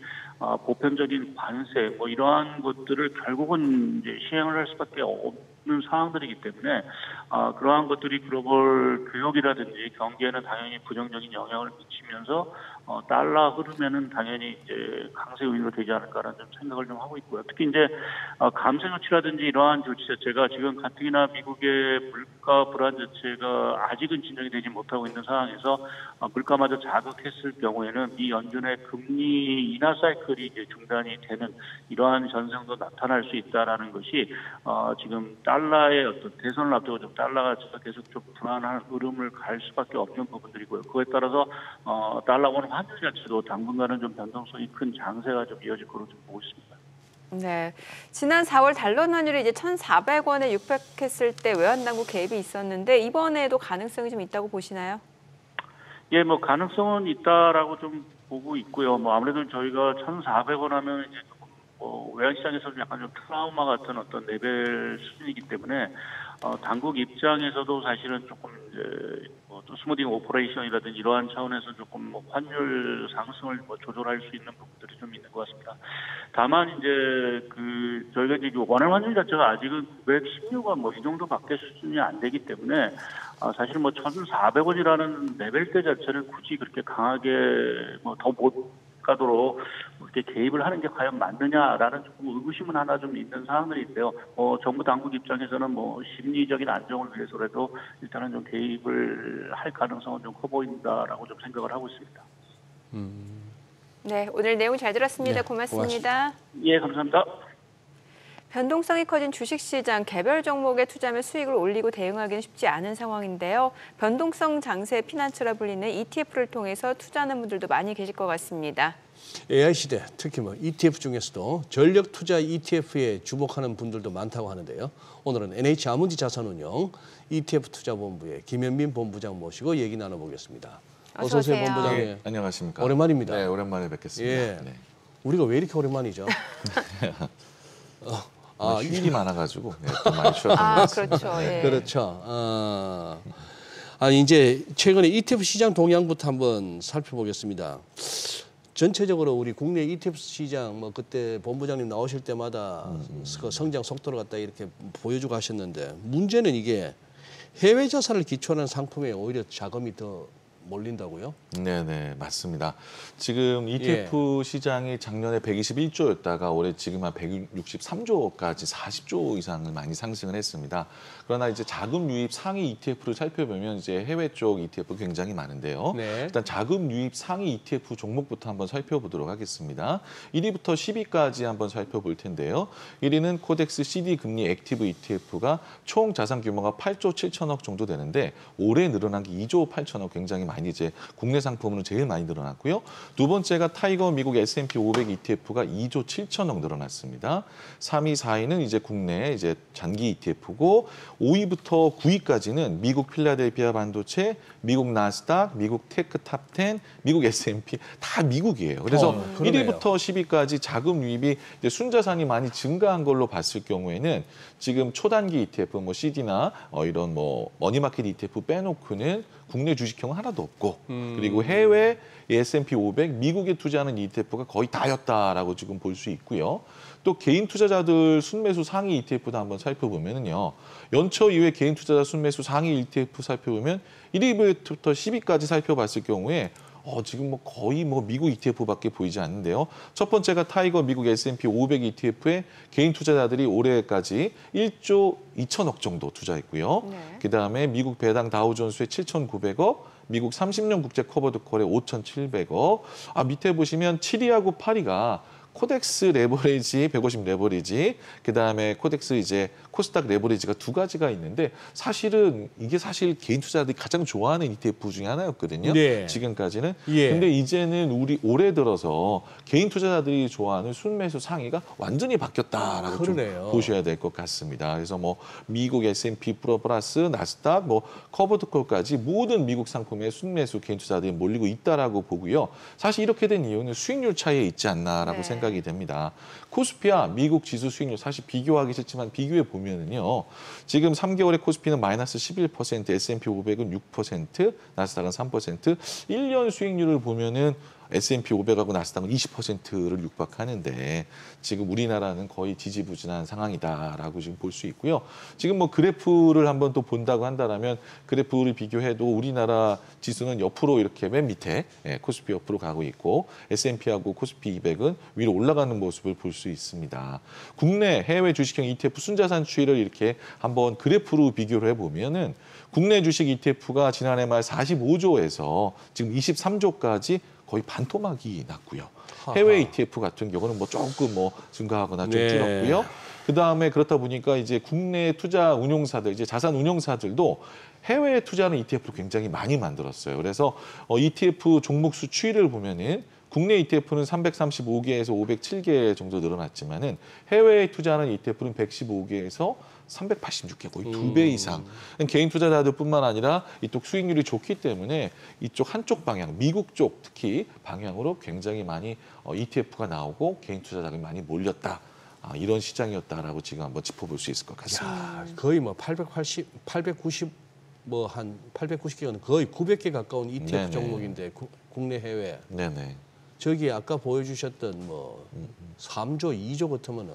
보편적인 관세 이러한 것들을 결국은 이제 시행을 할 수밖에 없는 상황들이기 때문에 그러한 것들이 글로벌 교역이라든지 경기에는 당연히 부정적인 영향을 미치면서 달러 흐르면은 당연히 이제 강세 요인으로 되지 않을까라는 좀 생각을 좀 하고 있고요. 특히 이제 감세 조치라든지 이러한 조치 자체가 지금 가뜩이나 미국의 물가 불안 자체가 아직은 진정이 되지 못하고 있는 상황에서 물가마저 자극했을 경우에는 이 연준의 금리 인하 사이클이 이제 중단이 되는 이러한 현상도 나타날 수 있다라는 것이 지금 달러의 어떤 대선을 앞두고 좀 달러가 계속 좀 불안한 흐름을 갈 수밖에 없는 부분들이고요. 그에 따라서 달러 원 환율 자체도 당분간은 좀 변동성이 큰 장세가 좀 이어질 거로 좀 보고 있습니다. 네, 지난 4월 달러 환율이 이제 1,400원에 육박했을 때 외환당국 개입이 있었는데 이번에도 가능성이 좀 있다고 보시나요? 예, 가능성은 있다라고 좀 보고 있고요. 아무래도 저희가 1,400원 하면 이제 외환시장에서는 약간 좀 트라우마 같은 어떤 레벨 수준이기 때문에 당국 입장에서도 사실은 조금 이제 스무딩 오퍼레이션이라든지 이러한 차원에서 조금 환율 상승을 조절할 수 있는 부분들이 좀 있는 것 같습니다. 다만 이제 저희가 이제 원화 환율 자체가 아직은 916원 이 정도밖에 수준이 안 되기 때문에 사실 1,400원이라는 레벨대 자체를 굳이 그렇게 강하게 더 못 가도록 이렇게 개입을 하는 게 과연 맞느냐라는 조금 의구심은 하나 좀 있는 상황들인데요. 정부 당국 입장에서는 심리적인 안정을 위해서라도 일단은 좀 개입을 할 가능성은 좀 커 보인다라고 좀 생각을 하고 있습니다. 네, 오늘 내용 잘 들었습니다. 네, 고맙습니다. 예, 감사합니다. 변동성이 커진 주식시장, 개별 종목에 투자하면 수익을 올리고 대응하기는 쉽지 않은 상황인데요. 변동성 장세 피난처라 불리는 ETF를 통해서 투자하는 분들도 많이 계실 것 같습니다. AI 시대, 특히 ETF 중에서도 전력 투자 ETF에 주목하는 분들도 많다고 하는데요. 오늘은 NH아무지 자산운용 ETF 투자본부의 김현민 본부장 모시고 얘기 나눠보겠습니다. 어서 오세요, 본부장님. 네, 안녕하십니까. 오랜만입니다. 네, 오랜만에 뵙겠습니다. 예. 네. 우리가 왜 이렇게 오랜만이죠? 휴일이 많아가지고 좀 많이 쉬었던 것 같습니다. 그렇죠. 예. 그렇죠. 이제 최근에 ETF 시장 동향부터 한번 살펴보겠습니다. 전체적으로 우리 국내 ETF 시장 그때 본부장님 나오실 때마다 그 성장 속도를 갖다 이렇게 보여주고 하셨는데 문제는 이게 해외 자산을 기초하는 상품에 오히려 자금이 더 몰린다고요? 네, 맞습니다. 지금 ETF 시장이 작년에 121조였다가 올해 지금 한 163조까지 40조 이상을 많이 상승을 했습니다. 그러나 이제 자금 유입 상위 ETF를 살펴보면 이제 해외 쪽 ETF 굉장히 많은데요. 네. 일단 자금 유입 상위 ETF 종목부터 한번 살펴보도록 하겠습니다. 1위부터 10위까지 한번 살펴볼 텐데요. 1위는 코덱스 CD 금리 액티브 ETF가 총 자산 규모가 8조 7천억 정도 되는데 올해 늘어난 게 2조 8천억, 굉장히 많이 이제 국내 상품으로 제일 많이 늘어났고요. 두 번째가 타이거 미국 S&P 500 ETF가 2조 7천억 늘어났습니다. 3위, 4위는 이제 국내 이제 장기 ETF고 5위부터 9위까지는 미국 필라델피아 반도체, 미국 나스닥, 미국 테크 탑10, 미국 S&P 다 미국이에요. 그래서 1위부터 10위까지 자금 유입이 이제 순자산이 많이 증가한 걸로 봤을 경우에는 지금 초단기 ETF CD나 이런 머니마켓 ETF 빼놓고는 국내 주식형은 하나도 없고 그리고 해외 S&P 500 미국에 투자하는 ETF가 거의 다였다라고 지금 볼 수 있고요. 또 개인 투자자들 순매수 상위 ETF도 한번 살펴보면요. 연초 이후에 개인 투자자 순매수 상위 ETF 살펴보면 1위부터 10위까지 살펴봤을 경우에 지금 거의 미국 ETF밖에 보이지 않는데요. 첫 번째가 타이거 미국 S&P 500 ETF에 개인 투자자들이 올해까지 1조 2천억 정도 투자했고요. 네. 그다음에 미국 배당 다우존스의 7,900억, 미국 30년 국제 커버드 콜의 5,700억. 밑에 보시면 7위하고 8위가 코덱스 레버리지, 150 레버리지, 그다음에 코덱스 이제 코스닥 레버리지가 두 가지가 있는데 사실은 이게 사실 개인 투자자들이 가장 좋아하는 ETF 중에 하나였거든요. 네. 지금까지는. 예. 근데 이제는 우리 올해 들어서 개인 투자자들이 좋아하는 순매수 상위가 완전히 바뀌었다라고 좀 보셔야 될 것 같습니다. 그래서 미국 S&P 플러스 나스닥, 커버드콜까지 모든 미국 상품에 순매수 개인 투자자들이 몰리고 있다라고 보고요. 사실 이렇게 된 이유는 수익률 차이에 있지 않나라고 생각이 생각이 됩니다. 코스피와 미국 지수 수익률 사실 비교하기 싫지만 비교해 보면은요. 지금 3개월에 코스피는 마이너스 11%, S&P 500은 6%, 나스닥은 3%, 1년 수익률을 보면은 S&P 500하고 나스닥은 20%를 육박하는데 지금 우리나라는 거의 지지부진한 상황이다라고 지금 볼 수 있고요. 지금 뭐 그래프를 한번 또 본다고 한다라면 그래프를 비교해도 우리나라 지수는 옆으로 이렇게 맨 밑에 코스피 옆으로 가고 있고 S&P하고 코스피 200은 위로 올라가는 모습을 볼 수 있습니다. 국내 해외 주식형 ETF 순자산 추이를 이렇게 한번 그래프로 비교를 해보면은 국내 주식 ETF가 지난해 말 45조에서 지금 23조까지 거의 반토막이 났고요. 해외 ETF 같은 경우는 뭐 조금 뭐 증가하거나 좀 줄었고요. 그 다음에 그렇다 보니까 이제 국내 투자 운용사들, 이제 자산 운용사들도 해외에 투자하는 ETF를 굉장히 많이 만들었어요. 그래서 ETF 종목수 추이를 보면은 국내 ETF는 335개에서 507개 정도 늘어났지만은 해외에 투자하는 ETF는 115개에서 386개, 거의 2배 이상. 개인 투자자들뿐만 아니라 이쪽 수익률이 좋기 때문에 이쪽 한쪽 방향, 미국 쪽 특히 방향으로 굉장히 많이 ETF가 나오고 개인 투자자들이 많이 몰렸다. 이런 시장이었다라고 지금 한번 짚어볼 수 있을 것 같습니다. 야, 거의 뭐 890 뭐 한 890개는 거의 900개 가까운 ETF 네네. 종목인데 국내 해외. 네네. 저기 아까 보여주셨던 뭐 3조, 2조 같으면은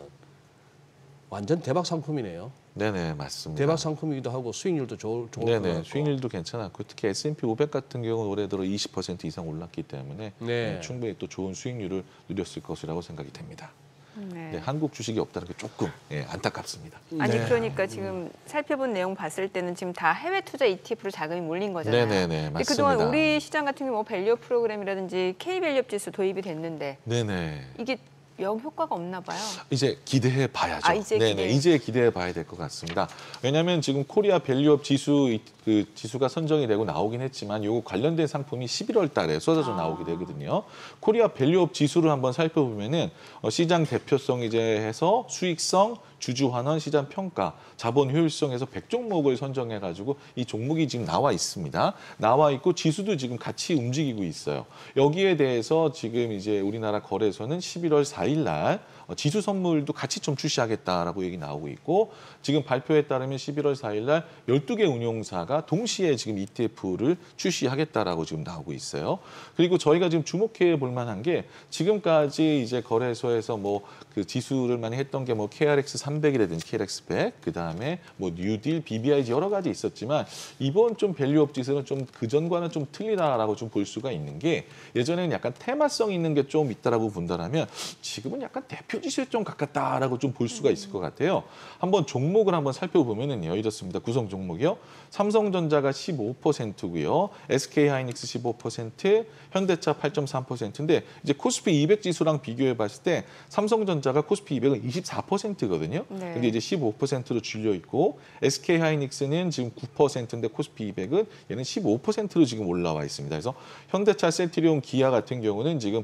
완전 대박 상품이네요. 네네, 맞습니다. 대박 상품이기도 하고 수익률도 좋을 것 네네, 같고. 수익률도 괜찮았고 특히 S&P 500 같은 경우는 올해 들어 20% 이상 올랐기 때문에 네. 충분히 또 좋은 수익률을 누렸을 것이라고 생각이 됩니다. 네. 네, 한국 주식이 없다는 게 조금 안타깝습니다. 아니 네. 그러니까 지금 살펴본 내용 봤을 때는 지금 다 해외 투자 ETF로 자금이 몰린 거잖아요. 네네네, 근데 그동안 맞습니다. 우리 시장 같은 경우 뭐 밸류업 프로그램이라든지 K밸류업 지수 도입이 됐는데 네네. 이게 영 효과가 없나 봐요. 이제 기대해 봐야죠. 이제 네네, 이제 기대해 봐야 될 것 같습니다. 왜냐하면 지금 코리아 밸류업 지수 그 지수가 선정이 되고 나오긴 했지만 요거 관련된 상품이 11월 달에 쏟아져 나오게 되거든요. 코리아 밸류업 지수를 한번 살펴보면은 시장 대표성 이제 해서 수익성, 주주 환원, 시장 평가, 자본 효율성에서 100종목을 선정해 가지고 이 종목이 지금 나와 있습니다. 나와 있고 지수도 지금 같이 움직이고 있어요. 여기에 대해서 지금 이제 우리나라 거래소는 11월 4일 날 지수 선물도 같이 좀 출시하겠다라고 얘기 나오고 있고 지금 발표에 따르면 11월 4일 날 12개 운용사가 동시에 지금 ETF를 출시하겠다라고 지금 나오고 있어요. 그리고 저희가 지금 주목해 볼 만한 게 지금까지 이제 거래소에서 뭐 그 지수를 많이 했던 게 뭐 KRX 300이라든지 KRX 100, 그다음에 뭐 뉴딜, BBIG 여러 가지 있었지만 이번 좀 밸류업 지수는 좀 그전과는 좀 틀리다라고 좀 볼 수가 있는 게 예전에는 약간 테마성 있는 게 좀 있다라고 본다라면 지금은 약간 대표 지수에 좀 가깝다라고 좀 볼 수가 있을 것 같아요. 한번 종목을 한번 살펴보면은요, 이렇습니다. 구성 종목이요. 삼성전자가 15%고요. SK하이닉스 15%, 현대차 8.3%인데 이제 코스피 200 지수랑 비교해 봤을 때 삼성전자가 코스피 200은 24%거든요. 네. 근데 이제 15%로 줄려 있고 SK하이닉스는 지금 9%인데 코스피 200은 얘는 15%로 지금 올라와 있습니다. 그래서 현대차, 셀트리온, 기아 같은 경우는 지금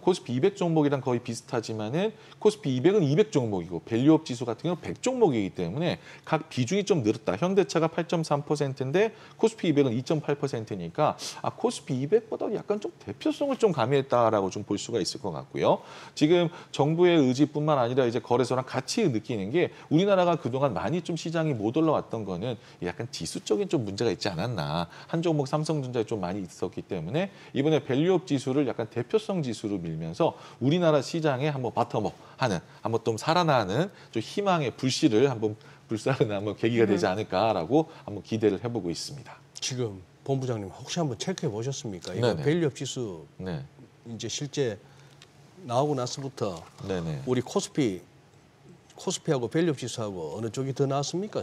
코스피 200 종목이랑 거의 비슷하지만은 코스피 200은 200 종목이고 밸류업 지수 같은 경우는 100 종목이기 때문에 각 비중이 좀 늘었다. 현대차가 8.3%인데 코스피 200은 2.8%니까 코스피 200보다 약간 좀 대표성을 좀 가미했다라고 좀 볼 수가 있을 것 같고요. 지금 정부의 의지뿐만 아니라 이제 거래소랑 같이 느끼는 게 우리나라가 그동안 많이 좀 시장이 못 올라왔던 거는 약간 지수적인 좀 문제가 있지 않았나. 한 종목 삼성전자에 좀 많이 있었기 때문에 이번에 밸류업 지수를 약간 대표성 지수 로 밀면서 우리나라 시장에 한번 바텀업 하는, 한번 좀 살아나는 좀 희망의 불씨를 한번 불사르는 한번 계기가 되지 않을까라고 한번 기대를 해보고 있습니다. 지금 본부장님 혹시 한번 체크해 보셨습니까? 이거 네네. 밸류업 지수 네, 이제 실제 나오고 나서부터 네네. 우리 코스피하고 밸류업 지수하고 어느 쪽이 더 나았습니까?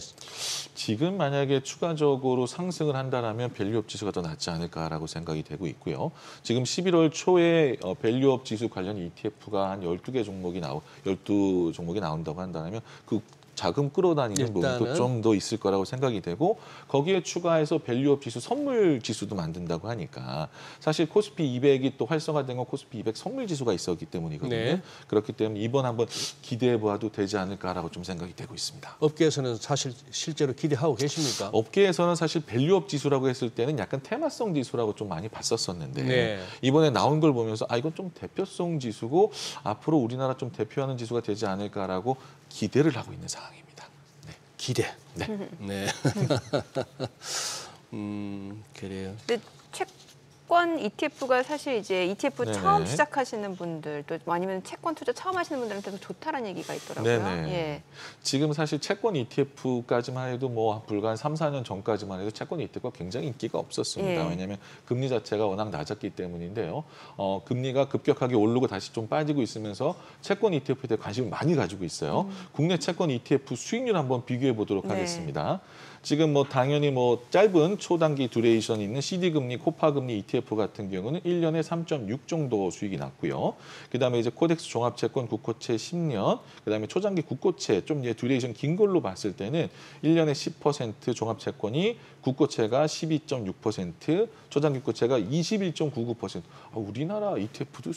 지금 만약에 추가적으로 상승을 한다라면 밸류업 지수가 더 낫지 않을까라고 생각이 되고 있고요. 지금 11월 초에 밸류업 지수 관련 ETF가 한 12개 종목이 12종목이 나온다고 한다면 그 자금 끌어다니는 부분도 좀 더 있을 거라고 생각이 되고 거기에 추가해서 밸류업 지수, 선물 지수도 만든다고 하니까 사실 코스피 200이 또 활성화된 건 코스피 200 선물 지수가 있었기 때문이거든요. 네. 그렇기 때문에 이번 한번 기대해 보아도 되지 않을까라고 좀 생각이 되고 있습니다. 업계에서는 사실 실제로 기대하고 계십니까? 업계에서는 사실 밸류업 지수라고 했을 때는 약간 테마성 지수라고 좀 많이 봤었었는데 이번에 나온 걸 보면서 이건 좀 대표성 지수고 앞으로 우리나라 좀 대표하는 지수가 되지 않을까라고 기대를 하고 있는 상황입니다. 기대. 네. 네. 그래요. 근데 채권 ETF가 사실 이제 ETF 처음 시작하시는 분들 또 아니면 채권 투자 처음 하시는 분들한테도 좋다라는 얘기가 있더라고요. 네네. 예. 지금 사실 채권 ETF까지만 해도 뭐 불과 한 3, 4년 전까지만 해도 채권 ETF가 굉장히 인기가 없었습니다. 왜냐하면 금리 자체가 워낙 낮았기 때문인데요. 금리가 급격하게 오르고 다시 좀 빠지고 있으면서 채권 ETF에 대해 관심을 많이 가지고 있어요. 국내 채권 ETF 수익률 한번 비교해 보도록 하겠습니다. 지금 뭐 당연히 뭐 짧은 초단기 듀레이션 있는 CD 금리, 코파금리 ETF 같은 경우는 1년에 3.6 정도 수익이 났고요. 그다음에 이제 코덱스 종합채권 국고채 10년, 그다음에 초장기 국고채 좀 이제 듀레이션 긴 걸로 봤을 때는 1년에 10% 종합채권이 국고채가 12.6%, 초장기 국고채가 21.99%. 우리나라 ETF도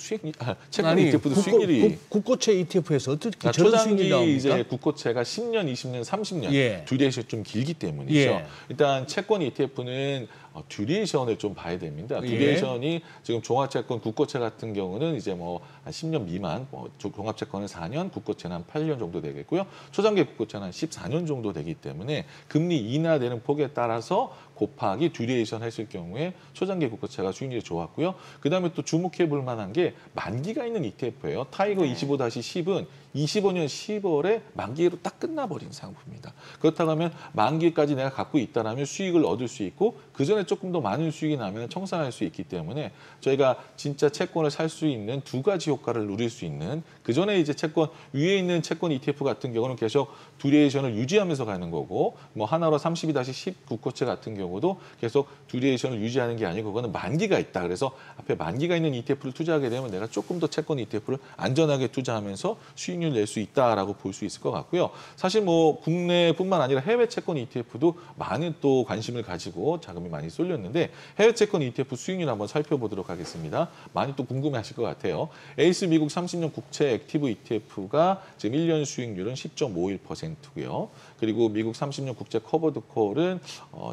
채권 ETF도 수익률이 국고채 ETF에서 어떻게 저런 초장기 수익률이 나옵니까? 이제 국고채가 10년, 20년, 30년 듀레이션이 좀 길기 때문이죠. 일단 채권 ETF는 듀레이션을 좀 봐야 됩니다. 듀레이션이 지금 종합채권, 국고채 같은 경우는 이제 뭐 한 10년 미만, 종합채권은 4년, 국고채는 한 8년 정도 되겠고요. 초장기 국고채는 한 14년 정도 되기 때문에 금리 인하되는 폭에 따라서 곱하기 듀레이션 했을 경우에 초장기 국고채가 수익률이 좋았고요. 그다음에 또 주목해 볼 만한 게 만기가 있는 ETF예요. 타이거 25-10은 25년 10월에 만기로 딱 끝나버린 상품입니다. 그렇다고 하면 만기까지 내가 갖고 있다라면 수익을 얻을 수 있고 그 전에 조금 더 많은 수익이 나면 청산할 수 있기 때문에 저희가 진짜 채권을 살 수 있는 두 가지 효과를 누릴 수 있는 그 전에 이제 채권 위에 있는 채권 ETF 같은 경우는 계속 듀레이션을 유지하면서 가는 거고 뭐 하나로 32-10 국고채 같은 경우도 계속 듀레이션을 유지하는 게 아니고 그거는 만기가 있다. 그래서 앞에 만기가 있는 ETF를 투자하게 되면 내가 조금 더 채권 ETF를 안전하게 투자하면서 수익률 낼 수 있다라고 볼 수 있을 것 같고요. 사실 뭐 국내뿐만 아니라 해외 채권 ETF도 많은 또 관심을 가지고 자금이 많이 쏠렸는데 해외 채권 ETF 수익률 한번 살펴보도록 하겠습니다. 많이 또 궁금해하실 것 같아요. 에이스 미국 30년 국채 액티브 ETF가 지금 1년 수익률은 10.51%고요. 그리고 미국 30년 국채 커버드 콜은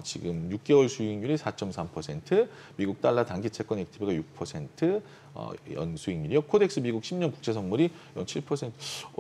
지금 6개월 수익률이 4.3%, 미국 달러 단기 채권 액티브가 6%, 연수익률이요. 코덱스 미국 10년 국채 선물이 7%.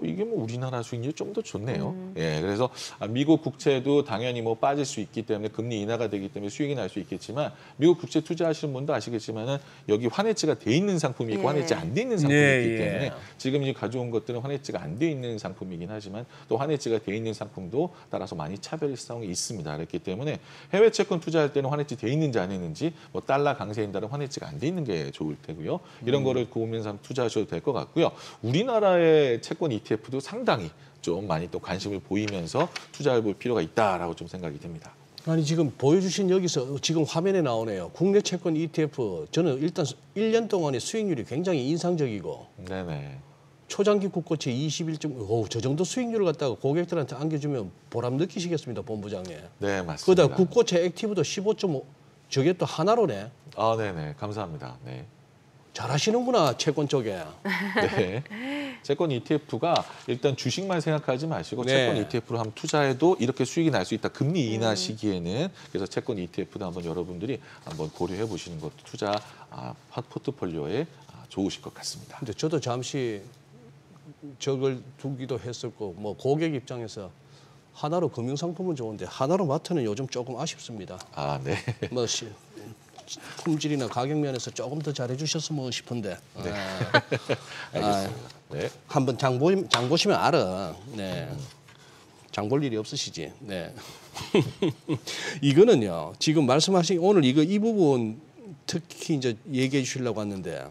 이게 뭐 우리나라 수익률이 좀 더 좋네요. 예, 그래서 미국 국채도 당연히 뭐 빠질 수 있기 때문에 금리 인하가 되기 때문에 수익이 날 수 있겠지만 미국 국채 투자하시는 분도 아시겠지만은 여기 환해지가 돼 있는 상품이 있고 환해지 안 돼 있는 상품이 있기 때문에 지금 이제 가져온 것들은 환해지가 안 돼 있는 상품이긴 하지만 또 환해지가 돼 있는 상품도 따라서 많이 차별성이 있습니다. 그렇기 때문에 해외 채권 투자할 때는 환해지 돼 있는지 안 있는지 뭐 달러 강세인 달은 환해지가 안 돼 있는 게 좋을 테고요. 이런 거를 보면서 투자하셔도 될 것 같고요. 우리나라의 채권 ETF도 상당히 좀 많이 또 관심을 보이면서 투자해 볼 필요가 있다라고 좀 생각이 듭니다. 아니 지금 보여주신 여기서 지금 화면에 나오네요. 국내 채권 ETF 저는 일단 1년 동안의 수익률이 굉장히 인상적이고 네네. 초장기 국고채 21.5, 저 정도 수익률을 갖다가 고객들한테 안겨주면 보람 느끼시겠습니다, 본부장님. 네, 맞습니다. 그러다 국고채 액티브도 15.5, 저게 또 하나로네. 아, 네네, 감사합니다. 네. 잘하시는구나, 채권 쪽에. 네. 채권 ETF가 일단 주식만 생각하지 마시고 채권 ETF로 한번 투자해도 이렇게 수익이 날 수 있다. 금리 인하 시기에는 그래서 채권 ETF도 한번 여러분들이 한번 고려해 보시는 것도 투자 포트폴리오에 좋으실 것 같습니다. 근데 저도 잠시 저걸 두기도 했었고 뭐 고객 입장에서 하나로 금융상품은 좋은데 하나로 마트는 요즘 조금 아쉽습니다. 아, 네. 뭐 품질이나 가격 면에서 조금 더 잘해주셨으면 싶은데. 네. 알겠습니다. 네. 한번 장 보시면 알아. 네. 장 볼 일이 없으시지. 네. 이거는요. 지금 말씀하신 오늘 이 부분 특히 이제 얘기해 주시려고 하는데.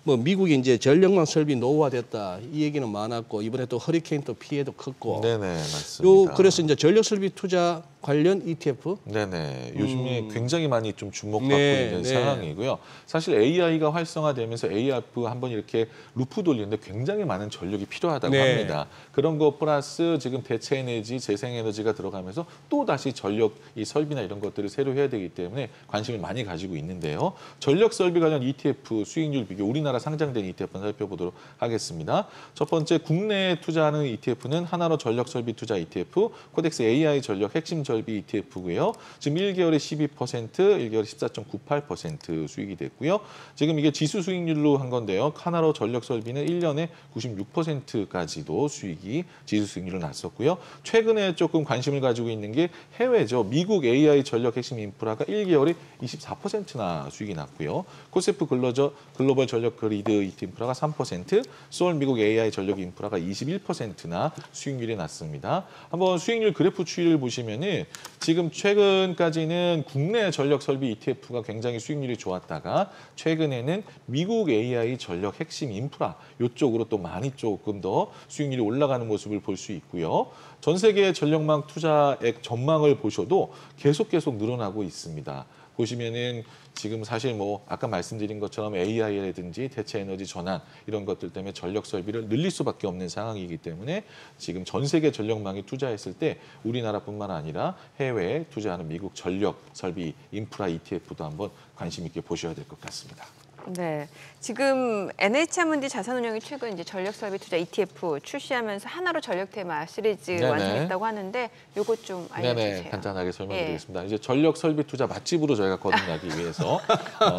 뭐 미국이 이제 전력망 설비 노후화됐다 이 얘기는 많았고 이번에 또 허리케인 또 피해도 컸고. 네네 맞습니다. 그래서 이제 전력 설비 투자 관련 ETF. 네네. 요즘에 굉장히 많이 좀 주목받고 네, 있는 네. 상황이고요. 사실 AI가 활성화되면서 AIF 한번 이렇게 루프 돌리는데 굉장히 많은 전력이 필요하다고 네. 합니다. 그런 거 플러스 지금 대체 에너지, 재생 에너지가 들어가면서 또 다시 전력 이 설비나 이런 것들을 새로 해야 되기 때문에 관심을 많이 가지고 있는데요. 전력 설비 관련 ETF 수익률 비교 우리나라 상장된 ETF 한번 살펴보도록 하겠습니다. 첫 번째 국내에 투자하는 ETF는 하나로 전력 설비 투자 ETF, 코덱스 AI 전력 핵심 설비 ETF고요. 지금 1개월에 12%, 1개월에 14.98% 수익이 됐고요. 지금 이게 지수 수익률로 한 건데요. 하나로 전력 설비는 1년에 96%까지도 수익이 지수 수익률로 났었고요. 최근에 조금 관심을 가지고 있는 게 해외죠. 미국 AI 전력 핵심 인프라가 1개월에 24%나 수익이 났고요. 코세프 글로벌 전력 그리드 인프라가 3%, 소울 미국 AI 전력 인프라가 21%나 수익률이 났습니다. 한번 수익률 그래프 추이를 보시면은 지금 최근까지는 국내 전력 설비 ETF가 굉장히 수익률이 좋았다가 최근에는 미국 AI 전력 핵심 인프라 이쪽으로 또 많이 조금 더 수익률이 올라가는 모습을 볼 수 있고요. 전 세계 전력망 투자액 전망을 보셔도 계속 늘어나고 있습니다. 보시면은 지금 사실 뭐 아까 말씀드린 것처럼 AI라든지 대체 에너지 전환 이런 것들 때문에 전력 설비를 늘릴 수밖에 없는 상황이기 때문에 지금 전 세계 전력망에 투자했을 때 우리나라뿐만 아니라 해외에 투자하는 미국 전력 설비 인프라 ETF도 한번 관심 있게 보셔야 될 것 같습니다. 네, 지금 NH아문디 자산운용이 최근 이제 전력 설비 투자 ETF 출시하면서 하나로 전력 테마 시리즈 네네. 완성했다고 하는데 요거 좀 알려주세요. 네네, 간단하게 설명드리겠습니다. 이제 전력 설비 투자 맛집으로 저희가 거듭나기 위해서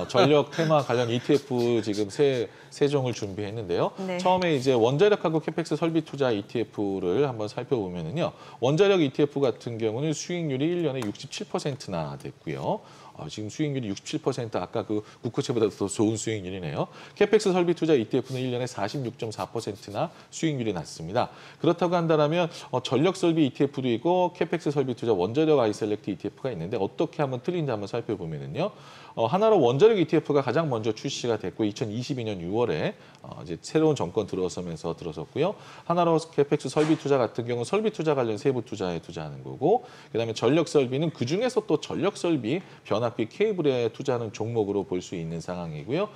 전력 테마 관련 ETF 지금 세 종을 준비했는데요. 네. 처음에 이제 원자력하고 캐펙스 설비 투자 ETF를 한번 살펴보면은요. 원자력 ETF 같은 경우는 수익률이 1년에 67%나 됐고요. 지금 수익률이 67% 아까 그 국고채보다 더 좋은 수익률이네요. 캐펙스 설비 투자 ETF는 1년에 46.4%나 수익률이 났습니다. 그렇다고 한다면 전력 설비 ETF도 있고 캐펙스 설비 투자 원자력 아이셀렉트 ETF가 있는데 어떻게 하면 틀린지 한번 살펴보면은요. 하나로 원자력 ETF가 가장 먼저 출시가 됐고 2022년 6월에 이제 새로운 정권 들어섰고요. 하나로 캐펙스 설비 투자 같은 경우는 설비 투자 관련 세부 투자에 투자하는 거고 그다음에 전력 설비는 그중에서 또 전력 설비 변압기 케이블에 투자하는 종목으로 볼 수 있는 상황이고요.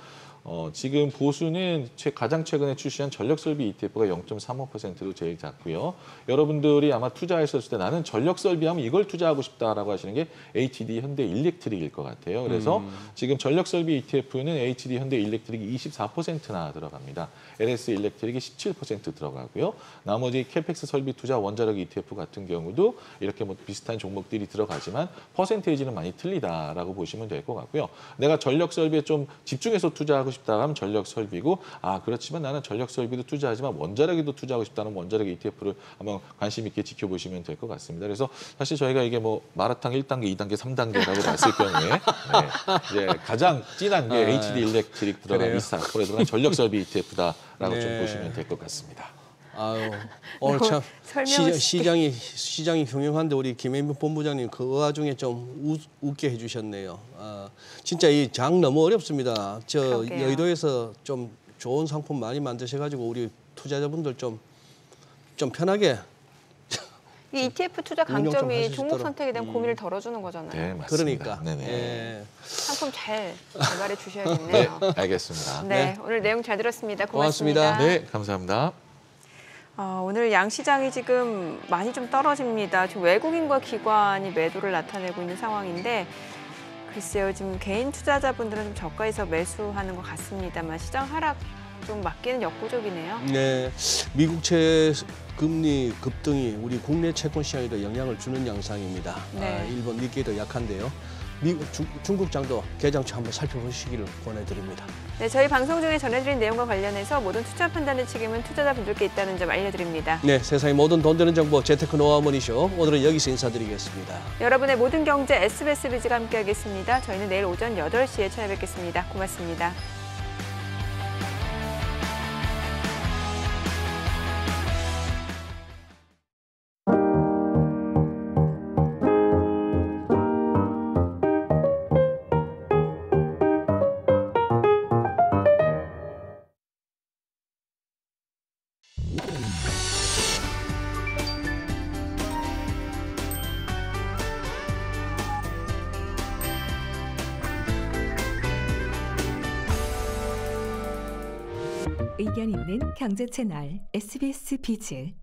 지금 보수는 가장 최근에 출시한 전력 설비 ETF가 0.35%로 제일 작고요. 여러분들이 아마 투자했었을 때 나는 전력 설비하면 이걸 투자하고 싶다라고 하시는 게 HD 현대 일렉트릭일 것 같아요. 그래서 지금 전력 설비 ETF는 HD 현대 일렉트릭이 24%나 들어갑니다. LS 일렉트릭이 17% 들어가고요. 나머지 캐펙스 설비 투자 원자력 ETF 같은 경우도 이렇게 뭐 비슷한 종목들이 들어가지만 퍼센테이지는 많이 틀리다라고 보시면 될 것 같고요. 내가 전력 설비에 좀 집중해서 투자하고 싶다 하면 전력 설비고 그렇지만 나는 전력 설비도 투자하지만 원자력에도 투자하고 싶다는 원자력 ETF를 한번 관심 있게 지켜보시면 될 것 같습니다. 그래서 사실 저희가 이게 뭐 마라탕 1단계, 2단계, 3단계라고 봤을 경우에 이제 가장 진한 게 HD 일렉트릭 들어간 24%에 들어간 전력 설비 ETF다라고 좀 보시면 될 것 같습니다. 아유, 오늘 참 시장이 흉흉한데 우리 김혜민 본부장님 그 와중에 좀 웃게 해주셨네요. 진짜 이 장 너무 어렵습니다. 그러게요. 여의도에서 좀 좋은 상품 많이 만드셔가지고 우리 투자자분들 좀 편하게. 이 ETF 투자 운영 좀 강점이 하실 수 종목 있도록. 선택에 대한 고민을 덜어주는 거잖아요. 네, 맞습니다. 그러니까. 네네. 예. 상품 잘 개발해 주셔야겠네요. 네, 알겠습니다. 네, 오늘 내용 잘 들었습니다. 고맙습니다. 고맙습니다. 네, 감사합니다. 오늘 양시장이 지금 많이 좀 떨어집니다. 지금 외국인과 기관이 매도를 나타내고 있는 상황인데 글쎄요, 지금 개인 투자자분들은 좀 저가에서 매수하는 것 같습니다만 시장 하락 좀 맞기는 역부족이네요. 네, 미국채 금리 급등이 우리 국내 채권 시장에도 영향을 주는 양상입니다. 네. 일본 니케이도 약한데요. 중국장도 개장치 한번 살펴보시기를 권해드립니다. 네, 저희 방송 중에 전해드린 내용과 관련해서 모든 투자 판단의 책임은 투자자분들께 있다는 점 알려드립니다. 네, 세상의 모든 돈 되는 정보 재테크 노하우 머니쇼 오늘은 여기서 인사드리겠습니다. 여러분의 모든 경제 SBS 비즈가 함께하겠습니다. 저희는 내일 오전 8시에 찾아뵙겠습니다. 고맙습니다. 의견 있는 경제 채널 SBS 비즈.